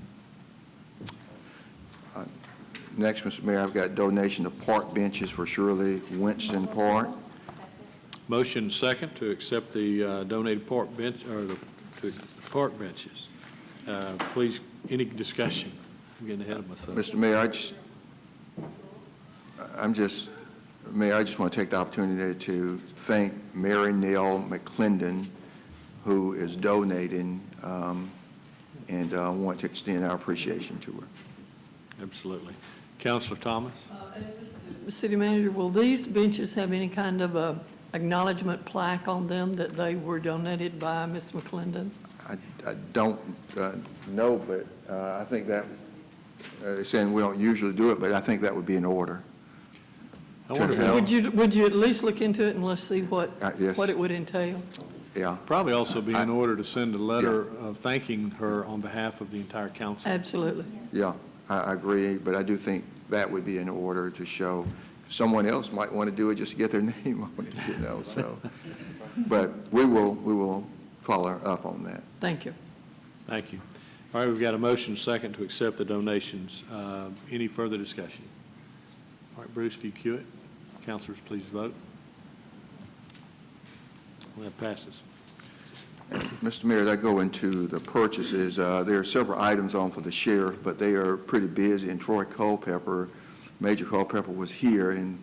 Next, Mr. Mayor, I've got donation of park benches for Shirley Winston Park. Motion second to accept the donated park bench, or the park benches. Please, any discussion? I'm getting ahead of myself. Mr. Mayor, Mayor, I just want to take the opportunity to thank Mary Nell McClendon, who is donating, and want to extend our appreciation to her. Absolutely. Councilor Thomas? City Manager, will these benches have any kind of a acknowledgement plaque on them that they were donated by Ms. McClendon? I don't know, but I think that, they're saying we don't usually do it, but I think that would be in order. Would you at least look into it and let's see what yes. it would entail? Yeah. Probably also be in order to send a letter of thanking her on behalf of the entire council. Absolutely. Yeah, I agree, but I do think that would be in order to show someone else might want to do it just to get their name on it, you know, so. But we will follow up on that. Thank you. Thank you. All right, we've got a motion second to accept the donations. Any further discussion? All right, Bruce, if you cue it. Councilors, please vote. Well, that passes. Mr. Mayor, as I go into the purchases, there are several items on for the sheriff, but they are pretty busy, and Troy Culpepper, Major Culpepper, was here, and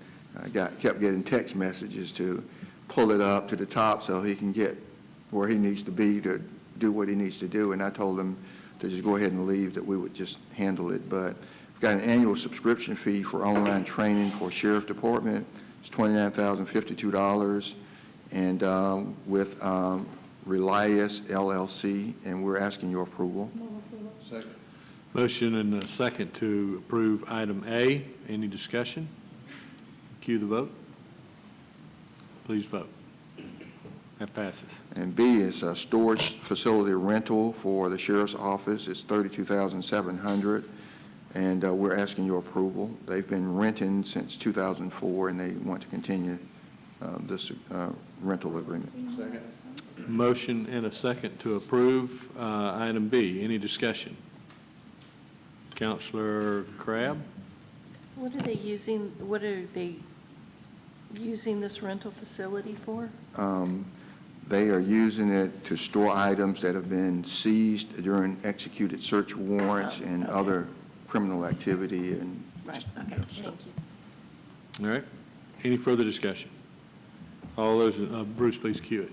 kept getting text messages to pull it up to the top so he can get where he needs to be to do what he needs to do, and I told him to just go ahead and leave, that we would just handle it. But we've got an annual subscription fee for online training for Sheriff Department. It's $29,052, and with Relias LLC, and we're asking your approval. Second. Motion and a second to approve item A. Any discussion? Cue the vote. Please vote. That passes. And B is a storage facility rental for the sheriff's office. It's $32,700, and we're asking your approval. They've been renting since 2004, and they want to continue this rental agreement. Second. Motion and a second to approve item B. Any discussion? Counselor Crabb? What are they using this rental facility for? They are using it to store items that have been seized during executed search warrants and other criminal activity and. Right, okay, thank you. All right. Any further discussion? All those, Bruce, please cue it.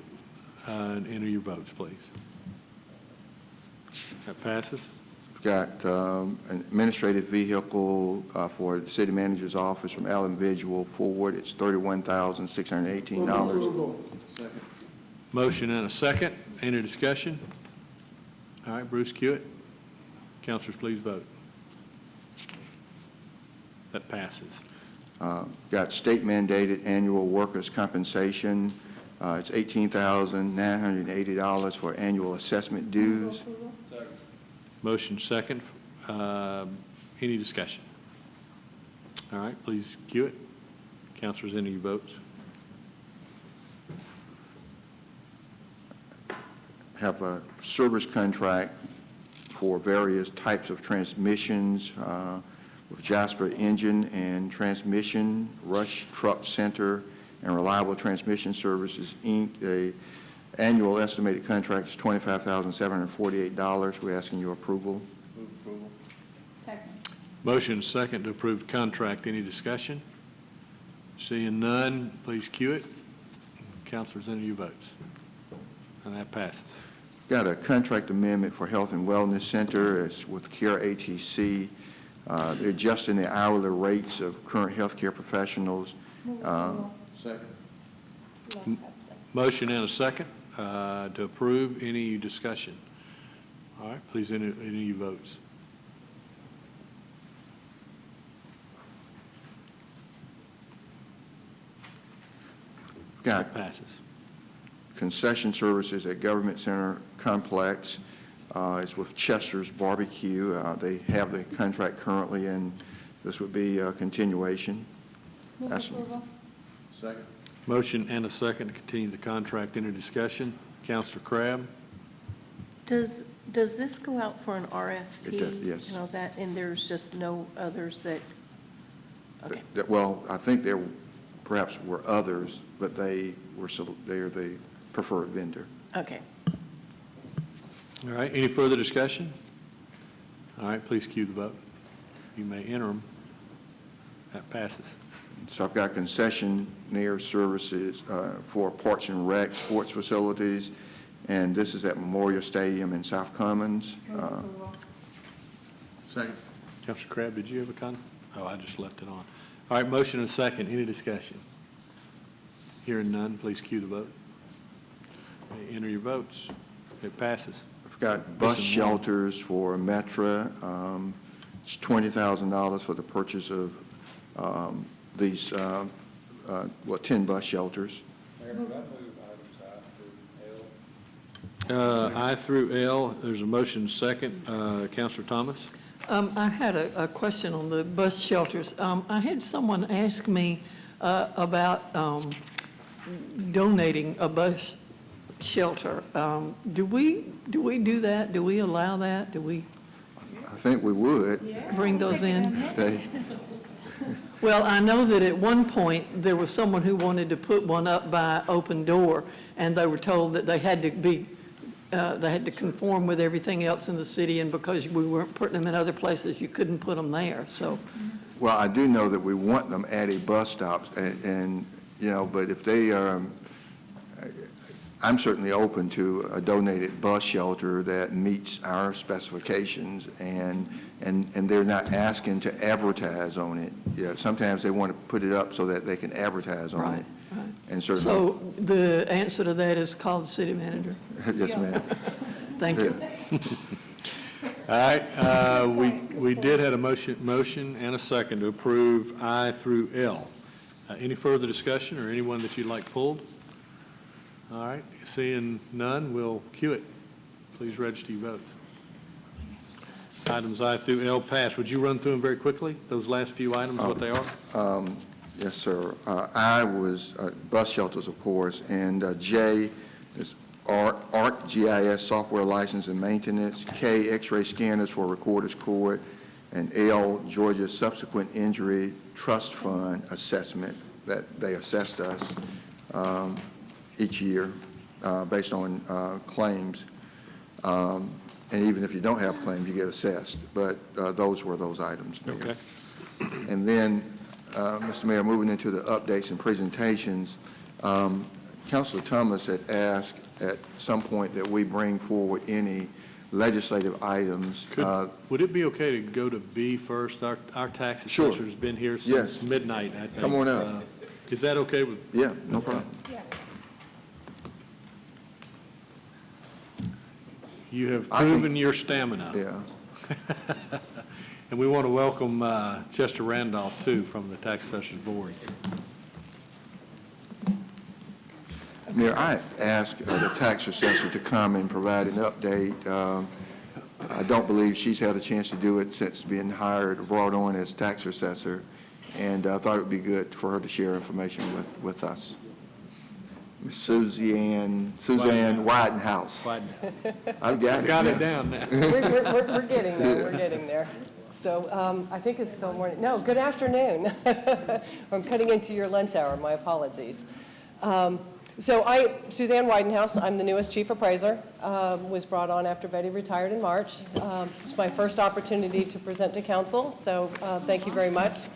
And enter your votes, please. That passes. We've got an administrative vehicle for the city manager's office from Allen Visual Ford. It's $31,618. Motion and a second. Any discussion? All right, Bruce, cue it. Councilors, please vote. That passes. Got state mandated annual workers' compensation. It's $18,980 for annual assessment dues. Motion second. Any discussion? All right, please cue it. Councilors, enter your votes. Have a service contract for various types of transmissions with Jasper Engine and Transmission, Rush Truck Center, and Reliable Transmission Services, Inc. The annual estimated contract is $25,748. We're asking your approval. Move approval. Second. Motion second to approve the contract. Any discussion? Seeing none, please cue it. Councilors, enter your votes. And that passes. Got a contract amendment for Health and Wellness Center. It's with CARE ATC. They're adjusting the hourly rates of current healthcare professionals. Second. Motion and a second to approve. Any discussion? All right, please enter your votes. Got passes. Concession services at Government Center Complex. It's with Chester's Barbecue. They have the contract currently, and this would be a continuation. Second. Motion and a second to continue the contract. Any discussion? Councilor Crabb? Does this go out for an RFP? It does, yes. You know, that, and there's just no others that, okay. Well, I think there perhaps were others, but they're the preferred vendor. Okay. All right, any further discussion? All right, please cue the vote. You may enter them. That passes. So I've got concessionaire services for Parks and Rec sports facilities, and this is at Memorial Stadium in South Commons. Second. Councilor Crabb, did you have a comment? Oh, I just left it on. All right, motion and a second. Any discussion? Hearing none, please cue the vote. Enter your votes. It passes. I've got bus shelters for Metra. It's $20,000 for the purchase of these, 10 bus shelters. Mayor, could I move items I through L? I through L, there's a motion second. Councilor Thomas? I had a question on the bus shelters. I had someone ask me about donating a bus shelter. Do we do that? Do we allow that? Do we I think we would. bring those in? If they, Well, I know that at one point, there was someone who wanted to put one up by Open Door, and they were told that they had to be, they had to conform with everything else in the city, and because we weren't putting them in other places, you couldn't put them there, so. well, I do know that we want them at a bus stop, and you know, but if they I'm certainly open to a donated bus shelter that meets our specifications, and they're not asking to advertise on it. Yeah, sometimes they want to put it up so that they can advertise on it. Right. And certainly. So the answer to that is call the city manager. Yes, ma'am. Thank you. All right, we did have a motion and a second to approve I through L. Any further discussion or anyone that you'd like pulled? All right, seeing none, we'll cue it. Please register your votes. Items I through L pass. Would you run through them very quickly, those last few items, what they are? Yes, sir. I was bus shelters, of course, and J is ARC GIS software license and maintenance, K X-ray scanners for Recorder's Court, and L Georgia Subsequent Injury Trust Fund assessment that they assessed us each year based on claims. And even if you don't have claims, you get assessed. But those were those items, Mayor. Okay. And then, Mr. Mayor, moving into the updates and presentations, Councilor Thomas had asked at some point that we bring forward any legislative items. Would it be okay to go to B first? Our tax assessor's been here since midnight, I think. Come on up. Is that okay with? Yeah, no problem. You have proven your stamina. Yeah. And we want to welcome Chester Randolph, too, from the Tax Assessors Board. Mayor, I asked the tax assessor to come and provide an update. I don't believe she's had a chance to do it since being hired or brought on as tax assessor, and I thought it would be good for her to share information with us. Ms. Suzanne Widenhouse. I've got it down now. We're getting there. We're getting there. So I think it's still morning. No, good afternoon. I'm cutting into your lunch hour. My apologies. Suzanne Widenhouse, I'm the newest chief appraiser, was brought on after Betty retired in March. It's my first opportunity to present to council, so thank you very much.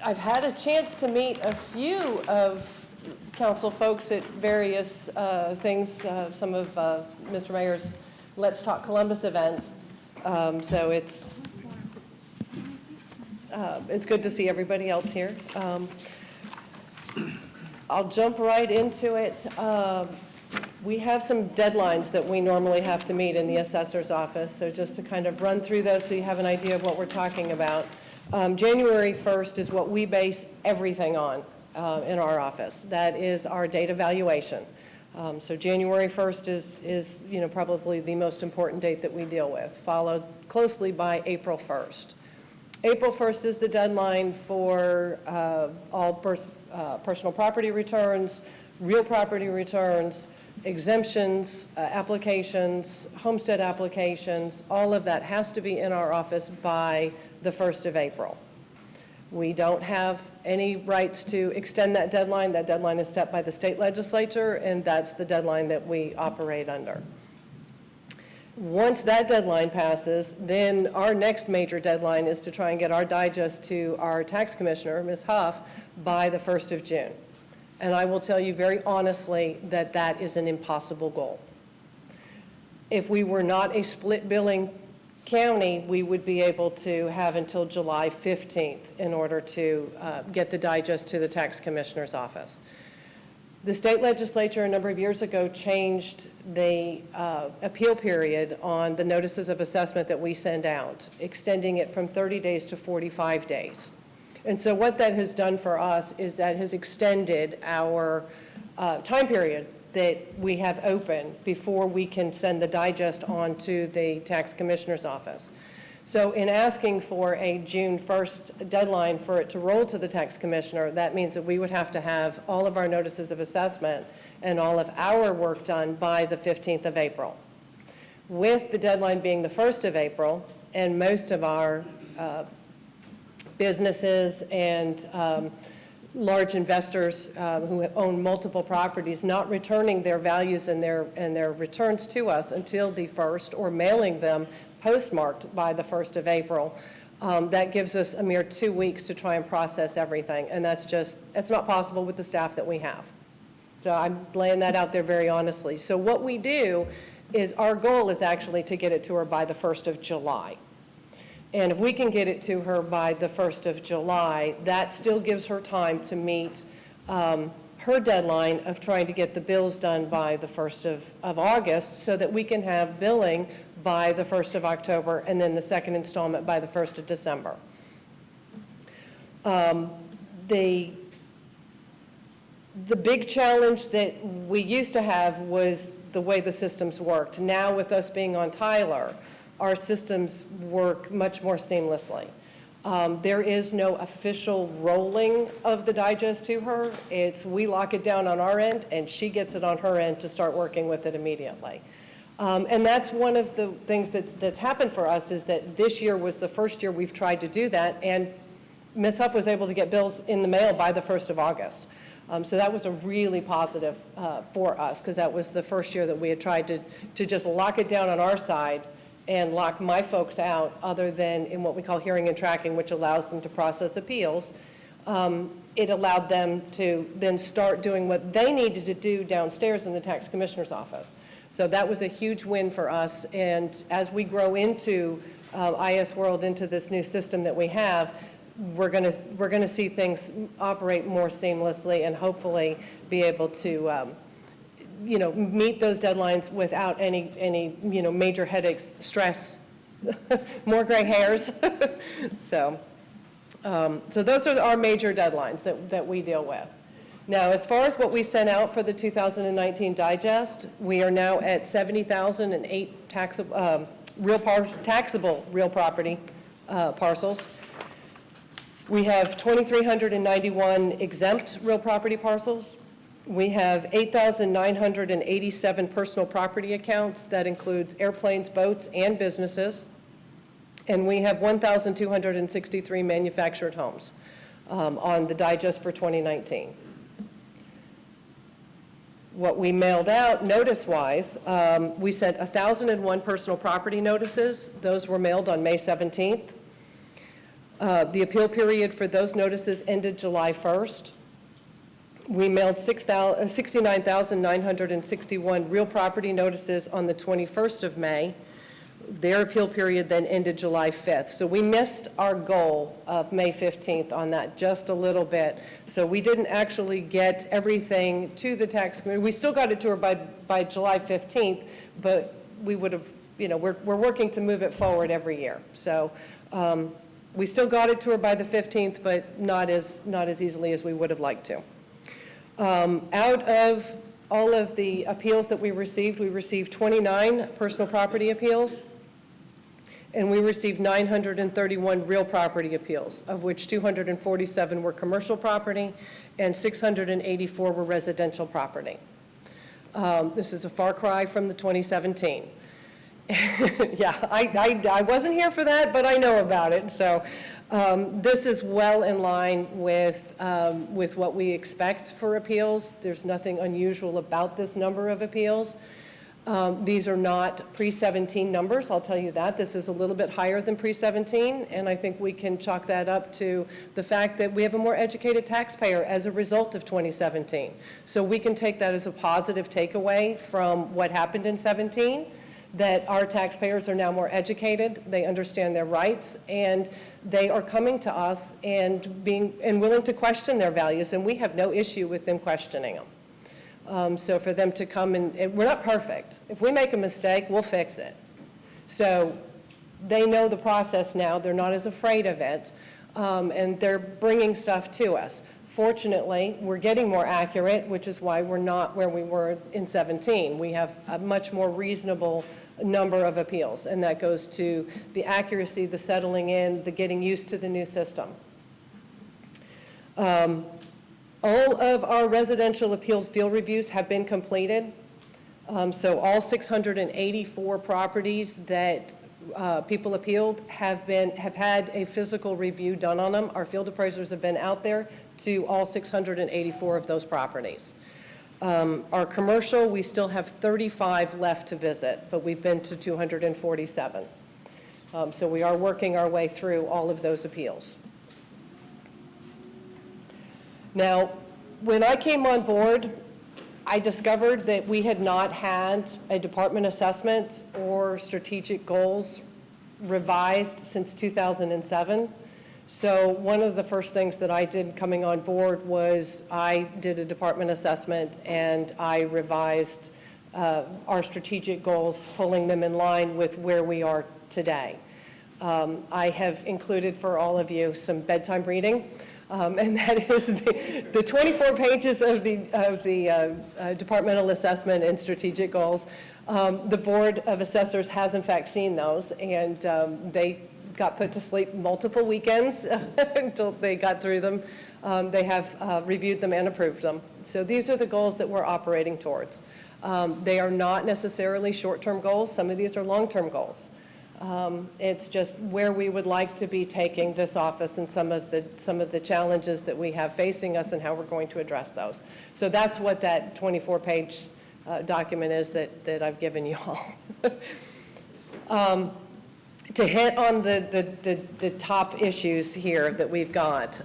I've had a chance to meet a few of council folks at various things, some of Mr. Mayor's Let's Talk Columbus events. So it's good to see everybody else here. I'll jump right into it. We have some deadlines that we normally have to meet in the assessor's office. So just to kind of run through those so you have an idea of what we're talking about. January 1st is what we base everything on in our office. That is our date evaluation. So January 1st is probably the most important date that we deal with, followed closely by April 1st. April 1st is the deadline for all personal property returns, real property returns, exemptions, applications, homestead applications. All of that has to be in our office by the 1st of April. We don't have any rights to extend that deadline. That deadline is set by the state legislature, and that's the deadline that we operate under. Once that deadline passes, then our next major deadline is to try and get our digest to our tax commissioner, Ms. Huff, by the 1st of June. And I will tell you very honestly that that is an impossible goal. If we were not a split billing county, we would be able to have until July 15th in order to get the digest to the tax commissioner's office. The state legislature a number of years ago changed the appeal period on the notices of assessment that we send out, extending it from 30 days to 45 days. And so what that has done for us is that has extended our time period that we have open before we can send the digest on to the tax commissioner's office. So in asking for a June 1st deadline for it to roll to the tax commissioner, that means that we would have to have all of our notices of assessment and all of our work done by the 15th of April. With the deadline being the 1st of April, and most of our businesses and large investors who own multiple properties not returning their values and their returns to us until the 1st, or mailing them postmarked by the 1st of April, that gives us a mere 2 weeks to try and process everything. And it's not possible with the staff that we have. So I'm laying that out there very honestly. So what we do is our goal is actually to get it to her by the 1st of July. And if we can get it to her by the 1st of July, that still gives her time to meet her deadline of trying to get the bills done by the 1st of August so that we can have billing by the 1st of October and then the second installment by the 1st of December. The big challenge that we used to have was the way the systems worked. Now with us being on Tyler, our systems work much more seamlessly. There is no official rolling of the digest to her. It's we lock it down on our end and she gets it on her end to start working with it immediately. And that's one of the things that's happened for us is that this year was the first year we've tried to do that, and Ms. Huff was able to get bills in the mail by the 1st of August. So that was a really positive for us because that was the first year that we had tried to just lock it down on our side and lock my folks out other than in what we call hearing and tracking, which allows them to process appeals. It allowed them to then start doing what they needed to do downstairs in the tax commissioner's office. So that was a huge win for us. And as we grow into IS World, into this new system that we have, we're going to see things operate more seamlessly and hopefully be able to meet those deadlines without any major headaches, stress, more gray hairs. So those are our major deadlines that we deal with. Now, as far as what we sent out for the 2019 digest, we are now at 70,008 taxable real property parcels. We have 2,391 exempt real property parcels. We have 8,987 personal property accounts. That includes airplanes, boats, and businesses. And we have 1,263 manufactured homes on the digest for 2019. What we mailed out notice-wise, we sent 1,001 personal property notices. Those were mailed on May 17th. The appeal period for those notices ended July 1st. We mailed 69,961 real property notices on the 21st of May. Their appeal period then ended July 5th. So we missed our goal of May 15th on that just a little bit. So we didn't actually get everything to the tax committee. We still got it to her by July 15th, but we would have, we're working to move it forward every year. So we still got it to her by the 15th, but not as easily as we would have liked to. Out of all of the appeals that we received 29 personal property appeals, and we received 931 real property appeals, of which 247 were commercial property and 684 were residential property. This is a far cry from the 2017. Yeah, I wasn't here for that, but I know about it. So this is well in line with what we expect for appeals. There's nothing unusual about this number of appeals. These are not pre-17 numbers, I'll tell you that. This is a little bit higher than pre-17, and I think we can chalk that up to the fact that we have a more educated taxpayer as a result of 2017. So we can take that as a positive takeaway from what happened in 17, that our taxpayers are now more educated, they understand their rights, and they are coming to us and willing to question their values, and we have no issue with them questioning them. So for them to come and we're not perfect. If we make a mistake, we'll fix it. So they know the process now. They're not as afraid of it, and they're bringing stuff to us. Fortunately, we're getting more accurate, which is why we're not where we were in 17. We have a much more reasonable number of appeals, and that goes to the accuracy, the settling in, the getting used to the new system. All of our residential appeal field reviews have been completed. So all 684 properties that people appealed have had a physical review done on them. Our field appraisers have been out there to all 684 of those properties. Our commercial, we still have 35 left to visit, but we've been to 247. So we are working our way through all of those appeals. Now, when I came on board, I discovered that we had not had a department assessment or strategic goals revised since 2007. So one of the first things that I did coming on board was I did a department assessment and I revised our strategic goals, pulling them in line with where we are today. I have included for all of you some bedtime reading, and that is the 24 pages of the departmental assessment and strategic goals. The Board of Assessors has in fact seen those, and they got put to sleep multiple weekends until they got through them. They have reviewed them and approved them. So these are the goals that we're operating towards. They are not necessarily short-term goals. Some of these are long-term goals. It's just where we would like to be taking this office and some of the challenges that we have facing us and how we're going to address those. So that's what that 24-page document is that I've given you all. To hit on the top issues here that we've got,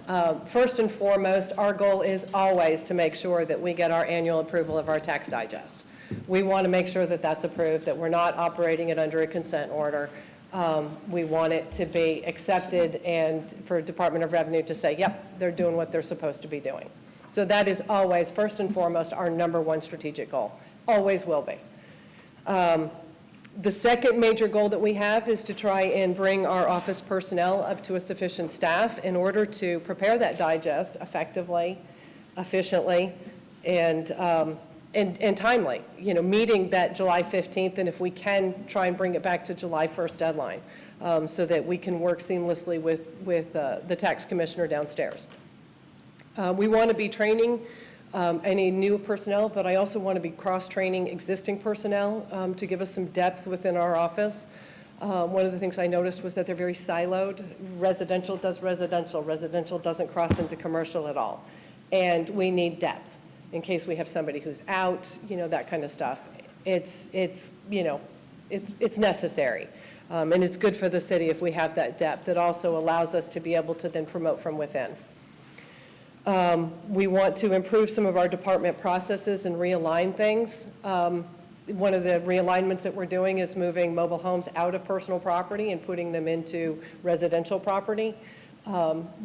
first and foremost, our goal is always to make sure that we get our annual approval of our tax digest. We want to make sure that that's approved, that we're not operating it under a consent order. We want it to be accepted and for Department of Revenue to say, yep, they're doing what they're supposed to be doing. So that is always, first and foremost, our #1 strategic goal. Always will be. The second major goal that we have is to try and bring our office personnel up to a sufficient staff in order to prepare that digest effectively, efficiently, and timely, meeting that July 15th, and if we can, try and bring it back to July 1st deadline so that we can work seamlessly with the tax commissioner downstairs. We want to be training any new personnel, but I also want to be cross-training existing personnel to give us some depth within our office. One of the things I noticed was that they're very siloed. Residential does residential. Residential doesn't cross into commercial at all. And we need depth in case we have somebody who's out, that kind of stuff. It's necessary. And it's good for the city if we have that depth. It also allows us to be able to then promote from within. We want to improve some of our department processes and realign things. One of the realignments that we're doing is moving mobile homes out of personal property and putting them into residential property,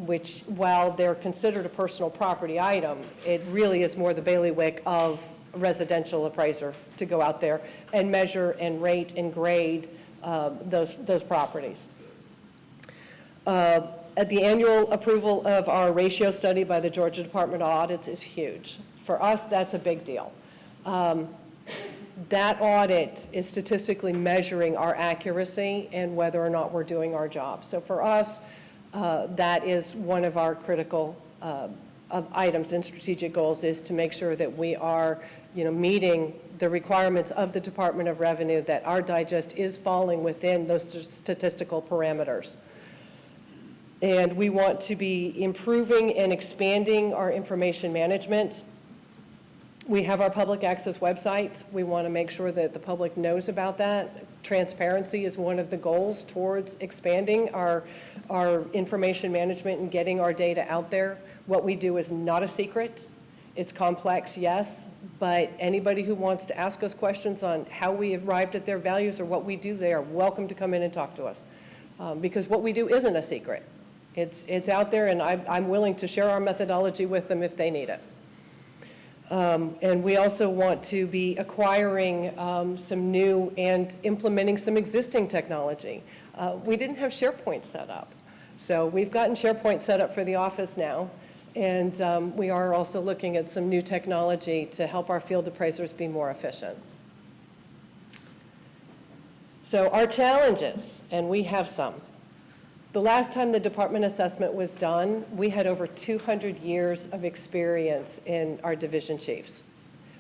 which, while they're considered a personal property item, it really is more the bailiwick of a residential appraiser to go out there and measure and rate and grade those properties. At the annual approval of our ratio study by the Georgia Department of Audits is huge. For us, that's a big deal. That audit is statistically measuring our accuracy and whether or not we're doing our job. So for us, that is one of our critical items in strategic goals, is to make sure that we are, meeting the requirements of the Department of Revenue, that our digest is falling within those statistical parameters. And we want to be improving and expanding our information management. We have our public access website. We want to make sure that the public knows about that. Transparency is one of the goals towards expanding our information management and getting our data out there. What we do is not a secret. It's complex, yes, but anybody who wants to ask us questions on how we arrived at their values or what we do, they are welcome to come in and talk to us. Because what we do isn't a secret. It's out there, and I'm willing to share our methodology with them if they need it. And we also want to be acquiring some new and implementing some existing technology. We didn't have SharePoint set up. So we've gotten SharePoint set up for the office now, and we are also looking at some new technology to help our field appraisers be more efficient. So our challenges, and we have some. The last time the department assessment was done, we had over 200 years of experience in our division chiefs.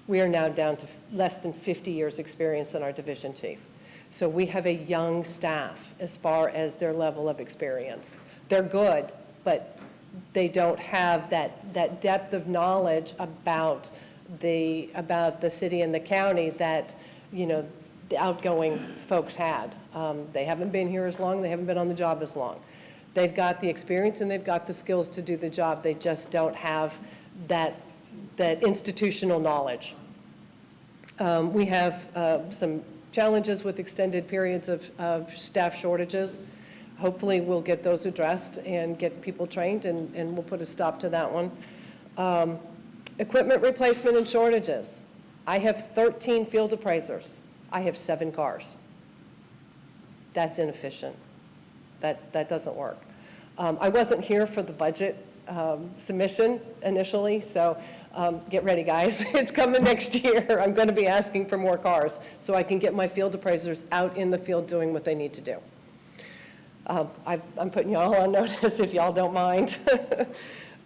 We are now down to less than 50 years experience in our division chief. So we have a young staff as far as their level of experience. They're good, but they don't have that depth of knowledge about the city and the county that, the outgoing folks had. They haven't been here as long, they haven't been on the job as long. They've got the experience and they've got the skills to do the job, they just don't have that institutional knowledge. We have some challenges with extended periods of staff shortages. hopefully we'll get those addressed and get people trained, and we'll put a stop to that one. Equipment replacement and shortages. I have 13 field appraisers. I have 7 cars. That's inefficient. That doesn't work. I wasn't here for the budget submission initially, so get ready, guys. It's coming next year. I'm going to be asking for more cars so I can get my field appraisers out in the field doing what they need to do. I'm putting y'all on notice if y'all don't mind.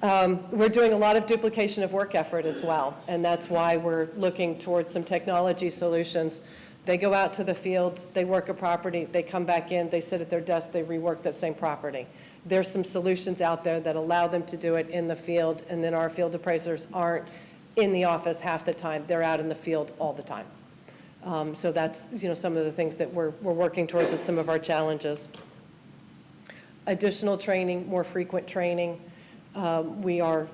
We're doing a lot of duplication of work effort as well, and that's why we're looking towards some technology solutions. They go out to the field, they work a property, they come back in, they sit at their desk, they rework that same property. There's some solutions out there that allow them to do it in the field, and then our field appraisers aren't in the office half the time. They're out in the field all the time. So that's, some of the things that we're working towards at some of our challenges. Additional training, more frequent training. We are,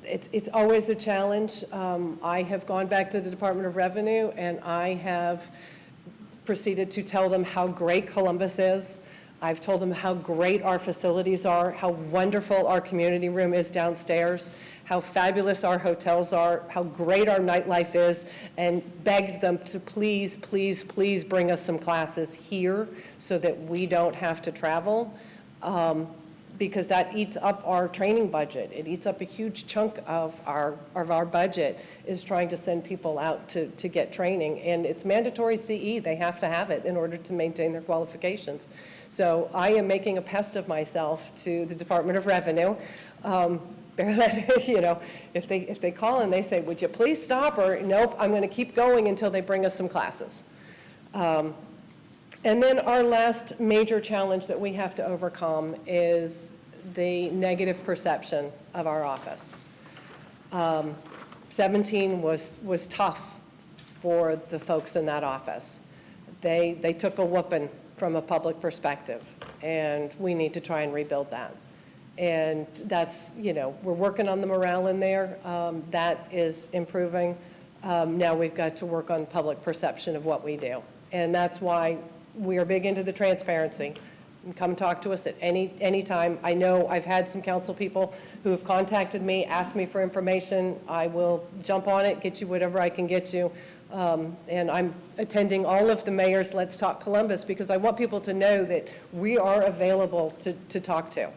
it's always a challenge. I have gone back to the Department of Revenue, and I have proceeded to tell them how great Columbus is. I've told them how great our facilities are, how wonderful our community room is downstairs, how fabulous our hotels are, how great our nightlife is, and begged them to please, please, please bring us some classes here so that we don't have to travel. Because that eats up our training budget. It eats up a huge chunk of our budget, is trying to send people out to get training. And it's mandatory CE. They have to have it in order to maintain their qualifications. So I am making a pest of myself to the Department of Revenue. If they call and they say, would you please stop? Or nope, I'm going to keep going until they bring us some classes. And then our last major challenge that we have to overcome is the negative perception of our office. 17 was tough for the folks in that office. They took a whooping from a public perspective, and we need to try and rebuild that. And that's, we're working on the morale in there. That is improving. Now we've got to work on public perception of what we do. And that's why we are big into the transparency. Come talk to us at any time. I know I've had some council people who have contacted me, asked me for information. I will jump on it, get you whatever I can get you. And I'm attending all of the mayor's Let's Talk Columbus because I want people to know that we are available to talk to.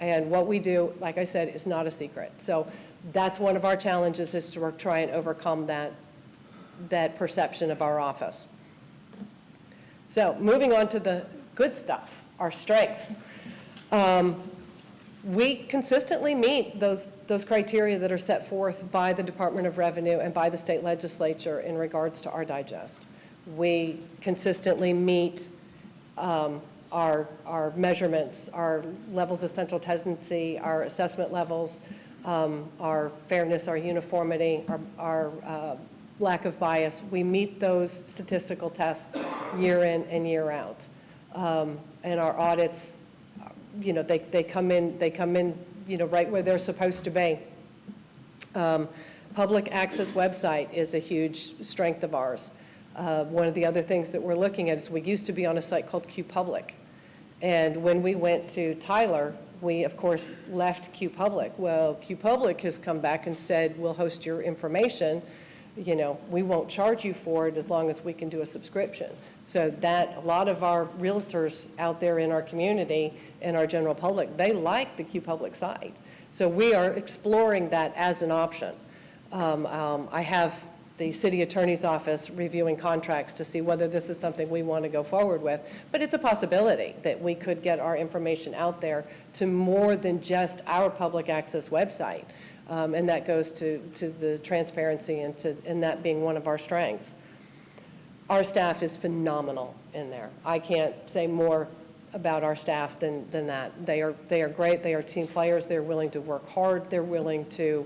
And what we do, like I said, is not a secret. So that's one of our challenges, is to try and overcome that perception of our office. So moving on to the good stuff, our strengths. We consistently meet those criteria that are set forth by the Department of Revenue and by the state legislature in regards to our digest. We consistently meet our measurements, our levels of central tendency, our assessment levels, our fairness, our uniformity, our lack of bias. We meet those statistical tests year in and year out. And our audits, they come in, right where they're supposed to be. Public access website is a huge strength of ours. One of the other things that we're looking at is we used to be on a site called QPublic. And when we went to Tyler, we, of course, left QPublic. Well, QPublic has come back and said, we'll host your information. We won't charge you for it as long as we can do a subscription. So that, a lot of our realtors out there in our community and our general public, they like the QPublic site. So we are exploring that as an option. I have the city attorney's office reviewing contracts to see whether this is something we want to go forward with. But it's a possibility that we could get our information out there to more than just our public access website. And that goes to the transparency and that being one of our strengths. Our staff is phenomenal in there. I can't say more about our staff than that. They are great. They are team players. They're willing to work hard. They're willing to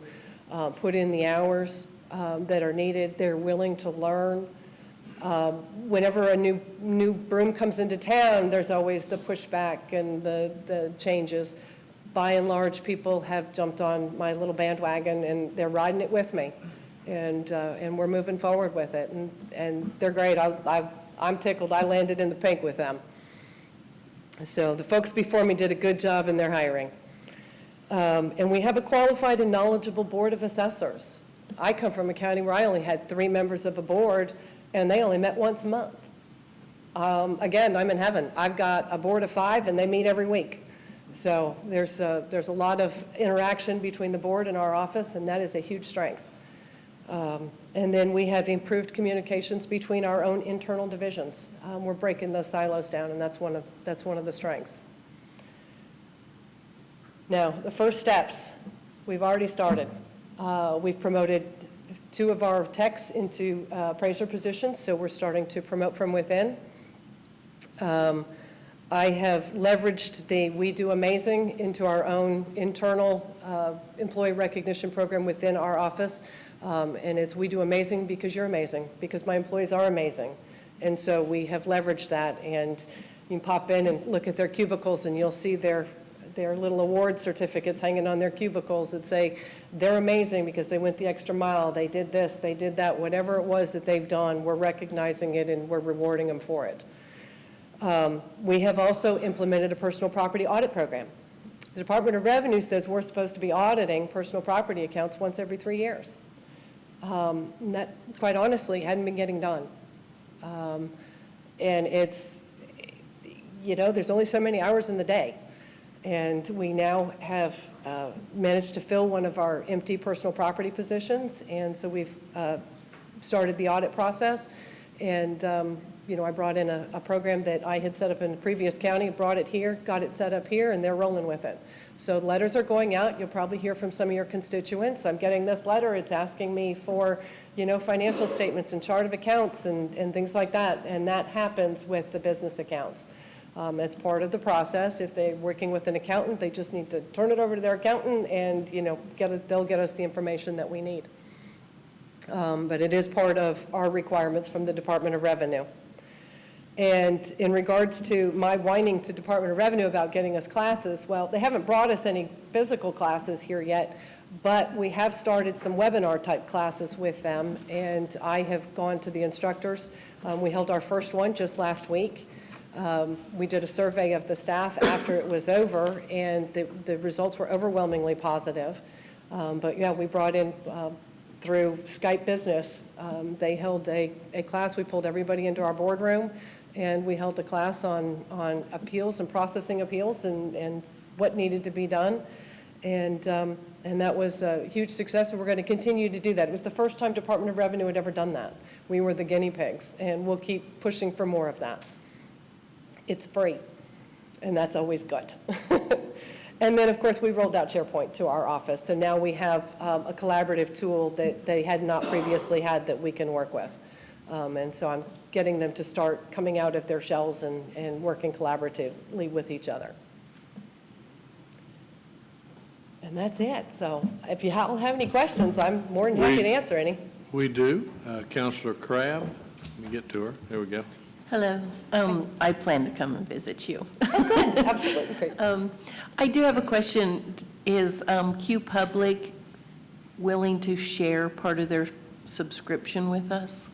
put in the hours that are needed. They're willing to learn. Whenever a new broom comes into town, there's always the pushback and the changes. By and large, people have jumped on my little bandwagon and they're riding it with me, and we're moving forward with it, and they're great. I'm tickled. I landed in the pink with them. So the folks before me did a good job in their hiring. And we have a qualified and knowledgeable board of assessors. I come from a county where I only had 3 members of a board, and they only met once a month. Again, I'm in heaven. I've got a board of 5, and they meet every week. So there's a lot of interaction between the board and our office, and that is a huge strength. And then we have improved communications between our own internal divisions. We're breaking those silos down, and that's one of the strengths. Now, the first steps, we've already started. We've promoted 2 of our techs into appraiser positions, so we're starting to promote from within. I have leveraged the We Do Amazing into our own internal employee recognition program within our office. And it's We Do Amazing because you're amazing, because my employees are amazing. And so we have leveraged that, and you can pop in and look at their cubicles and you'll see their little award certificates hanging on their cubicles that say they're amazing because they went the extra mile, they did this, they did that, whatever it was that they've done, we're recognizing it and we're rewarding them for it. We have also implemented a personal property audit program. The Department of Revenue says we're supposed to be auditing personal property accounts once every 3 years. And that, quite honestly, hadn't been getting done. And it's, there's only so many hours in the day. And we now have managed to fill one of our empty personal property positions. And so we've started the audit process. And, I brought in a program that I had set up in the previous county, brought it here, got it set up here, and they're rolling with it. So letters are going out. You'll probably hear from some of your constituents. I'm getting this letter. It's asking me for, financial statements and chart of accounts and things like that. And that happens with the business accounts. It's part of the process. If they're working with an accountant, they just need to turn it over to their accountant and, they'll get us the information that we need. But it is part of our requirements from the Department of Revenue. And in regards to my whining to Department of Revenue about getting us classes, well, they haven't brought us any physical classes here yet, but we have started some webinar type classes with them, and I have gone to the instructors. We held our first one just last week. We did a survey of the staff after it was over, and the results were overwhelmingly positive. But yeah, we brought in through Skype Business. They held a class. We pulled everybody into our boardroom, and we held a class on appeals and processing appeals and what needed to be done. And that was a huge success, and we're going to continue to do that. It was the first time Department of Revenue had ever done that. We were the guinea pigs, and we'll keep pushing for more of that. It's free, and that's always good. And then, of course, we rolled out SharePoint to our office. So now we have a collaborative tool that they had not previously had that we can work with. And so I'm getting them to start coming out of their shells and working collaboratively with each other. And that's it. So if you all have any questions, I'm more than happy to answer any. We do. Councilor Crabb, let me get to her. There we go. Hello. I plan to come and visit you. Oh, good. Absolutely. Great. I do have a question. Is Q Public willing to share part of their subscription with us?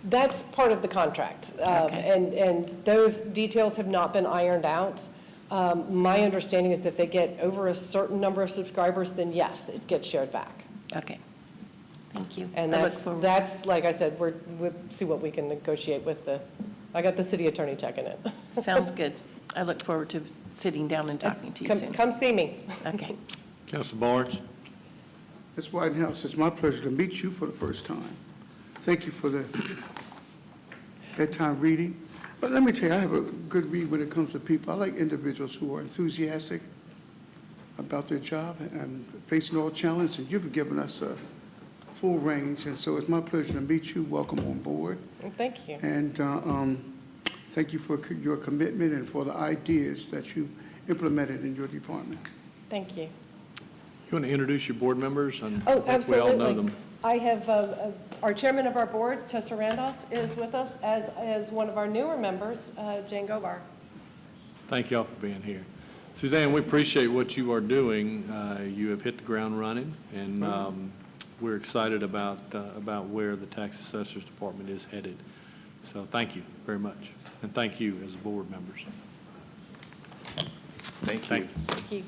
That's part of the contract. And those details have not been ironed out. My understanding is that if they get over a certain number of subscribers, then yes, it gets shared back. Okay. Thank you. And that's like I said, we'll see what we can negotiate with I got the city attorney checking it. Sounds good. I look forward to sitting down and talking to you soon. Come see me. Okay. Councilor Barnes. Ms. Whitehouse, it's my pleasure to meet you for the first time. Thank you for the bedtime reading. But let me tell you, I have a good read when it comes to people. I like individuals who are enthusiastic about their job and facing all challenges, and you've given us a full range, and so it's my pleasure to meet you. Welcome on board. Thank you. And thank you for your commitment and for the ideas that you implemented in your department. Thank you. You want to introduce your board members? Oh, absolutely. We all know them. I have our chairman of our board, Chester Randolph, is with us, as one of our newer members, Jane Gobar. Thank you all for being here. Suzanne, we appreciate what you are doing. You have hit the ground running, and we're excited about where the Tax Assessors Department is headed. So thank you very much, and thank you as board members. Thank you. Thank you.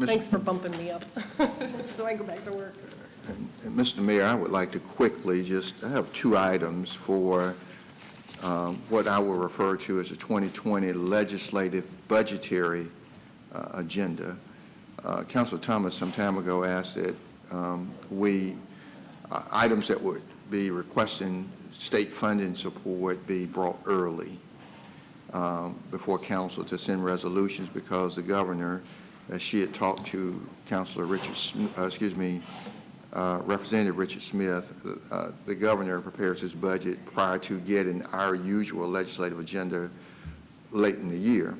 Thanks for bumping me up, so I can go back to work. And Mr. Mayor, I would like to quickly I have 2 items for what I will refer to as the 2020 legislative budgetary agenda. Councilor Thomas some time ago asked that items that would be requesting state funding support be brought early before council to send resolutions, because the governor, as she had talked to Representative Richard Smith, the governor prepares his budget prior to getting our usual legislative agenda late in the year.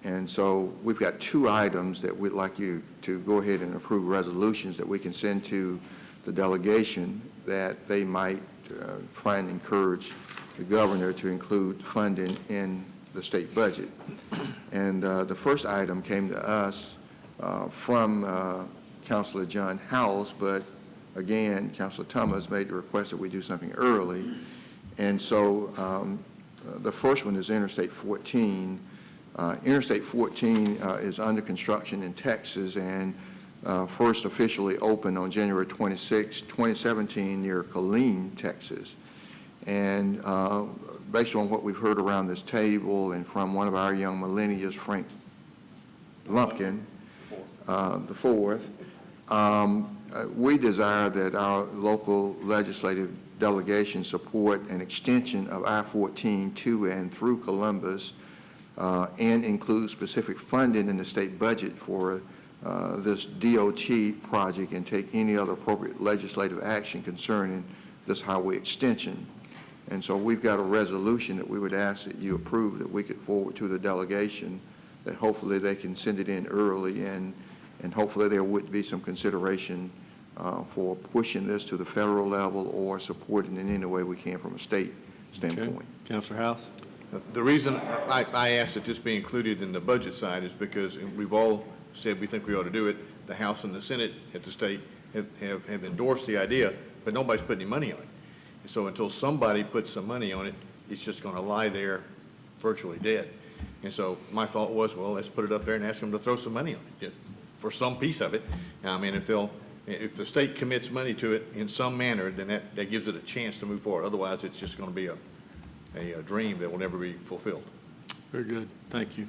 And so we've got 2 items that we'd like you to go ahead and approve resolutions that we can send to the delegation, that they might try and encourage the governor to include funding in the state budget. And the first item came to us from Councilor John Howells, but again, Councilor Thomas made the request that we do something early. And so the first one is Interstate 14. Interstate 14 is under construction in Texas, and first officially opened on January 26, 2017 near Killeen, Texas. And based on what we've heard around this table and from one of our young millennials, Frank Lumpkin, the fourth, we desire that our local legislative delegation support an extension of I-14 to and through Columbus, and include specific funding in the state budget for this DOT project, and take any other appropriate legislative action concerning this highway extension. And so we've got a resolution that we would ask that you approve, that we could forward to the delegation, that hopefully they can send it in early, and hopefully there would be some consideration for pushing this to the federal level or supporting it in any way we can from a state standpoint. Okay. Councilor House? The reason I asked that this be included in the budget side is because we've all said we think we ought to do it. The House and the Senate at the state have endorsed the idea, but nobody's put any money on it. And so until somebody puts some money on it, it's just going to lie there virtually dead. And so my thought was, well, let's put it up there and ask them to throw some money on it for some piece of it. I mean, if the state commits money to it in some manner, then that gives it a chance to move forward. Otherwise, it's just going to be a dream that will never be fulfilled. Very good. Thank you.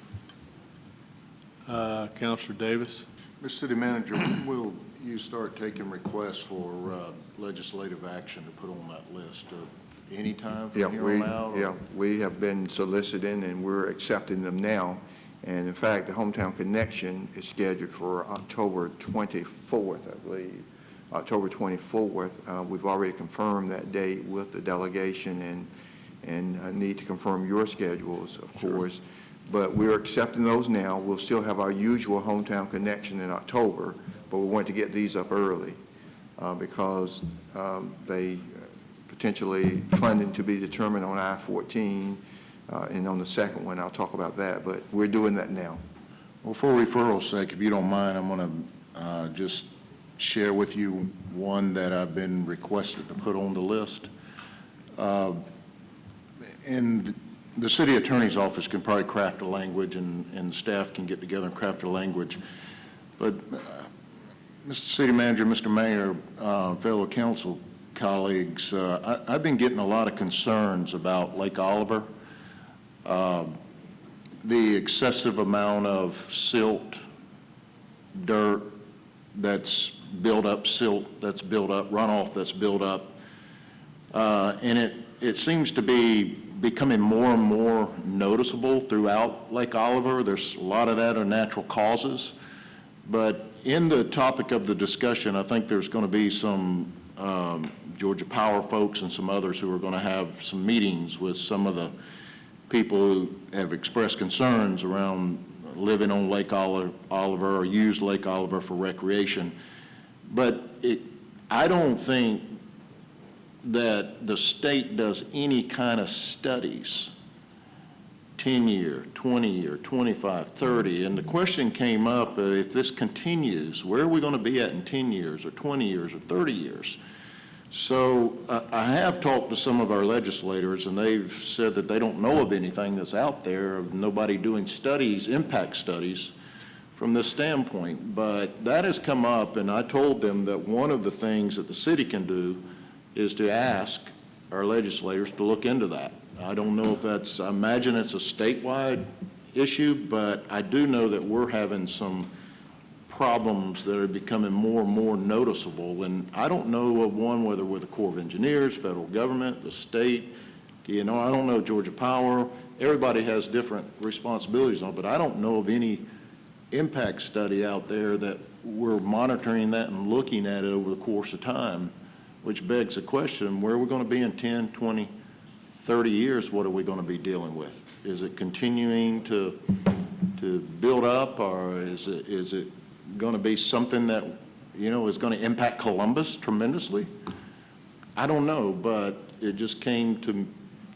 Councilor Davis? Mr. City Manager, when will you start taking requests for legislative action to put on that list? Anytime from here on out? Yeah, we have been soliciting and we're accepting them now. And in fact, the Hometown Connection is scheduled for October 24th, I believe. October 24th. We've already confirmed that date with the delegation, and need to confirm your schedules, of course. But we're accepting those now. We'll still have our usual Hometown Connection in October, but we want to get these up early because they potentially funding to be determined on I-14, and on the second one, I'll talk about that, but we're doing that now. Well, for referral's sake, if you don't mind, I'm going to just share with you one that I've been requested to put on the list. And the city attorney's office can probably craft a language, and the staff can get together and craft a language. But Mr. City Manager, Mr. Mayor, fellow council colleagues, I've been getting a lot of concerns about Lake Oliver. The excessive amount of silt, dirt that's built up, silt that's built up, runoff that's built up, and it seems to be becoming more and more noticeable throughout Lake Oliver. There's a lot of that are natural causes, but in the topic of the discussion, I think there's going to be some Georgia Power folks and some others who are going to have some meetings with some of the people who have expressed concerns around living on Lake Oliver or use Lake Oliver for recreation. But I don't think that the state does any kind of studies, 10-year, 20-year, 25, 30, and the question came up, if this continues, where are we going to be at in 10 years or 20 years or 30 years? So I have talked to some of our legislators, and they've said that they don't know of anything that's out there, of nobody doing studies, impact studies, from this standpoint. But that has come up, and I told them that one of the things that the city can do is to ask our legislators to look into that. I don't know if that's, I imagine it's a statewide issue, but I do know that we're having some problems that are becoming more and more noticeable. And I don't know of one, whether with the Corps of Engineers, federal government, the state, I don't know, Georgia Power. Everybody has different responsibilities on it, but I don't know of any impact study out there that we're monitoring that and looking at it over the course of time, which begs the question, where are we going to be in 10, 20, 30 years? What are we going to be dealing with? Is it continuing to build up, or is it going to be something that, is going to impact Columbus tremendously? I don't know, but it just came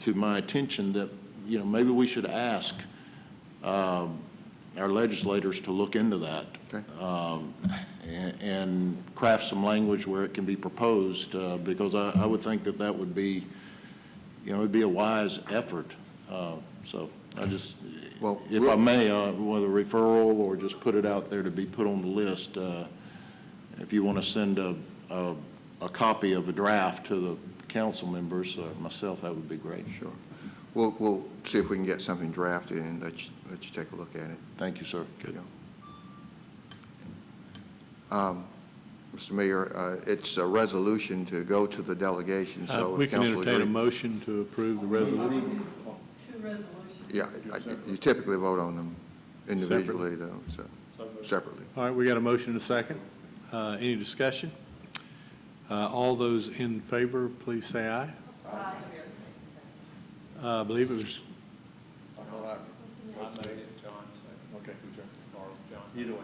to my attention that, maybe we should ask our legislators to look into that. Okay. And craft some language where it can be proposed, because I would think that would be, it'd be a wise effort. So I just, if I may, whether referral or just put it out there to be put on the list, if you want to send a copy of a draft to the council members, myself, that would be great. Sure. We'll see if we can get something drafted and let you take a look at it. Thank you, sir. Good. Mr. Mayor, it's a resolution to go to the delegation, so we if can council entertain a agree. motion to approve the resolution. Yeah, you typically vote on them individually, though, so separately. All right, we got a motion and a second. Any discussion? All those in favor, please say aye. Aye. I believe it was. Okay. Either way.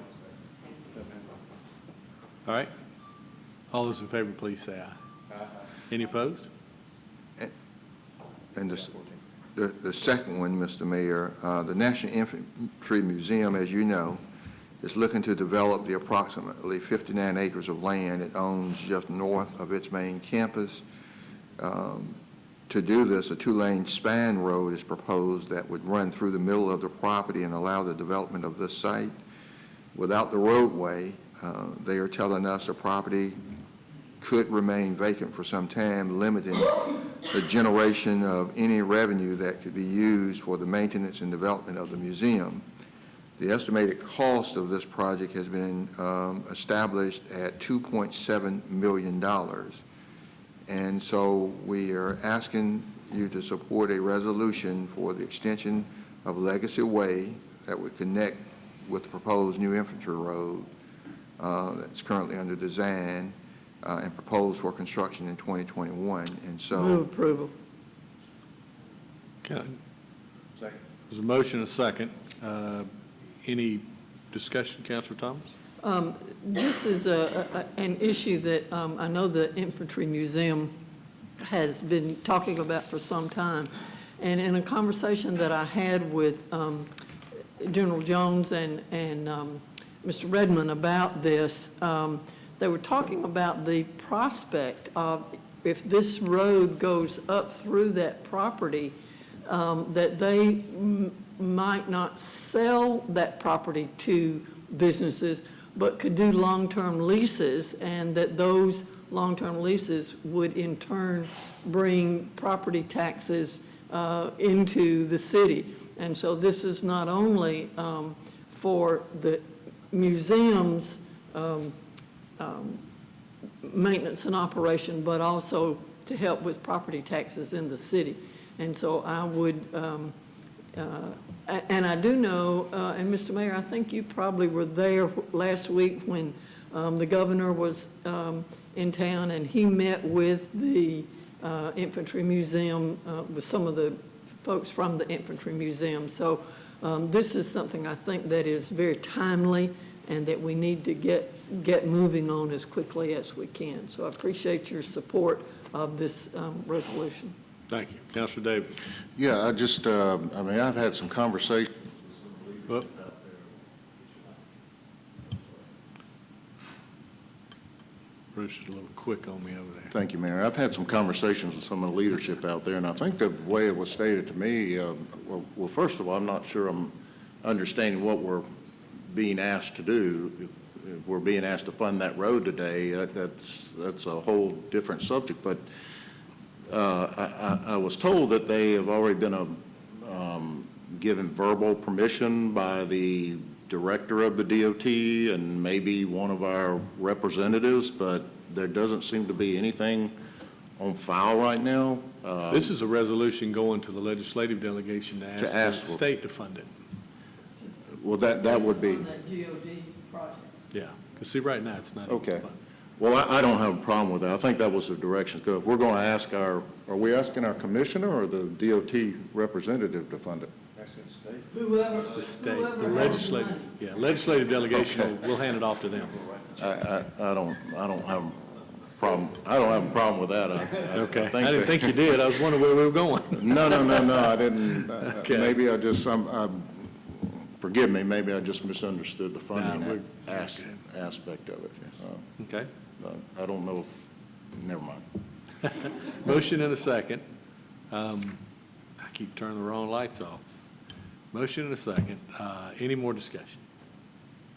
All right. All those in favor, please say aye. Aye. Any opposed? And the second one, Mr. Mayor, the National Infantry Museum, as you know, is looking to develop the approximately 59 acres of land it owns just north of its main campus. To do this, a two-lane span road is proposed that would run through the middle of the property and allow the development of this site. Without the roadway, they are telling us the property could remain vacant for some time, limiting the generation of any revenue that could be used for the maintenance and development of the museum. The estimated cost of this project has been established at $2.7 million. And so we are asking you to support a resolution for the extension of Legacy Way that would connect with the proposed new infantry road that's currently under design and proposed for construction in 2021. And so. Move approval. Second. There's a motion and a second. Any discussion, Councilor Thomas? This is an issue that I know the Infantry Museum has been talking about for some time. And in a conversation that I had with General Jones and Mr. Redmond about this, they were talking about the prospect of, if this road goes up through that property, that they might not sell that property to businesses, but could do long-term leases, and that those long-term leases would in turn bring property taxes into the city. And so this is not only for the museum's maintenance and operation, but also to help with property taxes in the city. And so I would, and I do know, and Mr. Mayor, I think you probably were there last week when the governor was in town, and he met with the Infantry Museum, with some of the folks from the Infantry Museum. So this is something I think that is very timely and that we need to get moving on as quickly as we can. So I appreciate your support of this resolution. Thank you. Councilor Davis. Yeah, I just, I mean, I've had some conversations. Well, Bruce is a little quick on me over there. Thank you, Mayor. I've had some conversations with some of the leadership out there, and I think the way it was stated to me, well, first of all, I'm not sure I'm understanding what we're being asked to do. If we're being asked to fund that road today, that's a whole different subject. But I was told that they have already been given verbal permission by the director of the DOT and maybe one of our representatives, but there doesn't seem to be anything on file right now. This is a resolution going to the legislative delegation to ask the state to fund it. Well, that would be. That GOD project. Yeah, because see, right now, it's not even Okay. funded. Well, I don't have a problem with that. I think that was the direction to go. We're going to ask are we asking our commissioner or the DOT representative to fund it? Whoever, It's the state, whoever the has legislative, money. yeah, legislative delegation, Okay. we'll hand it off to them. I don't have a problem. I don't have a problem with that. Okay, I didn't think you did. I was wondering where we were going. No, I didn't. Okay. Maybe I just, forgive me, maybe I just misunderstood the funding aspect of it. Okay. I don't know if, never mind. Motion and a second. I keep turning the wrong lights off. Motion and a second. Any more discussion?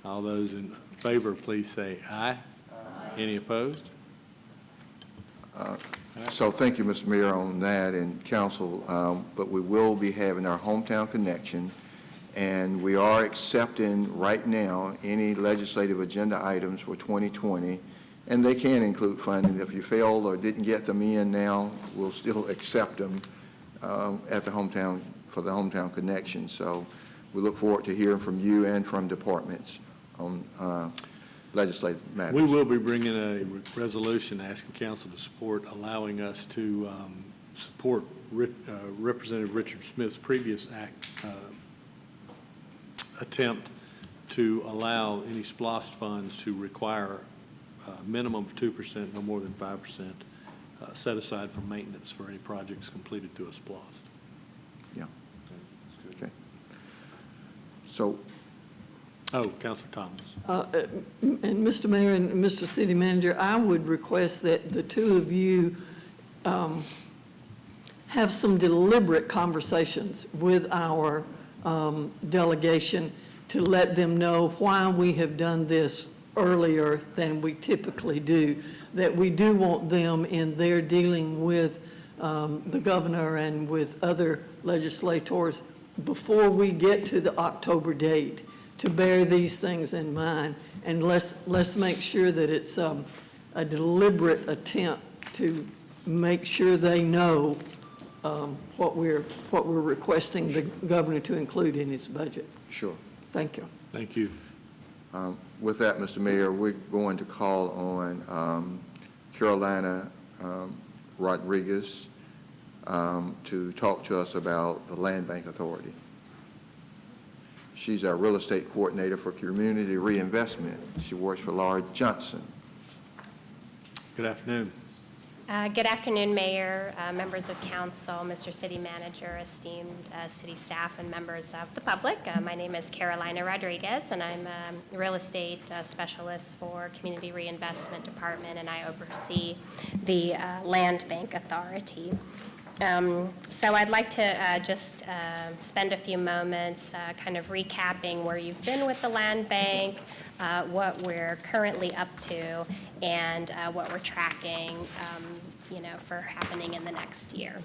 All those in favor, please say aye. Any opposed? So thank you, Mr. Mayor, on that and council, but we will be having our hometown connection, and we are accepting right now any legislative agenda items for 2020, and they can include funding. If you failed or didn't get them in now, we'll still accept them at the hometown, for the hometown connection. So we look forward to hearing from you and from departments on legislative matters. We will be bringing a resolution asking council to support allowing us to support Representative Richard Smith's previous attempt to allow any SPLOST funds to require a minimum of 2%, no more than 5%, set aside for maintenance for any projects completed through a SPLOST. Yeah. Okay. So. Oh, Councilor Thomas. And Mr. Mayor and Mr. City Manager, I would request that the two of you have some deliberate conversations with our delegation to let them know why we have done this earlier than we typically do, that we do want them in their dealing with the governor and with other legislators before we get to the October date, to bear these things in mind. And let's make sure that it's a deliberate attempt to make sure they know what we're requesting the governor to include in his budget. Sure. Thank you. Thank you. With that, Mr. Mayor, we're going to call on Carolina Rodriguez to talk to us about the Land Bank Authority. She's our real estate coordinator for community reinvestment. She works for Laura Johnson. Good afternoon. Good afternoon, Mayor, members of council, Mr. City Manager, esteemed city staff, and members of the public. My name is Carolina Rodriguez, and I'm a real estate specialist for Community Reinvestment Department, and I oversee the Land Bank Authority. So I'd like to just spend a few moments kind of recapping where you've been with the Land Bank, what we're currently up to, and what we're tracking, for happening in the next year.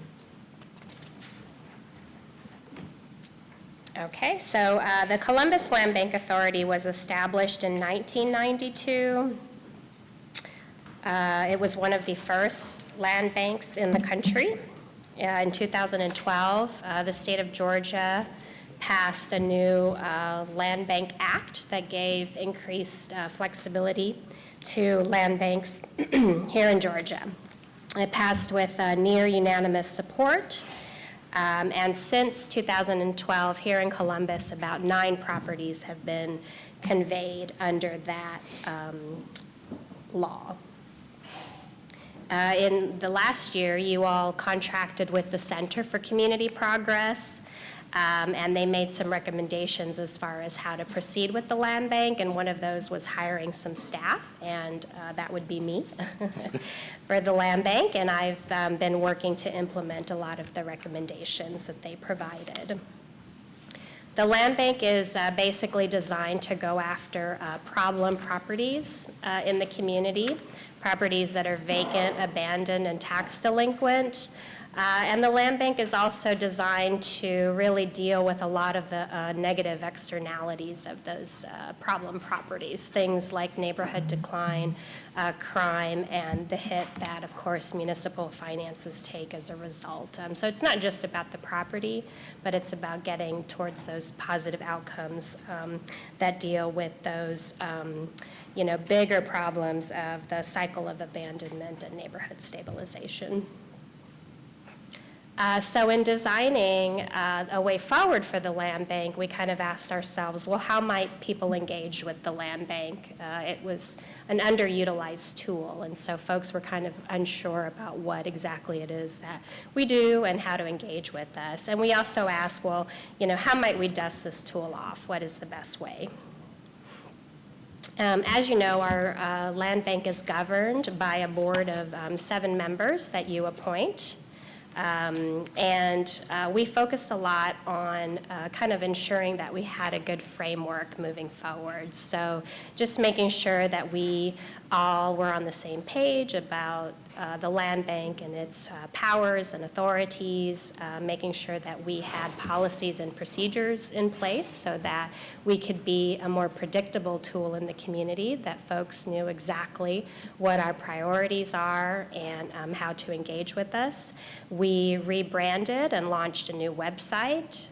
Okay, so the Columbus Land Bank Authority was established in 1992. It was one of the first land banks in the country. In 2012, the state of Georgia passed a new Land Bank Act that gave increased flexibility to land banks here in Georgia. It passed with near unanimous support, and since 2012, here in Columbus, about 9 properties have been conveyed under that law. In the last year, you all contracted with the Center for Community Progress And they made some recommendations as far as how to proceed with the land bank, and one of those was hiring some staff, and that would be me for the land bank, and I've been working to implement a lot of the recommendations that they provided. The land bank is basically designed to go after problem properties in the community, properties that are vacant, abandoned, and tax delinquent. And the land bank is also designed to really deal with a lot of the negative externalities of those problem properties, things like neighborhood decline, crime, and the hit that, of course, municipal finances take as a result. So it's not just about the property, but it's about getting towards those positive outcomes that deal with those bigger problems of the cycle of abandonment and neighborhood stabilization. So in designing a way forward for the land bank, we kind of asked ourselves, well, how might people engage with the land bank? It was an underutilized tool, and so folks were kind of unsure about what exactly it is that we do and how to engage with us. And we also asked, well, how might we dust this tool off? What is the best way? As you know, our land bank is governed by a board of 7 members that you appoint. We focused a lot on kind of ensuring that we had a good framework moving forward. So just making sure that we all were on the same page about the land bank and its powers and authorities, making sure that we had policies and procedures in place so that we could be a more predictable tool in the community, that folks knew exactly what our priorities are and how to engage with us. We rebranded and launched a new website.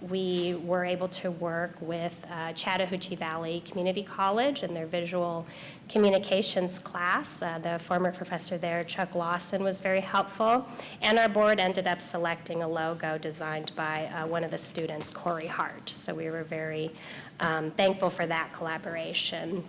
We were able to work with Chattahoochee Valley Community College and their visual communications class. The former professor there, Chuck Lawson, was very helpful. And our board ended up selecting a logo designed by one of the students, Corey Hart. So we were very thankful for that collaboration.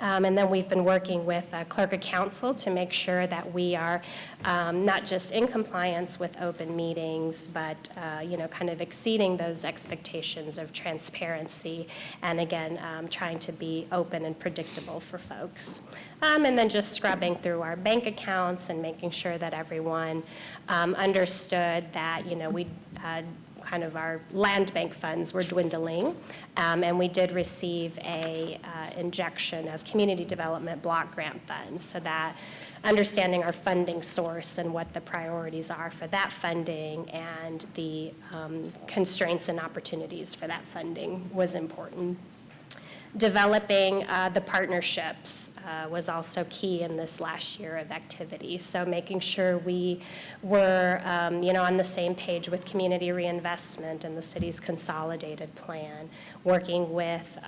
And then we've been working with Clerk of Council to make sure that we are not just in compliance with open meetings, but kind of exceeding those expectations of transparency, and again, trying to be open and predictable for folks. And then just scrubbing through our bank accounts and making sure that everyone understood that we kind of our land bank funds were dwindling, and we did receive a injection of community development block grant funds, so that understanding our funding source and what the priorities are for that funding and the constraints and opportunities for that funding was important. Developing the partnerships was also key in this last year of activity. So making sure we were, on the same page with community reinvestment and the city's consolidated plan, working with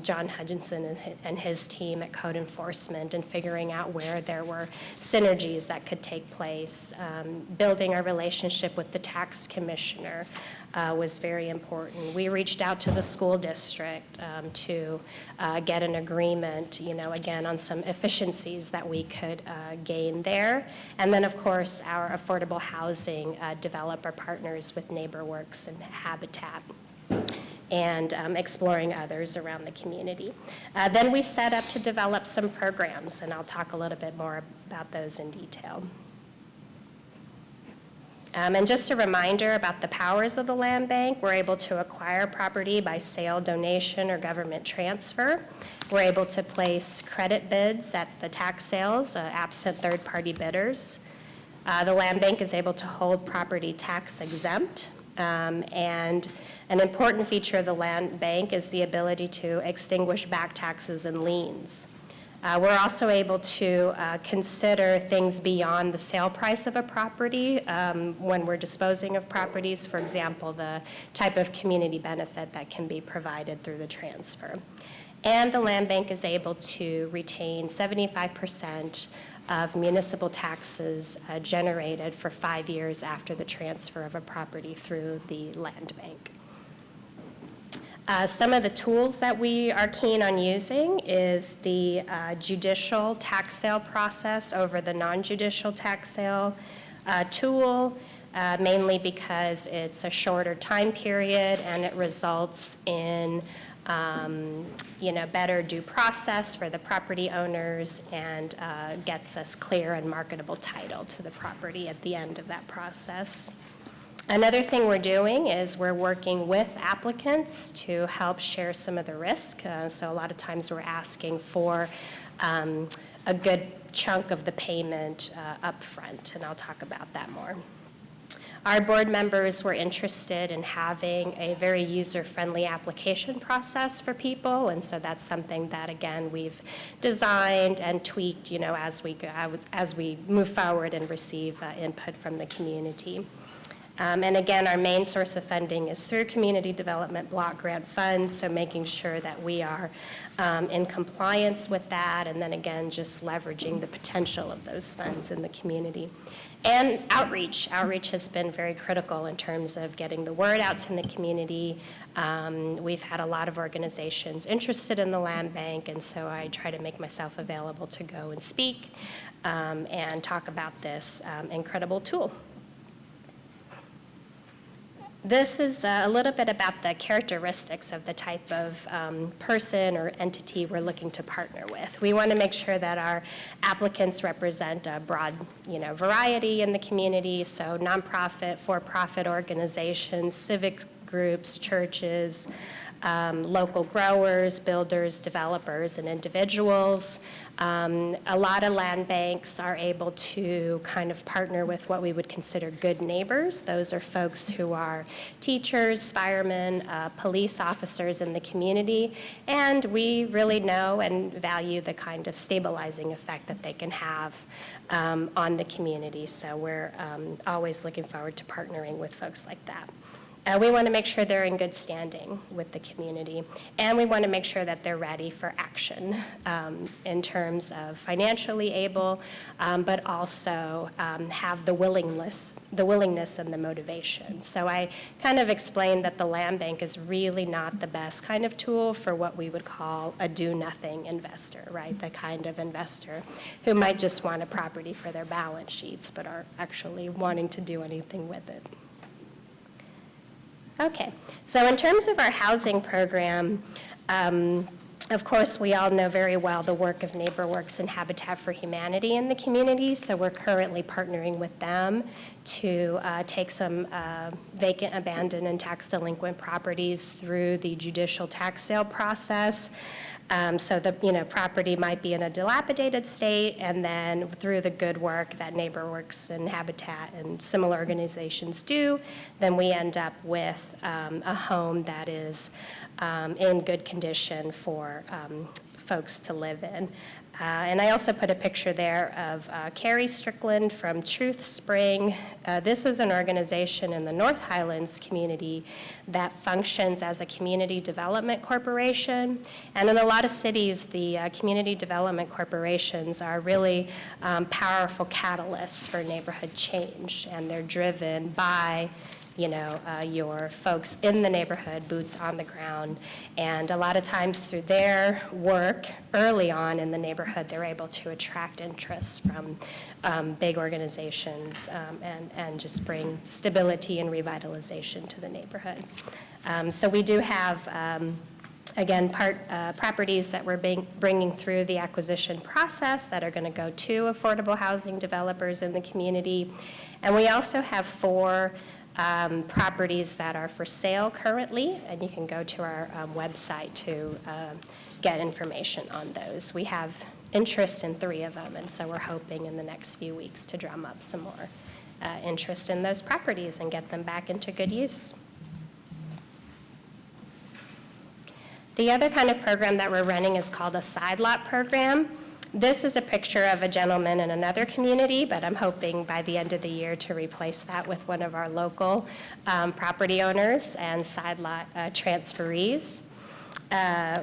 John Hutchinson and his team at Code Enforcement and figuring out where there were synergies that could take place, building our relationship with the tax commissioner, was very important. We reached out to the school district to get an agreement, again, on some efficiencies that we could gain there. And then, of course, our affordable housing developer partners with NeighborWorks and Habitat, and exploring others around the community. Then we set up to develop some programs, and I'll talk a little bit more about those in detail. And just a reminder about the powers of the land bank. We're able to acquire property by sale, donation, or government transfer. We're able to place credit bids at the tax sales, absent third-party bidders. The land bank is able to hold property tax exempt. And an important feature of the land bank is the ability to extinguish back taxes and liens. We're also able to consider things beyond the sale price of a property when we're disposing of properties, for example, the type of community benefit that can be provided through the transfer. And the land bank is able to retain 75% of municipal taxes generated for 5 years after the transfer of a property through the land bank. Some of the tools that we are keen on using is the judicial tax sale process over the non-judicial tax sale tool. mainly because it's a shorter time period and it results in better due process for the property owners and gets us clear and marketable title to the property at the end of that process. Another thing we're doing is we're working with applicants to help share some of the risk. So a lot of times we're asking for a good chunk of the payment up front, and I'll talk about that more. Our board members were interested in having a very user-friendly application process for people, and so that's something that, again, we've designed and tweaked, as we go, as we move forward and receive input from the community. And again, our main source of funding is through community development block grant funds, so making sure that we are in compliance with that, and then again, just leveraging the potential of those funds in the community. And outreach. Outreach has been very critical in terms of getting the word out to the community. We've had a lot of organizations interested in the land bank, and so I try to make myself available to go and speak and talk about this incredible tool. This is a little bit about the characteristics of the type of person or entity we're looking to partner with. We want to make sure that our applicants represent a broad, variety in the community, so nonprofit, for-profit organizations, civic groups, churches, local growers, builders, developers, and individuals. A lot of land banks are able to kind of partner with what we would consider good neighbors. Those are folks who are teachers, firemen, police officers in the community, and we really know and value the kind of stabilizing effect that they can have on the community. So we're always looking forward to partnering with folks like that. We want to make sure they're in good standing with the community, and we want to make sure that they're ready for action in terms of financially able, but also have the willingness and the motivation. So I kind of explained that the land bank is really not the best kind of tool for what we would call a do-nothing investor, right? The kind of investor who might just want a property for their balance sheets, but are actually wanting to do anything with it. Okay, so in terms of our housing program, of course, we all know very well the work of NeighborWorks and Habitat for Humanity in the community, so we're currently partnering with them to take some vacant, abandoned, and tax delinquent properties through the judicial tax sale process. So the property might be in a dilapidated state, and then through the good work that NeighborWorks and Habitat and similar organizations do, then we end up with a home that is in good condition for folks to live in. And I also put a picture there of Carrie Strickland from Truth Spring. This is an organization in the North Highlands community that functions as a community development corporation. And in a lot of cities, the community development corporations are really powerful catalysts for neighborhood change, and they're driven by your folks in the neighborhood, boots on the ground. And a lot of times through their work early on in the neighborhood, they're able to attract interest from big organizations and just bring stability and revitalization to the neighborhood. So we do have again, properties that we're bringing through the acquisition process that are going to go to affordable housing developers in the community. And we also have 4 properties that are for sale currently, and you can go to our website to get information on those. We have interest in 3 of them, and so we're hoping in the next few weeks to drum up some more interest in those properties and get them back into good use. The other kind of program that we're running is called a side lot program. This is a picture of a gentleman in another community, but I'm hoping by the end of the year to replace that with one of our local property owners and side lot transferees,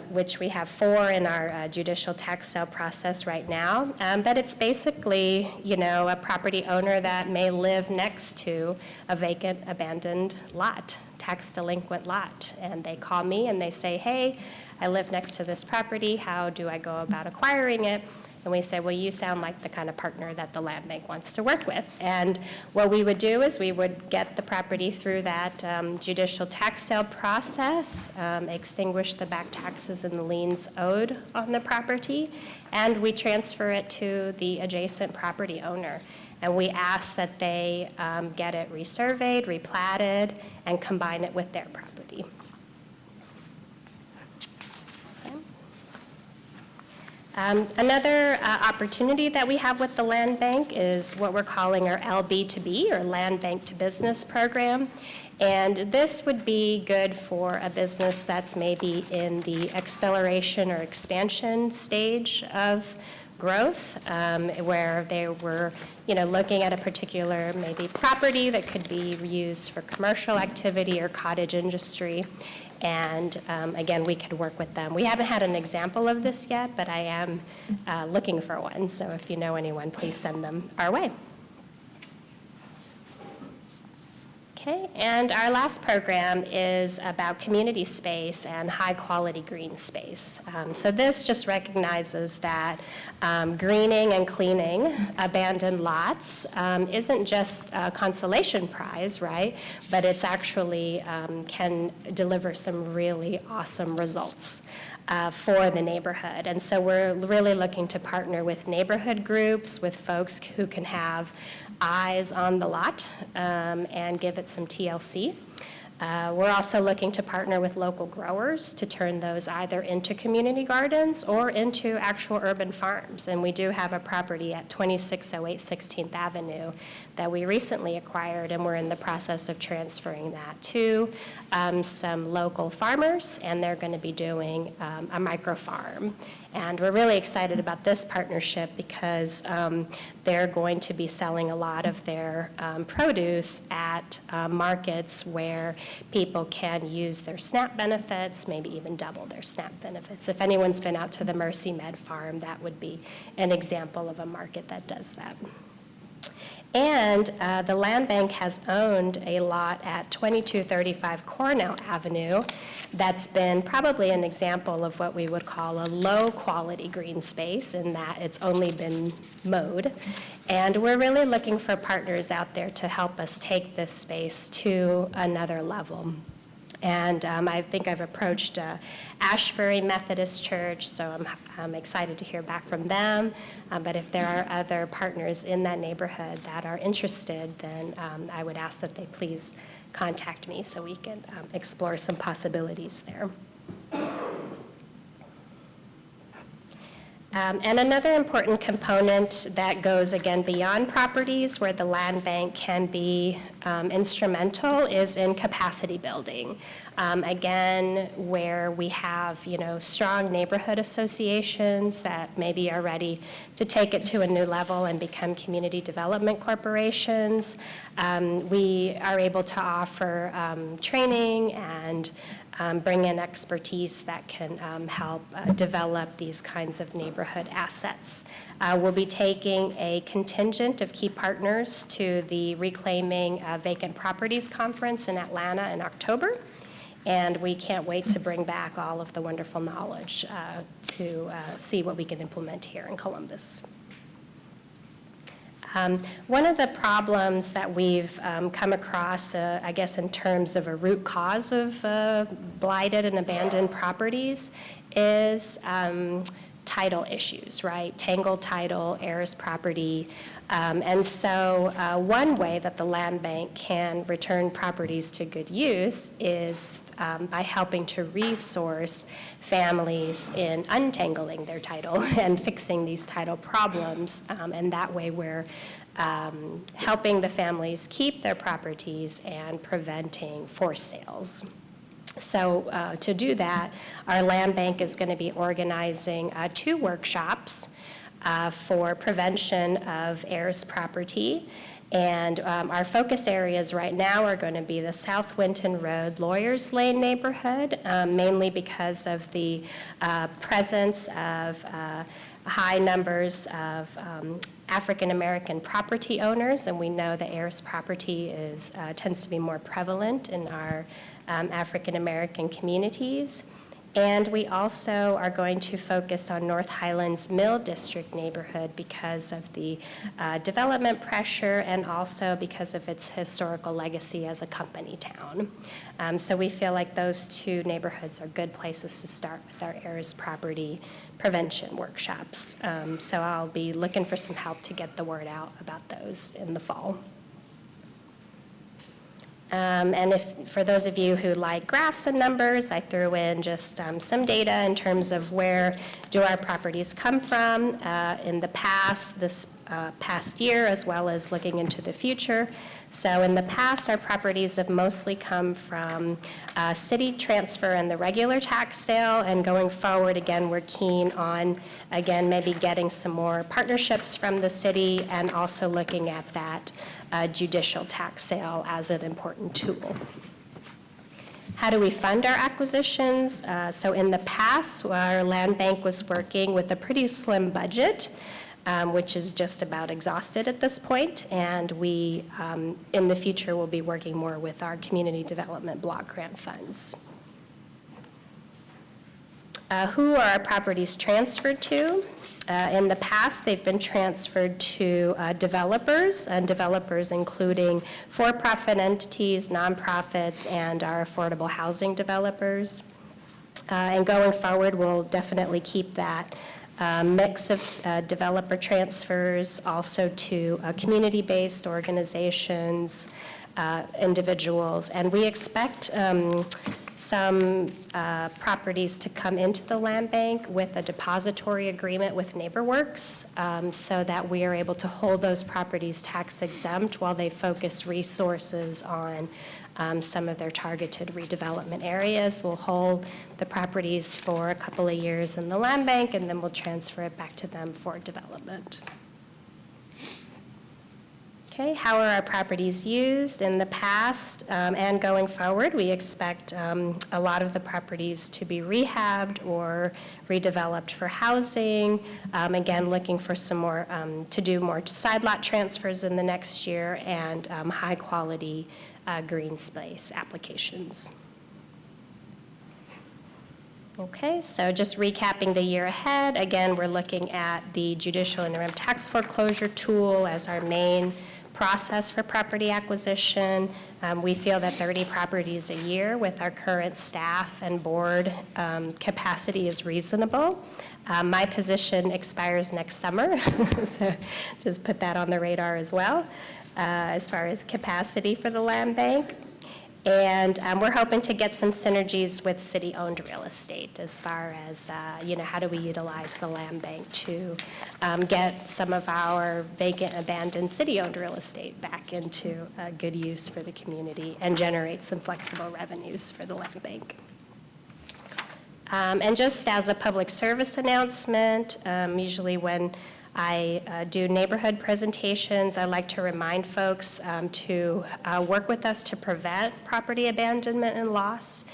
which we have 4 in our judicial tax sale process right now. But it's basically, a property owner that may live next to a vacant, abandoned lot, tax delinquent lot. And they call me and they say, hey, I live next to this property. How do I go about acquiring it? And we said, well, you sound like the kind of partner that the land bank wants to work with. And what we would do is we would get the property through that judicial tax sale process, extinguish the back taxes and the liens owed on the property, and we transfer it to the adjacent property owner. And we ask that they get it resurveyed, replatted, and combine it with their property. Another opportunity that we have with the land bank is what we're calling our LB2B, or Land Bank to Business program. And this would be good for a business that's maybe in the acceleration or expansion stage of growth, where they were, looking at a particular maybe property that could be used for commercial activity or cottage industry. And again, we could work with them. We haven't had an example of this yet, but I am looking for one. So if you know anyone, please send them our way. Okay, and our last program is about community space and high-quality green space. So this just recognizes that greening and cleaning abandoned lots isn't just a consolation prize, right? But it's actually can deliver some really awesome results for the neighborhood. And so we're really looking to partner with neighborhood groups, with folks who can have eyes on the lot and give it some TLC. We're also looking to partner with local growers to turn those either into community gardens or into actual urban farms. And we do have a property at 2608 16th Avenue that we recently acquired, and we're in the process of transferring that to some local farmers, and they're going to be doing a micro farm. And we're really excited about this partnership because they're going to be selling a lot of their produce at markets where people can use their SNAP benefits, maybe even double their SNAP benefits. If anyone's been out to the Mercy Med Farm, that would be an example of a market that does that. And the land bank has owned a lot at 2235 Cornell Avenue that's been probably an example of what we would call a low-quality green space, in that it's only been mowed. And we're really looking for partners out there to help us take this space to another level. And I think I've approached Ashbury Methodist Church, so I'm excited to hear back from them. But if there are other partners in that neighborhood that are interested, then I would ask that they please contact me so we can explore some possibilities there. And another important component that goes, again, beyond properties where the land bank can be instrumental is in capacity building. Again, where we have, strong neighborhood associations that maybe are ready to take it to a new level and become community development corporations. We are able to offer training and bring in expertise that can help develop these kinds of neighborhood assets. We'll be taking a contingent of key partners to the Reclaiming Vacant Properties Conference in Atlanta in October, and we can't wait to bring back all of the wonderful knowledge to see what we can implement here in Columbus. One of the problems that we've come across, I guess in terms of a root cause of blighted and abandoned properties, is title issues, right? Tangled title, heirs property. And so one way that the land bank can return properties to good use is by helping to resource families in untangling their title and fixing these title problems. And that way we're helping the families keep their properties and preventing forced sales. So to do that, our land bank is going to be organizing 2 workshops for prevention of heirs property. And our focus areas right now are going to be the South Winton Road, Lawyers Lane neighborhood, mainly because of the presence of high numbers of African-American property owners, and we know the heirs property tends to be more prevalent in our African-American communities. And we also are going to focus on North Highlands Mill District neighborhood because of the development pressure and also because of its historical legacy as a company town. So we feel like those two neighborhoods are good places to start with our heirs property prevention workshops. So I'll be looking for some help to get the word out about those in the fall. And for those of you who like graphs and numbers, I threw in just some data in terms of where do our properties come from in the past, this past year, as well as looking into the future. So in the past, our properties have mostly come from city transfer and the regular tax sale, and going forward, again, we're keen on, again, maybe getting some more partnerships from the city and also looking at that judicial tax sale as an important tool. How do we fund our acquisitions? So in the past, our land bank was working with a pretty slim budget, which is just about exhausted at this point, and we, in the future, will be working more with our community development block grant funds. Who are our properties transferred to? In the past, they've been transferred to developers, and developers including for-profit entities, nonprofits, and our affordable housing developers. And going forward, we'll definitely keep that mix of developer transfers, also to community-based organizations, individuals, and we expect some properties to come into the land bank with a depository agreement with NeighborWorks so that we are able to hold those properties tax exempt while they focus resources on some of their targeted redevelopment areas. We'll hold the properties for a couple of years in the land bank, and then we'll transfer it back to them for development. Okay, how are our properties used in the past and going forward? We expect a lot of the properties to be rehabbed or redeveloped for housing. Again, looking for some more, to do more side lot transfers in the next year and high quality green space applications. Okay, so just recapping the year ahead, again, we're looking at the judicial interim tax foreclosure tool as our main process for property acquisition. We feel that 30 properties a year with our current staff and board capacity is reasonable. My position expires next summer, so just put that on the radar as well, as far as capacity for the land bank. And we're hoping to get some synergies with city-owned real estate as far as, how do we utilize the land bank to get some of our vacant, abandoned city-owned real estate back into good use for the community and generate some flexible revenues for the land bank. And just as a public service announcement, usually when I do neighborhood presentations, I like to remind folks to work with us to prevent property abandonment and loss.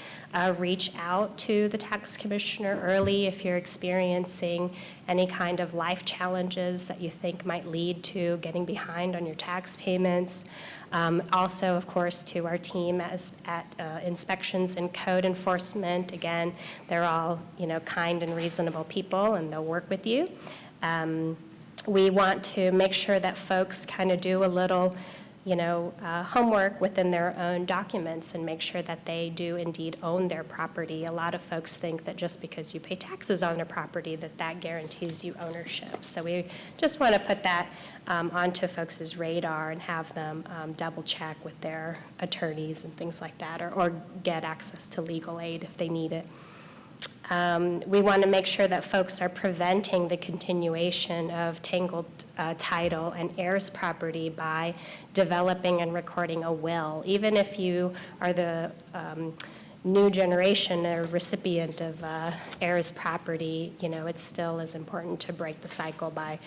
Reach out to the tax commissioner early if you're experiencing any kind of life challenges that you think might lead to getting behind on your tax payments. Also, of course, to our team at inspections and code enforcement. Again, they're all, kind and reasonable people, and they'll work with you. We want to make sure that folks kind of do a little, homework within their own documents and make sure that they do indeed own their property. A lot of folks think that just because you pay taxes on a property that guarantees you ownership. So we just want to put that onto folks' radar and have them double check with their attorneys and things like that, or get access to legal aid if they need it. We want to make sure that folks are preventing the continuation of tangled title and heirs property by developing and recording a will. Even if you are the new generation or recipient of heirs property, it still is important to break the cycle by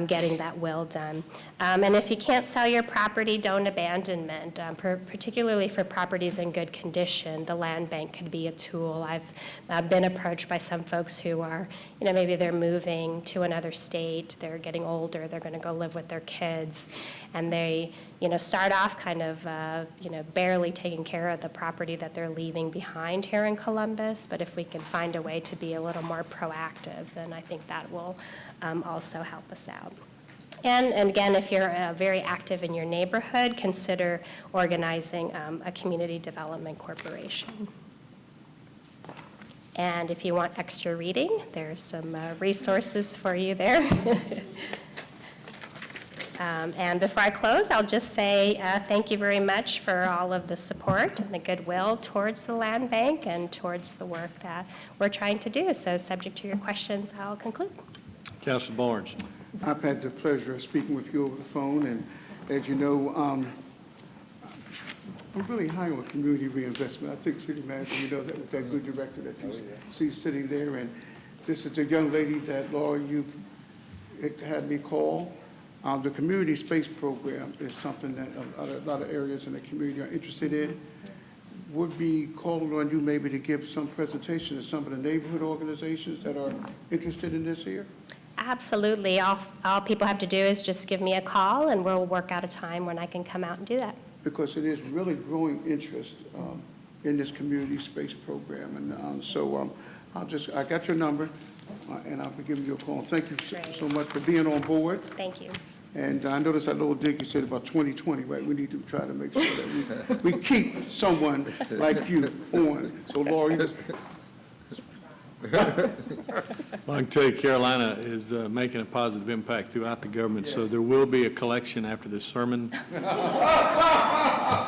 getting that will done. And if you can't sell your property, don't abandonment, particularly for properties in good condition. The land bank could be a tool. I've been approached by some folks who are, maybe they're moving to another state, they're getting older, they're going to go live with their kids, and they start off kind of, barely taking care of the property that they're leaving behind here in Columbus. But if we can find a way to be a little more proactive, then I think that will also help us out. And again, if you're very active in your neighborhood, consider organizing a community development corporation. And if you want extra reading, there's some resources for you there. And before I close, I'll just say thank you very much for all of the support and the goodwill towards the land bank and towards the work that we're trying to do. So subject to your questions, I'll conclude. Councilor Barnes. I've had the pleasure of speaking with you over the phone, and as you know, I'm really high on community reinvestment. I think City Manager, you know that with that good director that you see sitting there, and this is the young lady that, Laura, you had me call. The community space program is something that a lot of areas in the community are interested in. Would be calling on you maybe to give some presentation to some of the neighborhood organizations that are interested in this here? Absolutely. All people have to do is just give me a call, and we'll work out a time when I can come out and do that. Because it is really growing interest in this community space program. And so I got your number, and I'll be giving you a call. Thank you so much for being on board. Thank you. And I noticed that little dig you said about 2020, right? We need to try to make sure that we keep someone like you on. So, Laura, you just... Well, I can tell you Carolina is making a positive impact throughout the government, so there will be a collection after this sermon.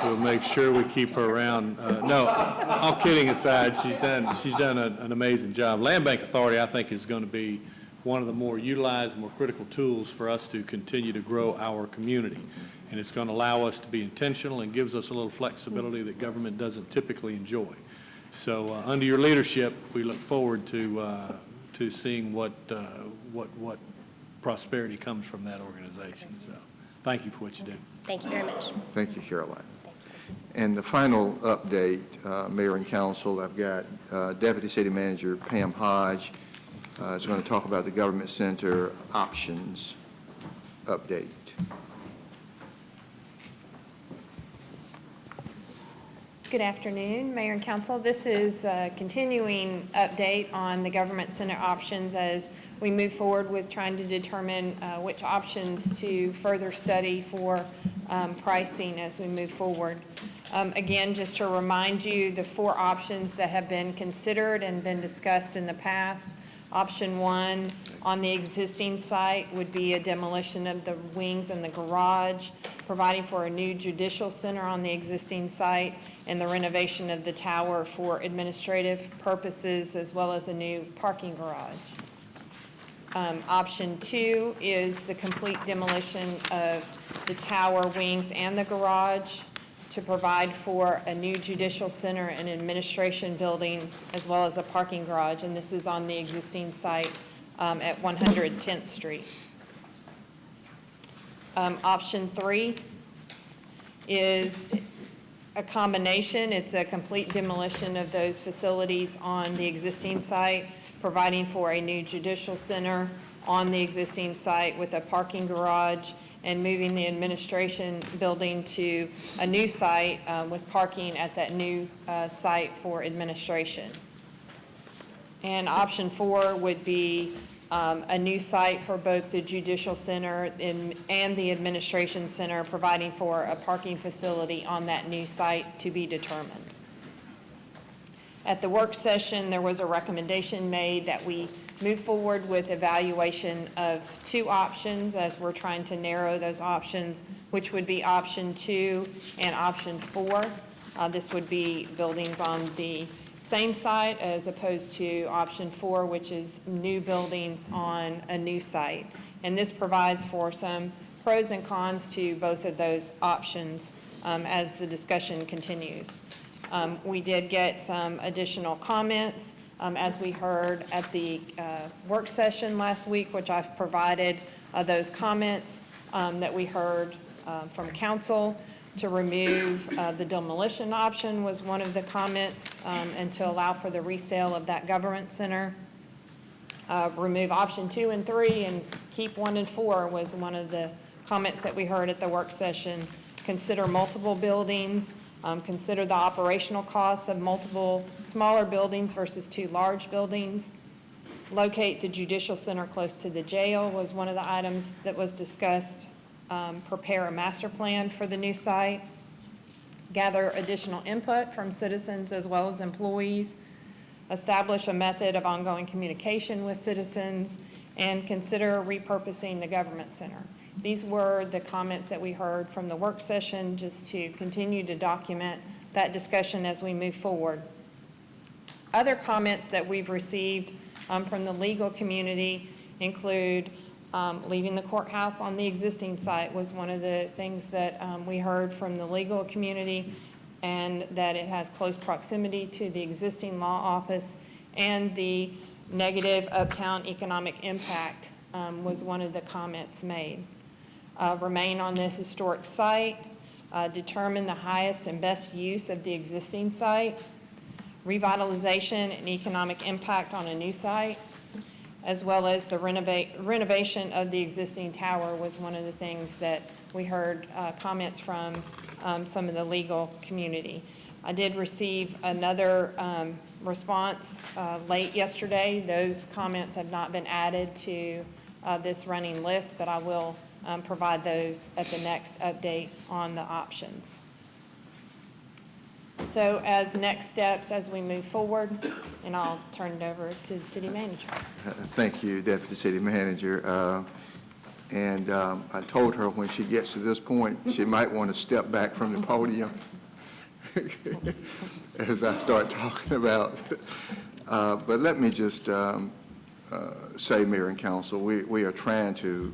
We'll make sure we keep her around. No, all kidding aside, she's done an amazing job. Land Bank Authority, I think, is going to be one of the more utilized, more critical tools for us to continue to grow our community. And it's going to allow us to be intentional and gives us a little flexibility that government doesn't typically enjoy. So under your leadership, we look forward to seeing what prosperity comes from that organization. So thank you for what you do. Thank you very much. Thank you, Caroline. And the final update, Mayor and Council, I've got Deputy City Manager Pam Hodge is going to talk about the Government Center options update. Good afternoon, Mayor and Council. This is a continuing update on the Government Center options as we move forward with trying to determine which options to further study for pricing as we move forward. Again, just to remind you, the 4 options that have been considered and been discussed in the past. Option 1 on the existing site would be a demolition of the wings and the garage, providing for a new judicial center on the existing site, and the renovation of the tower for administrative purposes, as well as a new parking garage. Option 2 is the complete demolition of the tower, wings, and the garage to provide for a new judicial center and administration building, as well as a parking garage, and this is on the existing site at 110th Street. Option 3 is a combination. It's a complete demolition of those facilities on the existing site, providing for a new judicial center on the existing site with a parking garage, and moving the administration building to a new site with parking at that new site for administration. And option 4 would be a new site for both the judicial center and the administration center, providing for a parking facility on that new site to be determined. At the work session, there was a recommendation made that we move forward with evaluation of 2 options as we're trying to narrow those options, which would be option 2 and option 4. This would be buildings on the same site as opposed to option 4, which is new buildings on a new site. And this provides for some pros and cons to both of those options as the discussion continues. We did get some additional comments as we heard at the work session last week, which I've provided those comments that we heard from council. To remove the demolition option was one of the comments, and to allow for the resale of that government center. Remove option 2 and 3 and keep 1 and 4 was one of the comments that we heard at the work session consider multiple buildings, consider the operational costs of multiple smaller buildings versus 2 large buildings. Locate the judicial center close to the jail was one of the items that was discussed. Prepare a master plan for the new site. Gather additional input from citizens as well as employees. Establish a method of ongoing communication with citizens, and consider repurposing the government center. These were the comments that we heard from the work session, just to continue to document that discussion as we move forward. Other comments that we've received from the legal community include leaving the courthouse on the existing site was one of the things that we heard from the legal community, and that it has close proximity to the existing law office, and the negative uptown economic impact was one of the comments made. Remain on this historic site, determine the highest and best use of the existing site, revitalization and economic impact on a new site, as well as the renovation of the existing tower was one of the things that we heard comments from some of the legal community. I did receive another response late yesterday. Those comments have not been added to this running list, but I will provide those at the next update on the options. So as next steps, as we move forward, and I'll turn it over to the city manager. Thank you, Deputy City Manager. I told her when she gets to this point, she might want to step back from the podium as I start talking about. But let me just say, Mayor and Council, we are trying to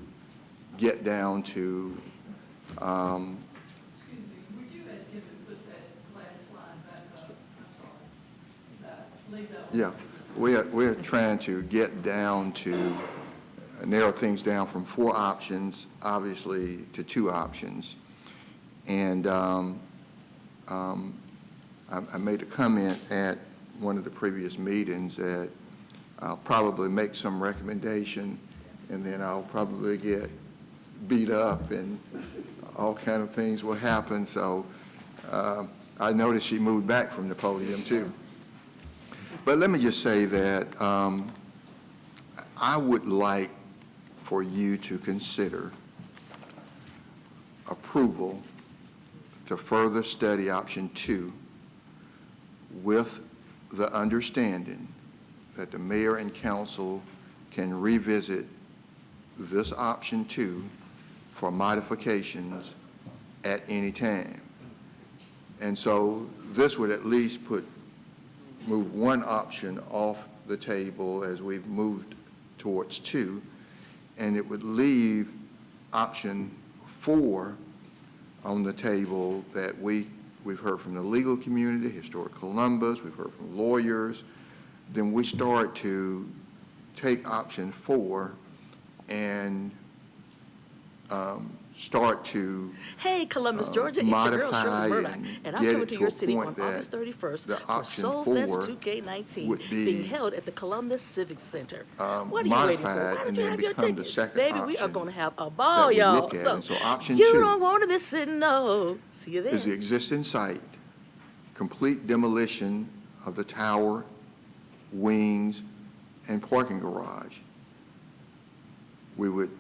get down to Excuse me, would you ask him to put that last slide back up? I'm sorry. Leave that one. Yeah, we're trying to get down to narrow things down from 4 options, obviously, to 2 options. And I made a comment at one of the previous meetings that I'll probably make some recommendation, and then I'll probably get beat up and all kind of things will happen. So I noticed she moved back from the podium too. But let me just say that I would like for you to consider approval to further study option 2 with the understanding that the mayor and council can revisit this option 2 for modifications at any time. And so this would at least move one option off the table as we've moved towards 2, and it would leave option 4 on the table that we've heard from the legal community, Historic Columbus, we've heard from lawyers. Then we start to take option 4 and start to Hey, Columbus, Georgia, it's your girl, Shirley Murdoch, and I'm coming to your city on August 31st for Soul Fest 2K19 being held at the Columbus Civic Center. What are you waiting for? Why don't you have your ticket? Baby, we are going to have a ball, y'all. So option you 2 don't want to be sitting, no. See you there. is the existing site, complete demolition of the tower, wings, and parking garage. We would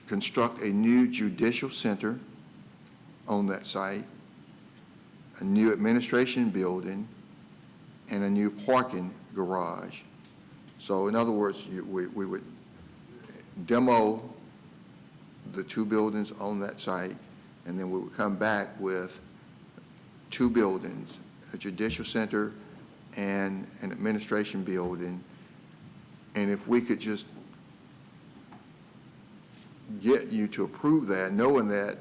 construct a new judicial center on that site, a new administration building, and a new parking garage. So in other words, we would demo the 2 buildings on that site, and then we would come back with 2 buildings, a judicial center and an administration building. And if we could just get you to approve that, knowing that,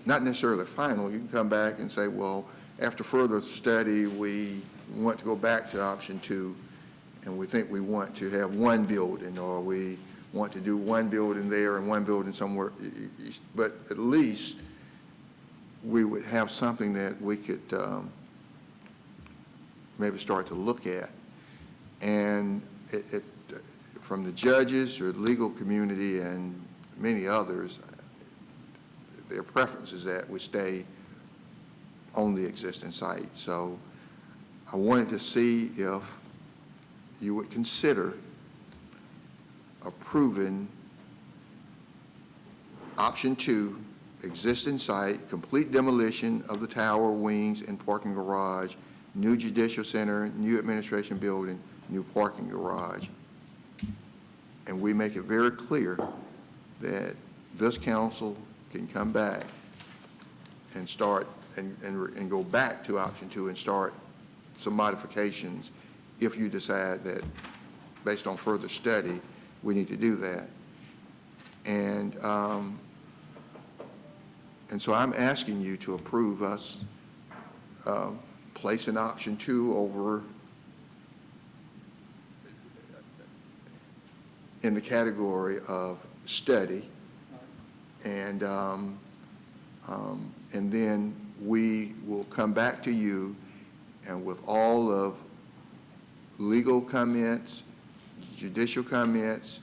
not necessarily final, you can come back and say, well, after further study, we want to go back to option 2, and we think we want to have 1 building, or we want to do 1 building there and 1 building somewhere. But at least we would have something that we could maybe start to look at. And from the judges or the legal community and many others, their preference is that we stay on the existing site. So I wanted to see if you would consider approving option 2, existing site, complete demolition of the tower, wings, and parking garage, new judicial center, new administration building, new parking garage. And we make it very clear that this council can come back and start and go back to option 2 and start some modifications if you decide that, based on further study, we need to do that. And so I'm asking you to approve us placing option 2 over in the category of study, and then we will come back to you, and with all of legal comments, judicial comments,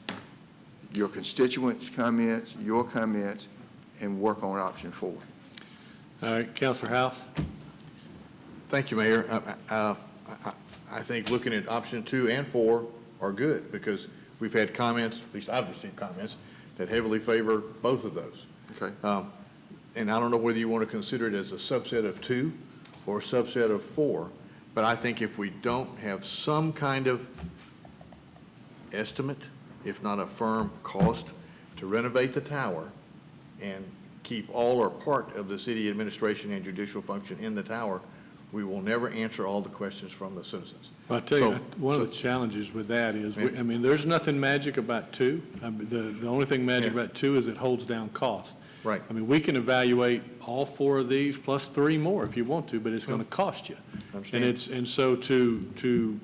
your constituents' comments, your comments, and work on option 4. All right, Councilor House. Thank you, Mayor. I think looking at option 2 and 4 are good, because we've had comments, at least I've received comments, that heavily favor both of those. Okay. And I don't know whether you want to consider it as a subset of 2 or a subset of 4, but I think if we don't have some kind of estimate, if not a firm cost, to renovate the tower and keep all or part of the city administration and judicial function in the tower, we will never answer all the questions from the citizens. Well, I'll tell you, one of the challenges with that is, I mean, there's nothing magic about 2. The only thing magic about 2 is it holds down cost. Right. I mean, we can evaluate all 4 of these plus 3 more if you want to, but it's going to cost you. And so to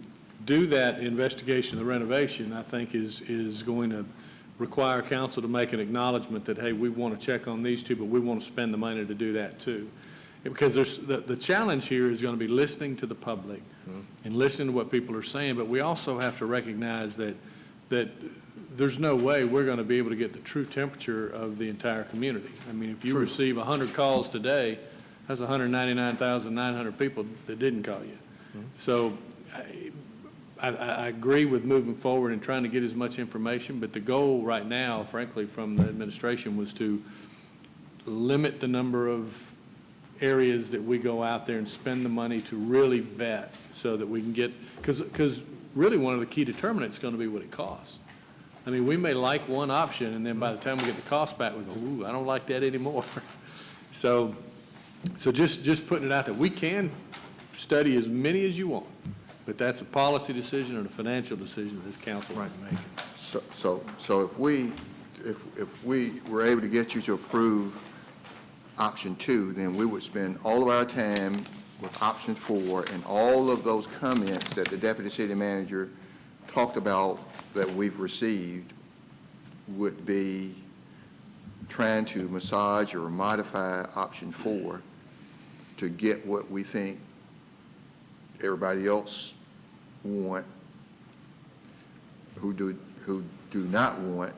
do that investigation, the renovation, I think is going to require council to make an acknowledgement that, hey, we want to check on these 2, but we want to spend the money to do that too. Because there's the challenge here is going to be listening to the public and listening to what people are saying, but we also have to recognize that there's no way we're going to be able to get the true temperature of the entire community. I mean, if you receive 100 calls today, that's 199,900 people that didn't call you. So I agree with moving forward and trying to get as much information, but the goal right now, frankly, from the administration was to limit the number of areas that we go out there and spend the money to really vet so that we can get, because really one of the key determinants is going to be what it costs. I mean, we may like one option, and then by the time we get the cost back, we go, ooh, I don't like that anymore. So just putting it out there. We can study as many as you want, but that's a policy decision and a financial decision that this council might make. So if we were able to get you to approve option 2, then we would spend all of our time with option 4, and all of those comments that the deputy city manager talked about that we've received would be trying to massage or modify option 4 to get what we think everybody else want, who do not want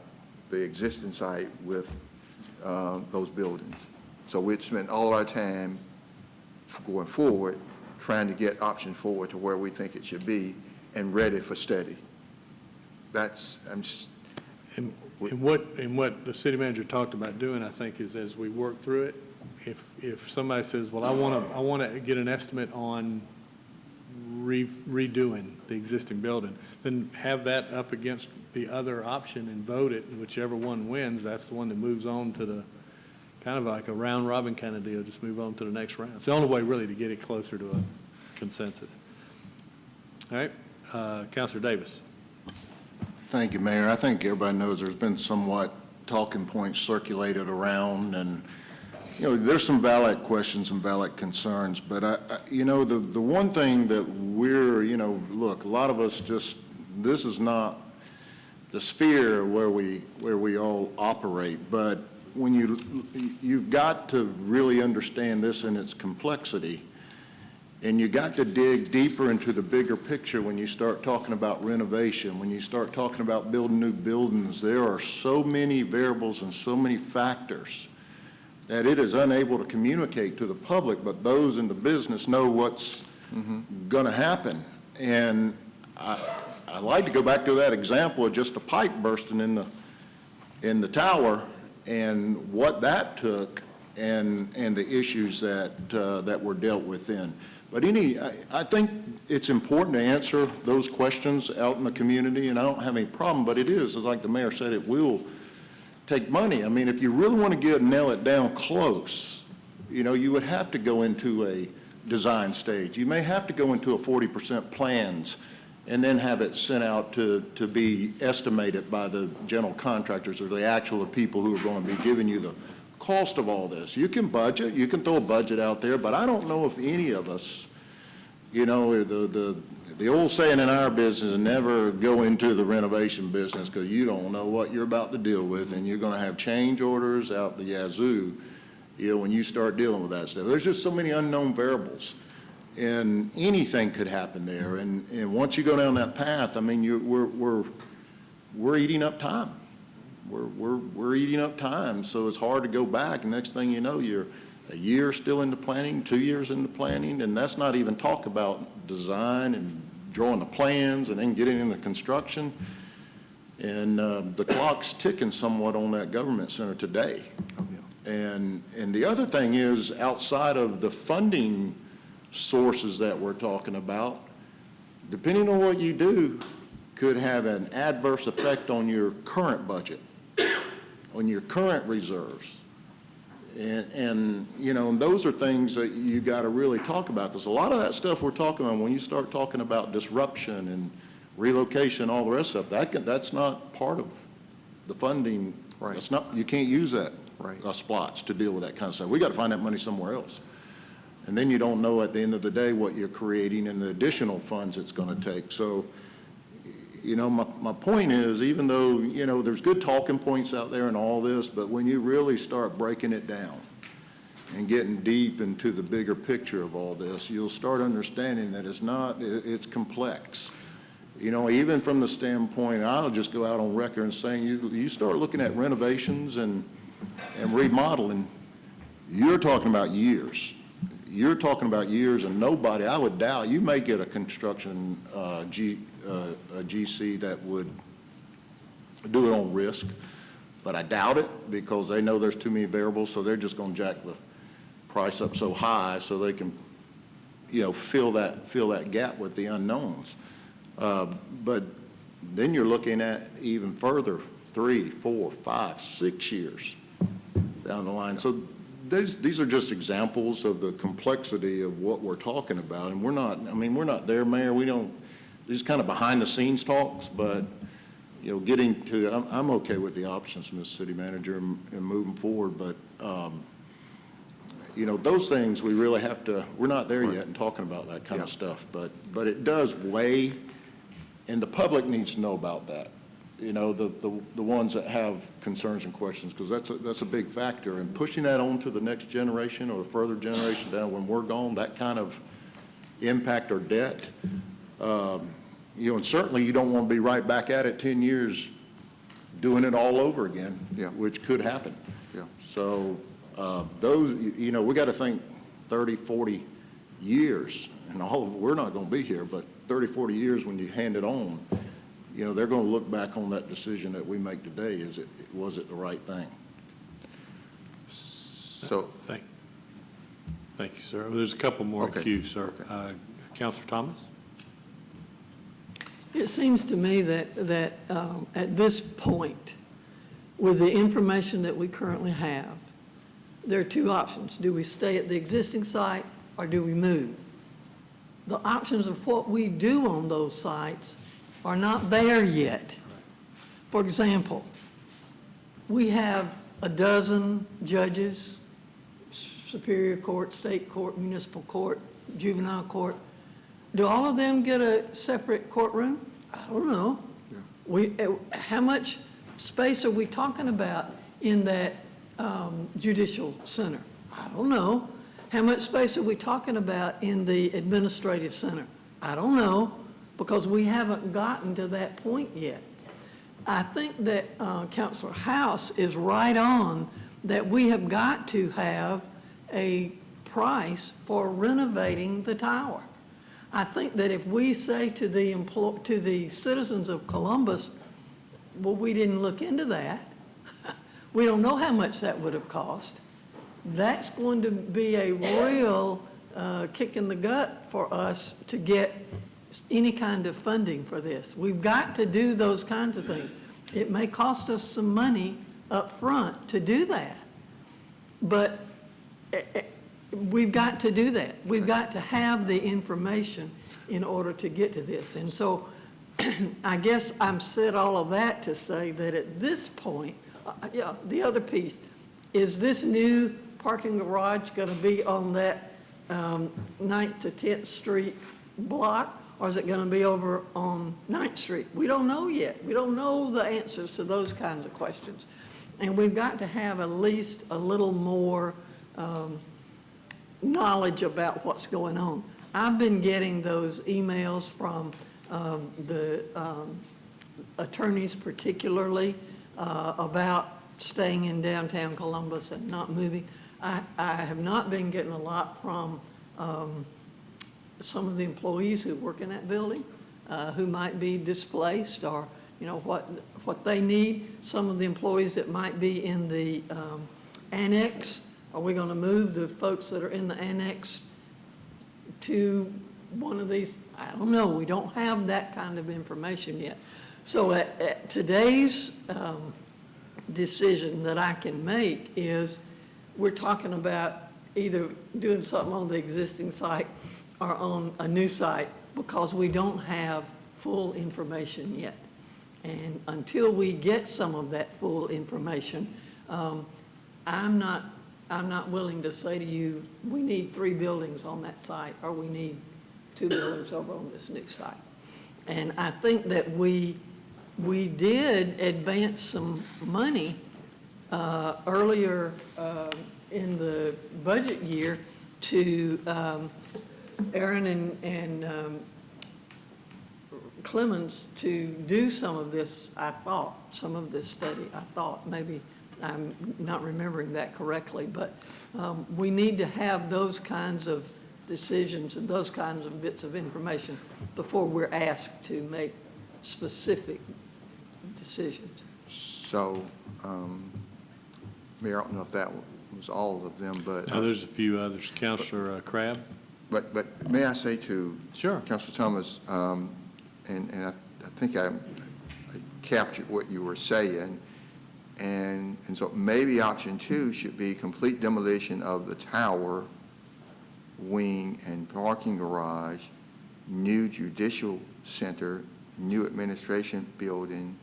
the existing site with those buildings. So we'd spend all our time going forward trying to get option 4 to where we think it should be and ready for study. And what the city manager talked about doing, I think, is as we work through it, if somebody says, well, I want to get an estimate on redoing the existing building, then have that up against the other option and vote it, and whichever one wins, that's the one that moves on to the kind of like a round robin kind of deal, just move on to the next round. It's the only way really to get it closer to a consensus. All right, Councilor Davis. Thank you, Mayor. I think everybody knows there's been somewhat talking points circulated around, and, you know, there's some valid questions and valid concerns, but the one thing that we're, look, a lot of us just, this is not the sphere where we all operate, but when you've got to really understand this in its complexity, and you got to dig deeper into the bigger picture when you start talking about renovation, when you start talking about building new buildings. There are so many variables and so many factors that it is unable to communicate to the public, but those in the business know what's going to happen. And I like to go back to that example of just a pipe bursting in the tower and what that took and the issues that were dealt with then. But I think it's important to answer those questions out in the community, and I don't have any problem, but it is, like the mayor said, it will take money. I mean, if you really want to nail it down close, you would have to go into a design stage. You may have to go into a 40% plans and then have it sent out to be estimated by the general contractors or the actual people who are going to be giving you the cost of all this. You can budget, you can throw a budget out there, but I don't know if any of us, the old saying in our business, never go into the renovation business because you don't know what you're about to deal with, and you're going to have change orders out the yazoo, when you start dealing with that stuff. There's just so many unknown variables, and anything could happen there. And once you go down that path, I mean, we're eating up time. We're eating up time, so it's hard to go back. And next thing you know, you're a year still into planning, 2 years into planning, and that's not even talk about design and drawing the plans and then getting into construction. And the clock's ticking somewhat on that government center today. And the other thing is, outside of the funding sources that we're talking about, depending on what you do, could have an adverse effect on your current budget, on your current reserves. And those are things that you got to really talk about, because a lot of that stuff we're talking about, when you start talking about disruption and relocation, all the rest of that, that's not part of the funding. Right. It's not, you can't use that SPLOTs to deal with that kind of stuff. We got to find that money somewhere else. And then you don't know at the end of the day what you're creating and the additional funds it's going to take. So, my point is, even though, there's good talking points out there and all this, but when you really start breaking it down and getting deep into the bigger picture of all this, you'll start understanding that it's complex. Even from the standpoint, I'll just go out on record and saying, you start looking at renovations and remodeling, you're talking about years. You're talking about years, and nobody, I would doubt, you may get a construction a GC that would do it on risk, but I doubt it, because they know there's too many variables, so they're just going to jack the price up so high so they can, fill that gap with the unknowns. But then you're looking at even further, 3, 4, 5, 6 years down the line. So these are just examples of the complexity of what we're talking about, and we're not there, Mayor. These kind of behind the scenes talks, but getting to, I'm okay with the options, Ms. City Manager, and moving forward, but those things we really have to, we're not there yet in talking about that kind of stuff, but it does weigh, and the public needs to know about that. The ones that have concerns and questions, because that's a big factor, and pushing that on to the next generation or the further generation down when we're gone, that kind of impact or debt, and certainly you don't want to be right back at it 10 years doing it all over again, which could happen. So those, we got to think 30, 40 years, and we're not going to be here, but 30, 40 years when you hand it on, they're going to look back on that decision that we make today. Was it the right thing? So thank you, sir. There's a couple more in queue, sir. Councilor Thomas? It seems to me that at this point, with the information that we currently have, there are two options. Do we stay at the existing site or do we move? The options of what we do on those sites are not there yet. For example, we have a dozen judges, Superior Court, State Court, Municipal Court, Juvenile Court. Do all of them get a separate courtroom? I don't know. How much space are we talking about in that judicial center? I don't know. How much space are we talking about in the administrative center? I don't know, because we haven't gotten to that point yet. I think that Councilor House is right on that we have got to have a price for renovating the tower. I think that if we say to the citizens of Columbus, well, we didn't look into that, we don't know how much that would have cost, that's going to be a real kick in the gut for us to get any kind of funding for this. We've got to do those kinds of things. It may cost us some money up front to do that, but we've got to do that. We've got to have the information in order to get to this. And so I guess I'm said all of that to say that at this point, yeah, the other piece, is this new parking garage going to be on that 9th to 10th Street block, or is it going to be over on 9th Street? We don't know yet. We don't know the answers to those kinds of questions. And we've got to have at least a little more knowledge about what's going on. I've been getting those emails from the attorneys particularly about staying in downtown Columbus and not moving. I have not been getting a lot from some of the employees who work in that building who might be displaced, or what they need. Some of the employees that might be in the annex. Are we going to move the folks that are in the annex to one of these? I don't know. We don't have that kind of information yet. So at today's decision that I can make is we're talking about either doing something on the existing site or on a new site, because we don't have full information yet. And until we get some of that full information, I'm not willing to say to you, we need 3 buildings on that site, or we need 2 buildings over on this new site. And I think that we did advance some money earlier in the budget year to Aaron and Clemens to do some of this, some of this study. I thought, maybe I'm not remembering that correctly, but we need to have those kinds of decisions and those kinds of bits of information before we're asked to make specific decisions. So, Mayor, I don't know if that was all of them, but... No, there's a few others. Councilor Crabb? But may I say to Sure. Councilor Thomas, and I think I captured what you were saying, and so maybe option 2 should be complete demolition of the tower, wing, and parking garage, new judicial center, new administration building,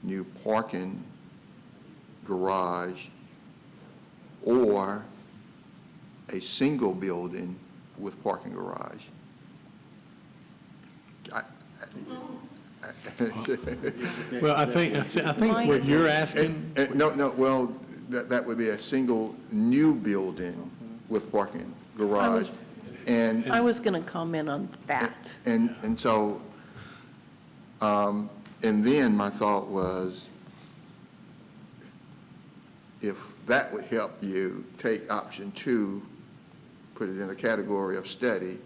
new parking garage, or a single building with parking garage. Well, I think what you're asking... Well, that would be a single new building with parking garage. I was going to comment on that. And so, and then my thought was, if that would help you, take option 2, put it in a category of study.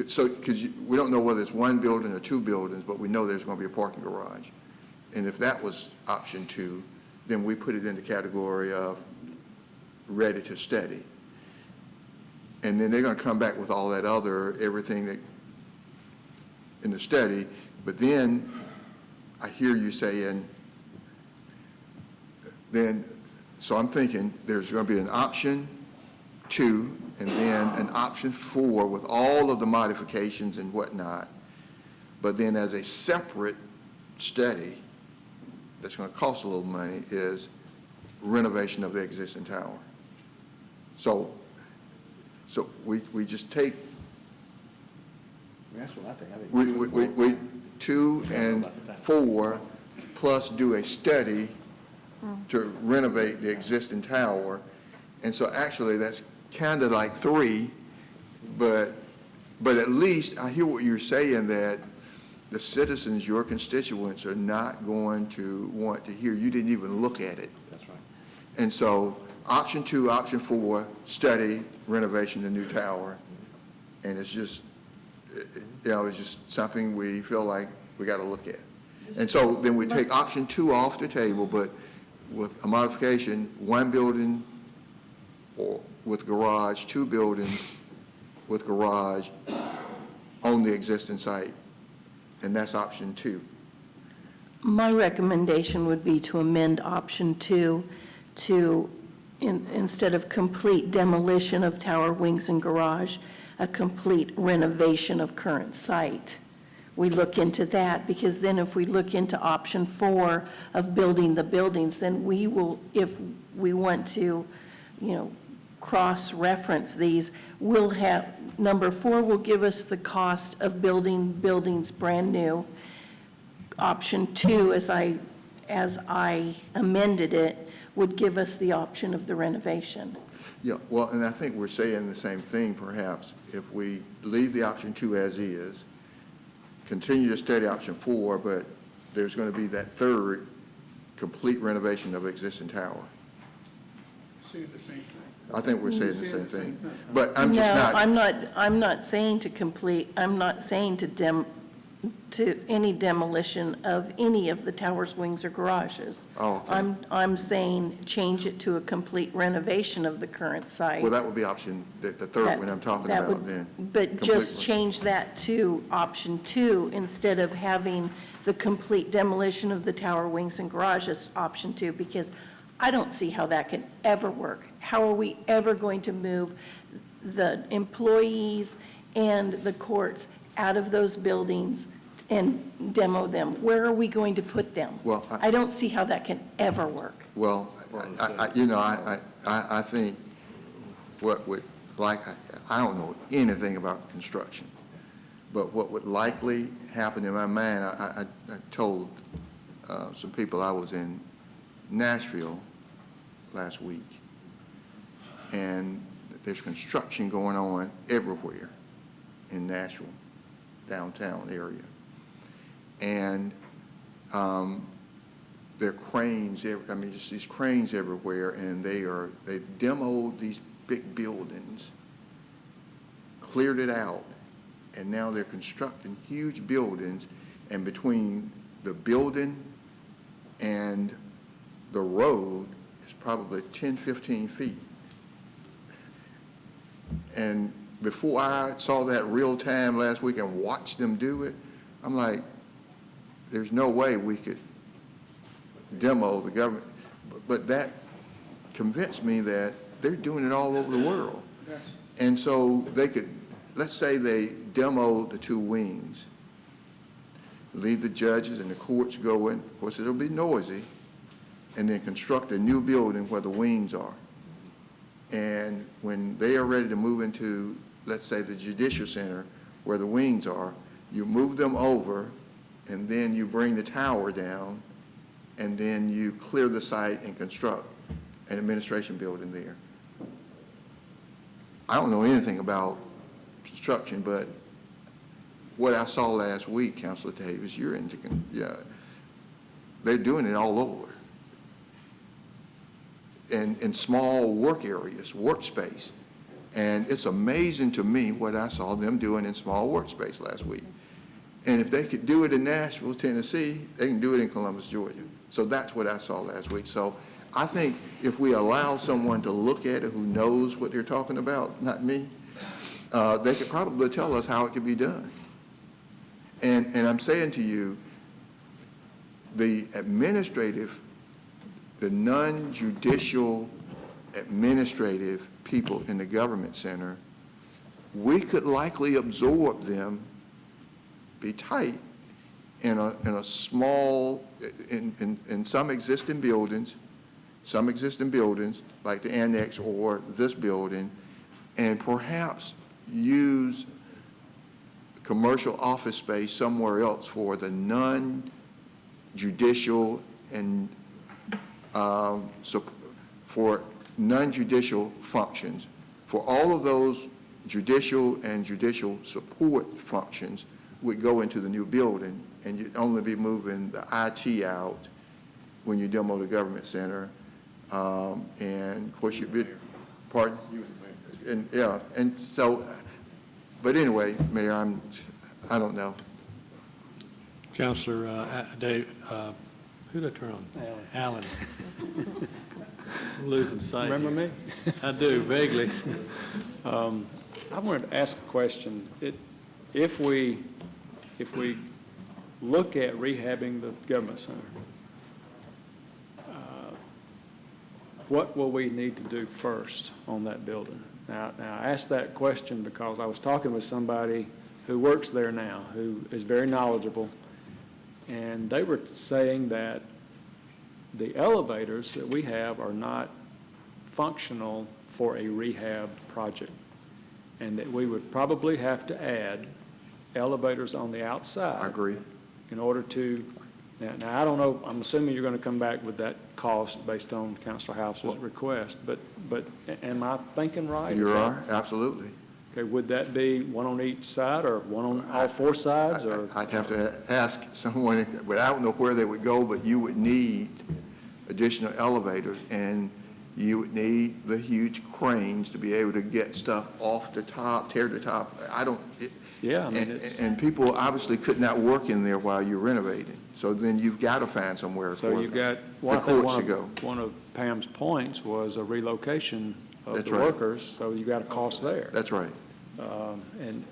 So, because we don't know whether it's 1 building or 2 buildings, but we know there's going to be a parking garage. And if that was option 2, then we put it in the category of ready to study. And then they're going to come back with all that other, everything that in the study. But then I hear you saying, so I'm thinking there's going to be an option 2, and then an option 4 with all of the modifications and whatnot. But then as a separate study that's going to cost a little money is renovation of the existing tower. So we just take. That's what I think. We 2 and 4 plus do a study to renovate the existing tower. And so actually that's kind of like 3, but at least I hear what you're saying, that the citizens, your constituents, are not going to want to hear you didn't even look at it. That's right. And so option 2, option 4, study renovation of the new tower. And it's just, it's just something we feel like we got to look at. And so then we take option 2 off the table, but with a modification, 1 building or with garage, 2 buildings with garage on the existing site. And that's option 2. My recommendation would be to amend option 2 to, instead of complete demolition of tower, wings, and garage, a complete renovation of current site. We look into that, because then if we look into option 4 of building the buildings, then we will, if we want to, cross-reference these, we'll have, number 4 will give us the cost of building buildings brand new. Option 2, as I amended it, would give us the option of the renovation. Yeah, well, and I think we're saying the same thing, perhaps. If we leave the option 2 as is, continue to study option 4, but there's going to be that third complete renovation of existing tower. Saying the same thing. I think we're saying the same thing. But I'm just No, I'm not saying to complete, I'm not saying to any demolition of any of the towers, wings, or garages. Oh, okay. I'm saying change it to a complete renovation of the current site. Well, that would be option, the third one I'm talking That about would- then. But just Completely. change that to option 2 instead of having the complete demolition of the tower, wings, and garages, option 2, because I don't see how that can ever work. How are we ever going to move the employees and the courts out of those buildings and demo them? Where are we going to put them? Well, I don't see how that can ever work. Well, I think what would I don't know anything about construction, but what would likely happen in my mind, I told some people I was in Nashville last week, and there's construction going on everywhere in Nashville, downtown area. And there are cranes, just these cranes everywhere, and they've demoed these big buildings, cleared it out, and now they're constructing huge buildings, and between the building and the road is probably 10, 15 feet. And before I saw that real time last week and watched them do it, I'm like, there's no way we could demo the government. But that convinced me that they're doing it all over the world. Yes. And so they could, let's say they demo the 2 wings, leave the judges and the courts going, of course it'll be noisy, and then construct a new building where the wings are. And when they are ready to move into, let's say, the Judicial Center where the wings are, you move them over, and then you bring the tower down, and then you clear the site and construct an administration building there. I don't know anything about construction, but what I saw last week, Councilor Davis, you're into, they're doing it all over. In small work areas, workspace. And it's amazing to me what I saw them doing in small workspace last week. And if they could do it in Nashville, Tennessee, they can do it in Columbus, Georgia. So that's what I saw last week. So I think if we allow someone to look at it who knows what they're talking about, not me, they could probably tell us how it could be done. And I'm saying to you, the non-judicial administrative people in the government center, we could likely absorb them, be tight, in a small, in some existing buildings, like the annex or this building, and perhaps use commercial office space somewhere else for the non-judicial and for non-judicial functions. For all of those judicial and judicial support functions would go into the new building, and you'd only be moving the IT out when you demo the government center, And of course, pardon? And, yeah, and so, but anyway, Mayor, I don't know. Councilor Dave, who did I turn on? Allen. I'm losing sight. Remember me? I do, vaguely. I wanted to ask a question. If we look at rehabbing the government center, what will we need to do first on that building? Now, I asked that question because I was talking with somebody who works there now, who is very knowledgeable, and they were saying that the elevators that we have are not functional for a rehab project, and that we would probably have to add elevators on the outside. I agree. In order to, now I don't know, I'm assuming you're going to come back with that cost based on Councilor House's request, but am I thinking right? You are, absolutely. Okay, would that be one on each side or one on all four sides? Or I'd have to ask someone, but I don't know where they would go, but you would need additional elevators, and you would need the huge cranes to be able to get stuff off the top, tear the top. Yeah, I mean, and people obviously could not work in there while you're renovating. So then you've got to find somewhere so for you've got, the courts to go. One of Pam's points was a relocation of That's the right. workers, so you got a cost there. That's right. And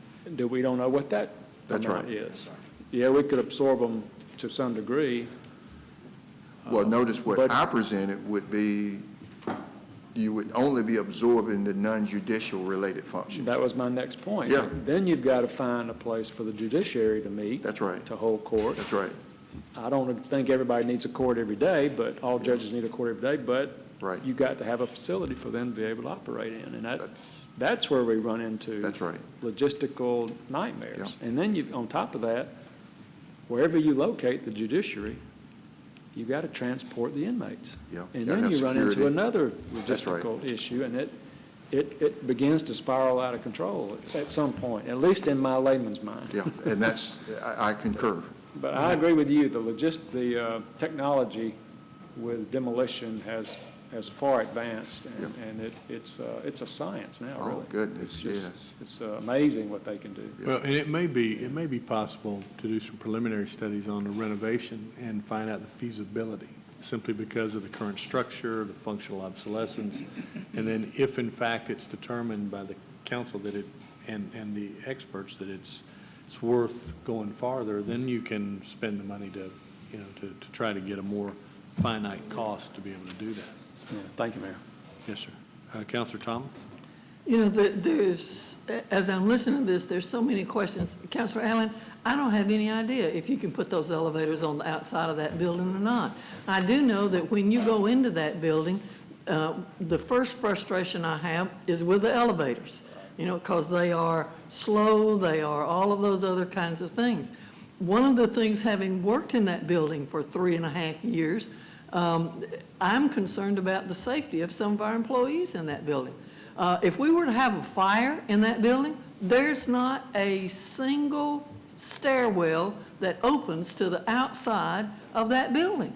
we don't know what that That's amount right. is. Yeah, we could absorb them to some degree. Well, notice what but- I presented would be, you would only be absorbing the non-judicial related functions. That was my next point. Yeah. Then you've got to find a place for the judiciary to meet. That's right. To hold court. That's right. I don't think everybody needs a court every day, but all judges need a court every day, but Right. you got to have a facility for them to be able to operate in, and that's where we run into That's right. logistical nightmares. Yeah. And then on top of that, wherever you locate the judiciary, you got to transport the inmates. Yeah. And Gotta then have you run into security. another That's right. logistical issue, and it begins to spiral out of control at some point, at least in my layman's mind. Yeah, and that's, I concur. But I agree with you, the technology with demolition has far advanced, and it's a science now, really. Oh, goodness, It's just- yes. It's amazing what they can do. Well, and it may be possible to do some preliminary studies on the renovation and find out the feasibility, simply because of the current structure, the functional obsolescence, and then if in fact it's determined by the council that and the experts that it's worth going farther, then you can spend the money to try to get a more finite cost to be able to do that. Yeah, thank you, Mayor. Yes, sir. Councilor Thomas? You know, there's, as I'm listening to this, there's so many questions. Councilor Allen, I don't have any idea if you can put those elevators on the outside of that building or not. I do know that when you go into that building, the first frustration I have is with the elevators, because they are slow, they are all of those other kinds of things. One of the things, having worked in that building for 3.5 years, I'm concerned about the safety of some of our employees in that building. If we were to have a fire in that building, there's not a single stairwell that opens to the outside of that building.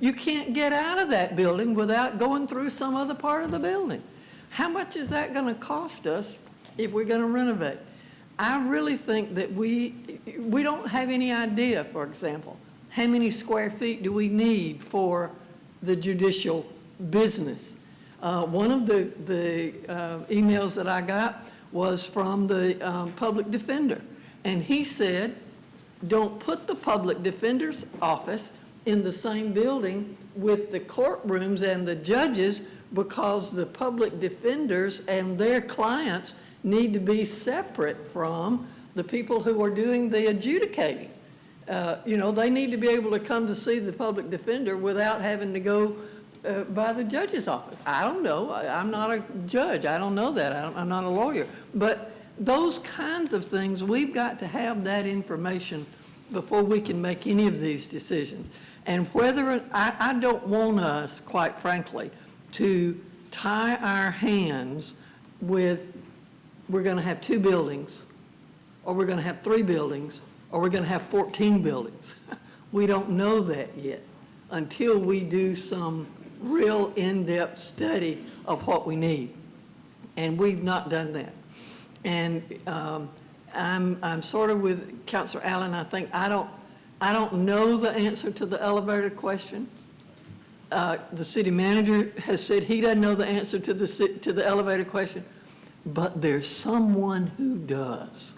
You can't get out of that building without going through some other part of the building. How much is that going to cost us if we're going to renovate? I really think that we don't have any idea, for example, how many square feet do we need for the judicial business? One of the emails that I got was from the public defender, and he said, don't put the public defender's office in the same building with the courtrooms and the judges, because the public defenders and their clients need to be separate from the people who are doing the adjudicating. They need to be able to come to see the public defender without having to go by the judge's office. I don't know. I'm not a judge. I don't know that. I'm not a lawyer. But those kinds of things, we've got to have that information before we can make any of these decisions. And whether, I don't want us, quite frankly, to tie our hands with, we're going to have 2 buildings, or we're going to have 3 buildings, or we're going to have 14 buildings. We don't know that yet until we do some real in-depth study of what we need. And we've not done that. And I'm sort of with Councilor Allen. I think I don't know the answer to the elevator question. The city manager has said he doesn't know the answer to the elevator question, but there's someone who does.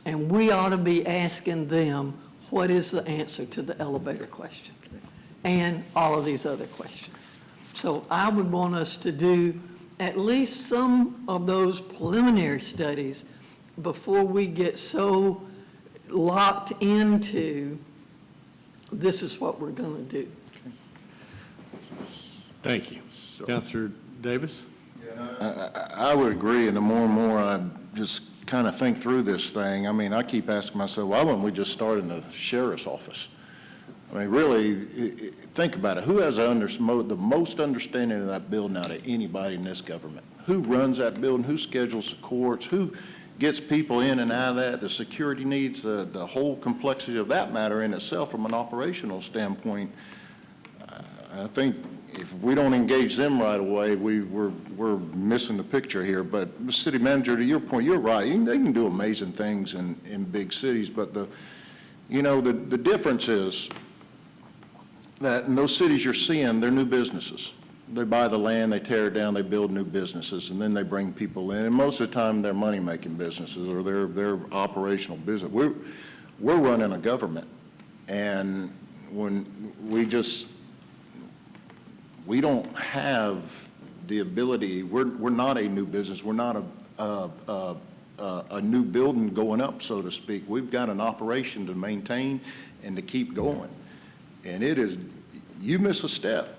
And we ought to be asking them, what is the answer to the elevator question? And all of these other questions. So I would want us to do at least some of those preliminary studies before we get so locked into this is what we're going to do. Thank you. Councilor Davis? I would agree, and the more and more I just kind of think through this thing, I mean, I keep asking myself, why wouldn't we just start in the sheriff's office? I mean, really, think about it. Who has the most understanding of that building out of anybody in this government? Who runs that building? Who schedules the courts? Who gets people in and out of that? The security needs, the whole complexity of that matter in itself from an operational standpoint. I think if we don't engage them right away, we're missing the picture here. But city manager, to your point, you're right. They can do amazing things in big cities, but the difference is that in those cities you're seeing, they're new businesses. They buy the land, they tear it down, they build new businesses, and then they bring people in. And most of the time, they're money-making businesses or they're operational business. We're running a government, and when we don't have the ability. We're not a new business. We're not a new building going up, so to speak. We've got an operation to maintain and to keep going. And it is, you miss a step.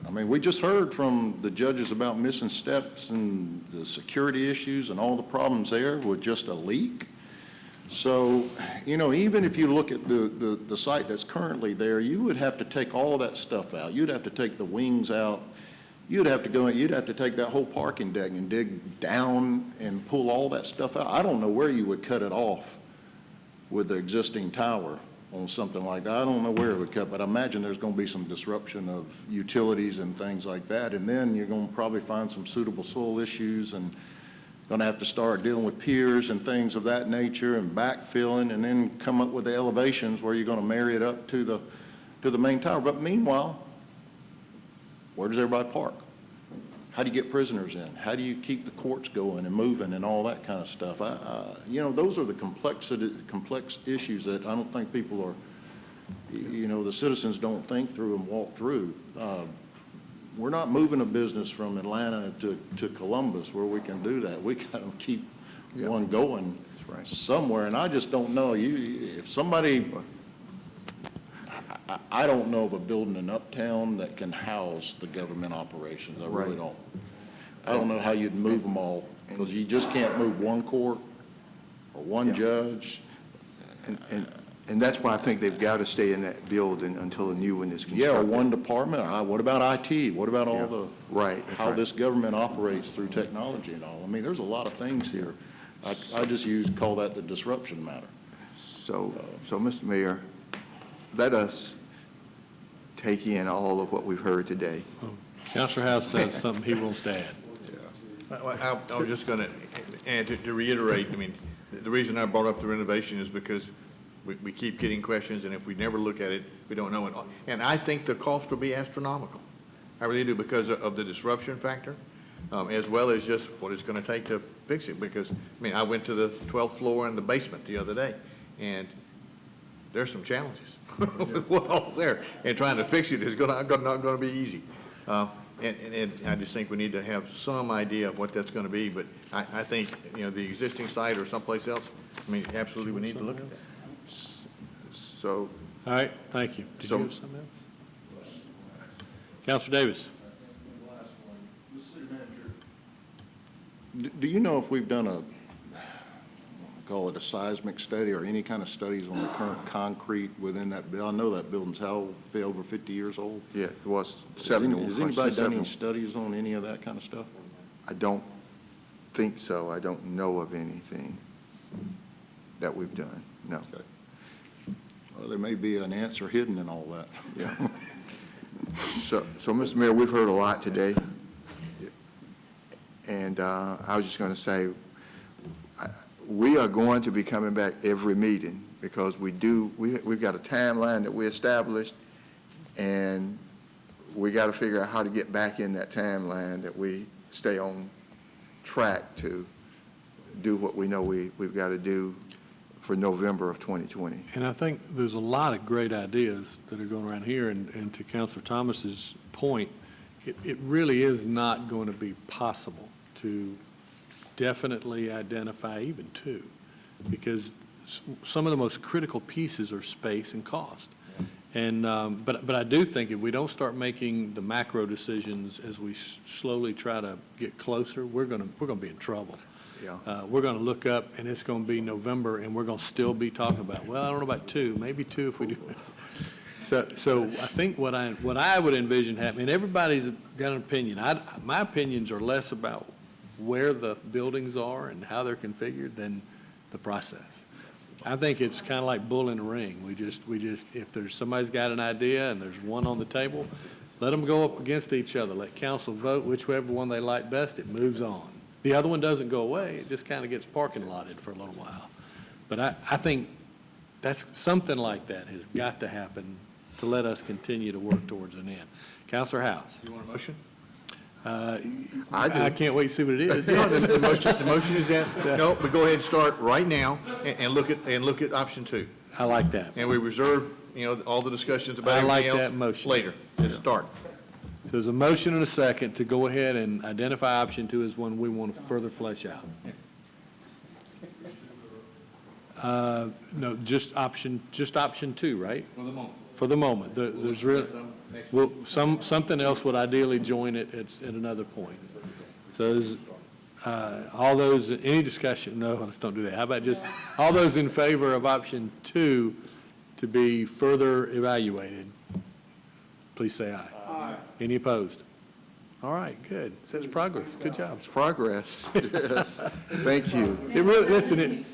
I mean, we just heard from the judges about missing steps and the security issues and all the problems there with just a leak. So, even if you look at the site that's currently there, you would have to take all that stuff out. You'd have to take the wings out. You'd have to take that whole parking deck and dig down and pull all that stuff out. I don't know where you would cut it off with the existing tower on something like that. I don't know where it would cut, but I imagine there's going to be some disruption of utilities and things like that. And then you're going to probably find some suitable soil issues and going to have to start dealing with piers and things of that nature and backfilling, and then come up with the elevations where you're going to marry it up to the main tower. But meanwhile, where does everybody park? How do you get prisoners in? How do you keep the courts going and moving and all that kind of stuff? Those are the complex issues that I don't think people are, the citizens don't think through and walk through. We're not moving a business from Atlanta to Columbus where we can do that. We got to keep one going somewhere. And I just don't know. If somebody, I don't know of a building in Uptown that can house the government operations. I really don't. I don't know how you'd move them all, because you just can't move one court or one judge. And that's why I think they've got to stay in that building until a new one is constructed. Yeah, or one department. What about IT? What about all how this government operates through technology and all? I mean, there's a lot of things here. I just call that the disruption matter. So, Mr. Mayor, let us take in all of what we've heard today. Councilor House says something he wants to add. I was just going to add to reiterate, I mean, the reason I brought up the renovation is because we keep getting questions, and if we never look at it, we don't know it. And I think the cost will be astronomical. I really do, because of the disruption factor, as well as just what it's going to take to fix it. Because, I went to the 12th floor and the basement the other day, and there's some challenges with what all's there. And trying to fix it is not going to be easy. And I just think we need to have some idea of what that's going to be. But I think, the existing site or someplace else, absolutely we need to look at that. So. All right, thank you. Did you have something else? Councilor Davis. Do you know if we've done call it a seismic study or any kind of studies on the current concrete within that building? I know that building's over 50 years old. Yeah, it was 71. Has anybody done any studies on any of that kind of stuff? I don't think so. I don't know of anything that we've done, no. Okay. Well, there may be an answer hidden in all that. Yeah. So, Mr. Mayor, we've heard a lot today, and I was just going to say, we are going to be coming back every meeting because we've got a timeline that we established, and we got to figure out how to get back in that timeline, that we stay on track to do what we know we've got to do for November of 2020. And I think there's a lot of great ideas that are going around here, and to Councilor Thomas's point, it really is not going to be possible to definitely identify even two, because some of the most critical pieces are space and cost. And but I do think if we don't start making the macro decisions as we slowly try to get closer, we're going to be in trouble. Yeah. We're going to look up, and it's going to be November, and we're going to still be talking about, well, I don't know about two, maybe two if we do it. So I think what I would envision happening, and everybody's got an opinion. My opinions are less about where the buildings are and how they're configured than the process. I think it's kind of like bull in a ring. We just if there's somebody's got an idea and there's one on the table, let them go up against each other. Let council vote whichever one they like best. It moves on. The other one doesn't go away. It just kind of gets parking lotted for a little while. But I think that's something like that has got to happen to let us continue to work towards an end. Councilor House. You want a motion? I can't wait to see what it is. No, the motion is that, no, but go ahead and start right now and look at option 2. I like that. And we reserve, all the discussions about everything else that motion. later. Let's start. So there's a motion and a second to go ahead and identify option 2 as one we want to further flesh out. No, just option 2, right? For the moment. For the moment. There's really, well, something else would ideally join it at another point. So is, all those, any discussion? No, let's don't do that. How about just all those in favor of option 2 to be further evaluated, please say aye. Aye. Any opposed? All right, good. Says progress. Good job. It's progress. Yes. Thank you. It really, listen,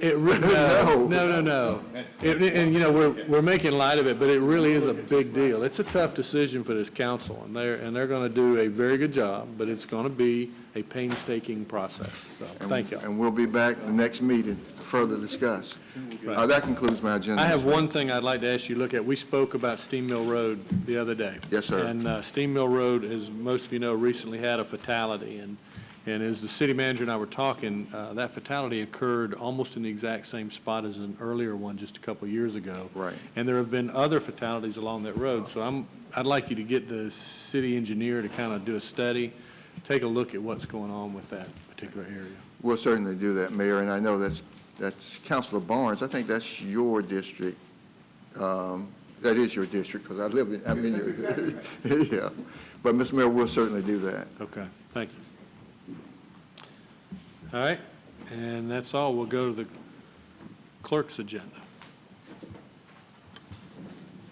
no. And we're making light of it, but it really is a big deal. It's a tough decision for this council, and they're going to do a very good job, but it's going to be a painstaking process. So, thank you. And we'll be back the next meeting to further discuss. Right. That concludes my agenda. I have one thing I'd like to ask you to look at. We spoke about Steam Mill Road the other day. Yes, sir. And Steam Mill Road, as most of you know, recently had a fatality. And as the city manager and I were talking, that fatality occurred almost in the exact same spot as an earlier one just a couple of years ago. Right. And there have been other fatalities along that road. So I'd like you to get the city engineer to kind of do a study, take a look at what's going on with that particular area. We'll certainly do that, Mayor, and I know that's Councilor Barnes. I think that's your district. That is your district because I'm in your, yeah. But, Mr. Mayor, we'll certainly do that. Okay, thank you. All right, and that's all. We'll go to the clerk's agenda.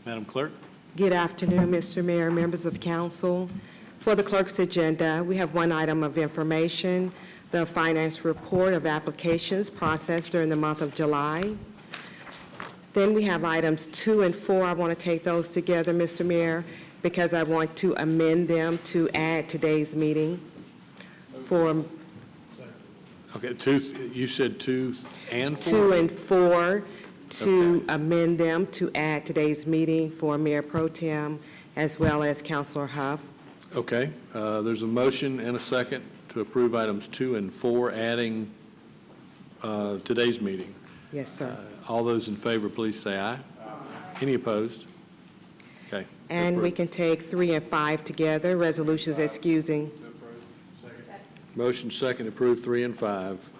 Madam Clerk. Good afternoon, Mr. Mayor, members of council. For the clerk's agenda, we have one item of information, the finance report of applications processed during the month of July. Then we have items 2 and 4. I want to take those together, Mr. Mayor, because I want to amend them to add today's meeting for Okay, you said 2 and 4? 2 and 4 to amend them to add today's meeting for Mayor Pro Tem as well as Councilor Huff. Okay, there's a motion and a second to approve items 2 and 4, adding today's meeting. Yes, sir. All those in favor, please say aye. Aye. Any opposed? Okay. And we can take 3 and 5 together, resolutions excusing. Motion second to approve 3 and 5.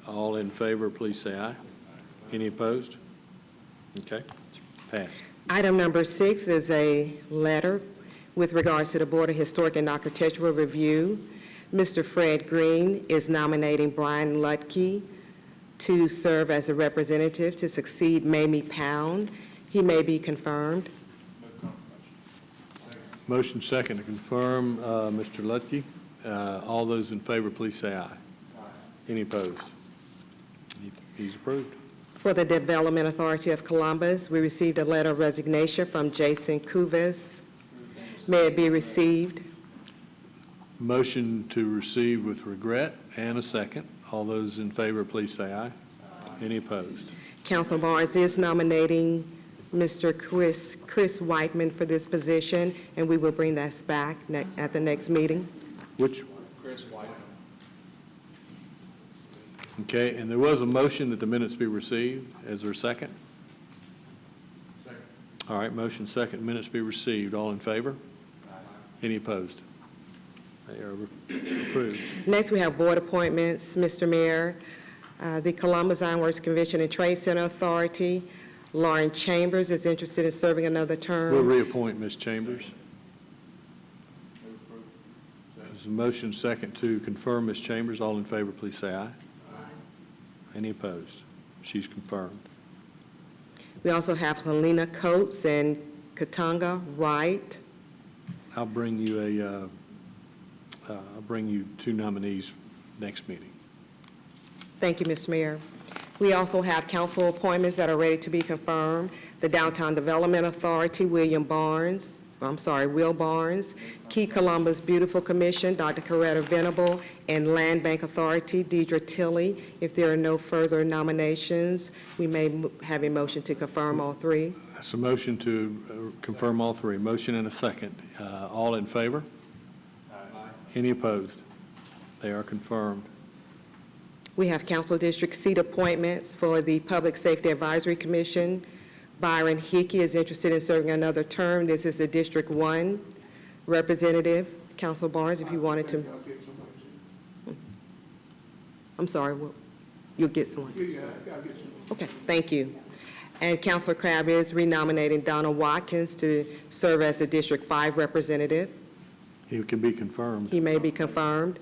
All in favor, please say aye. Any opposed? Okay, passed. Item number 6 is a letter with regards to the Board of Historic and Architectural Review. Mr. Fred Green is nominating Brian Lutke to serve as a representative to succeed Mamie Pound. He may be confirmed. Motion second to confirm Mr. Lutke. All those in favor, please say aye. Aye. Any opposed? He's approved. For the Development Authority of Columbus, we received a letter of resignation from Jason Kuvis. May it be received. Motion to receive with regret and a second. All those in favor, please say aye. Any opposed? Council Barnes is nominating Mr. Chris Whiteman for this position, and we will bring that back at the next meeting. Which? Chris White. Okay, and there was a motion that the minutes be received. Is there a second? Second. All right, motion second, minutes be received. All in favor? Any opposed? They are approved. Next, we have board appointments. Mr. Mayor, the Columbus Ironworks Convention and Trade Center Authority, Lauren Chambers is interested in serving another term. We'll reappoint Ms. Chambers. There's a motion second to confirm Ms. Chambers. All in favor, please say aye. Any opposed? She's confirmed. We also have Helena Coates and Katanga Wright. I'll bring you two nominees next meeting. Thank you, Mr. Mayor. We also have council appointments that are ready to be confirmed. The Downtown Development Authority, Will Barnes, Keep Columbus Beautiful Commission, Dr. Coretta Venable, and Land Bank Authority, Deidre Tilley. If there are no further nominations, we may have a motion to confirm all three. That's a motion to confirm all three. Motion and a second. All in favor? Aye. Any opposed? They are confirmed. We have council district seat appointments for the Public Safety Advisory Commission. Byron Hickey is interested in serving another term. This is a District 1 representative. Council Barnes, if you wanted to. I'm sorry, you'll get someone. Yeah, I'll get someone. Okay, thank you. And Councilor Crabb is renominating Donald Watkins to serve as a District 5 representative. He can be confirmed. He may be confirmed.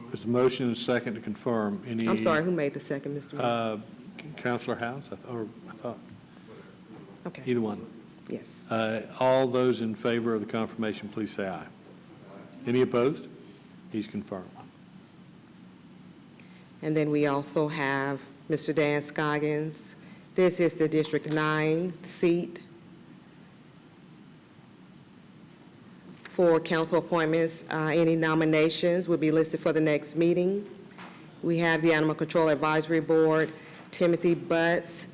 There's a motion and a second to confirm. Any? I'm sorry, who made the second, Mr. Mayor? Councilor House, I thought. Okay. Either one. Yes. All those in favor of the confirmation, please say aye. Any opposed? He's confirmed. And then we also have Mr. Dan Scoggins. This is the District 9 seat. For council appointments, any nominations will be listed for the next meeting. We have the Animal Control Advisory Board, Timothy Butts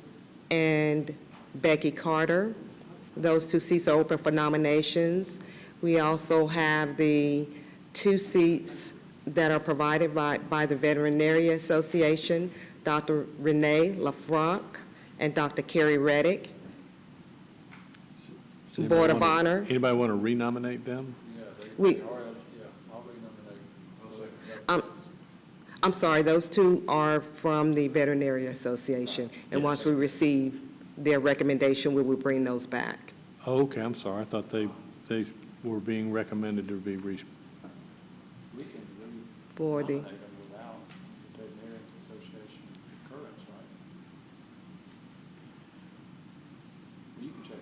and Becky Carter. Those two seats are open for nominations. We also have the two seats that are provided by the Veterinary Association, Dr. Renee LaFranc and Dr. Carrie Reddick. Board of Honor. Anybody want to renominate them? I'm sorry, those two are from the Veterinary Association. And once we receive their recommendation, we will bring those back. Oh, okay, I'm sorry. I thought they were being recommended to be for the.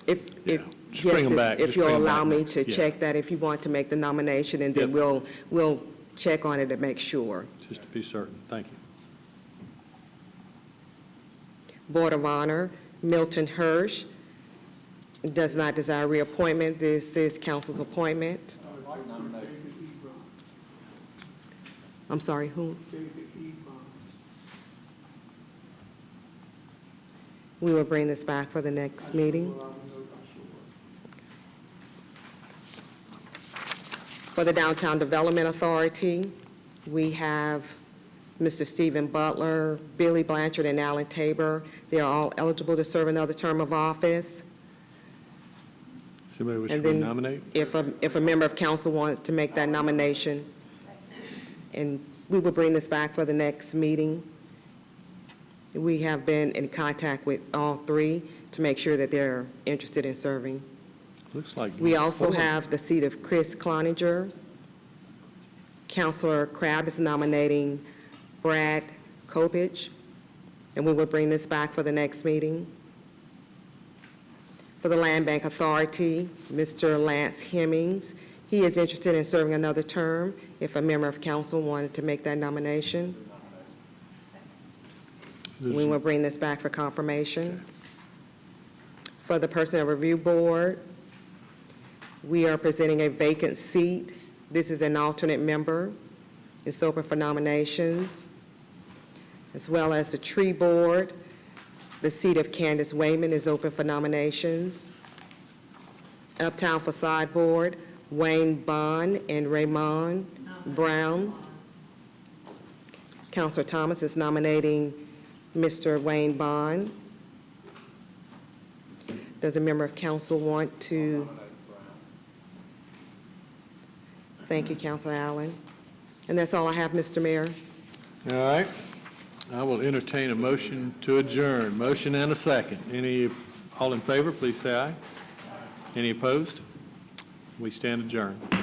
If you'll allow me to check that, if you want to make the nomination, and then we'll check on it to make sure. Just to be certain. Thank you. Board of Honor, Milton Hirsch does not desire reappointment. This is council's appointment. I'm sorry, who? We will bring this back for the next meeting. For the Downtown Development Authority, we have Mr. Stephen Butler, Billy Blanchard, and Alan Tabor. They are all eligible to serve another term of office. Somebody wish to nominate? If a member of council wants to make that nomination, and we will bring this back for the next meeting. We have been in contact with all three to make sure that they're interested in serving. Looks like we also have the seat of Chris Cloninger. Councilor Crabb is nominating Brad Kopich, and we will bring this back for the next meeting. For the Land Bank Authority, Mr. Lance Hemmings. He is interested in serving another term if a member of council wanted to make that nomination. We will bring this back for confirmation. For the Personnel Review Board, We are presenting a vacant seat. This is an alternate member. It's open for nominations, as well as the Tree Board. The seat of Candace Wayman is open for nominations. Uptown Facade Board, Wayne Bond and Raymond Brown. Councilor Thomas is nominating Mr. Wayne Bond. Does a member of council want to? Thank you, Councilor Allen. And that's all I have, Mr. Mayor. All right. I will entertain a motion to adjourn. Motion and a second. All in favor, please say aye. Any opposed? We stand adjourned.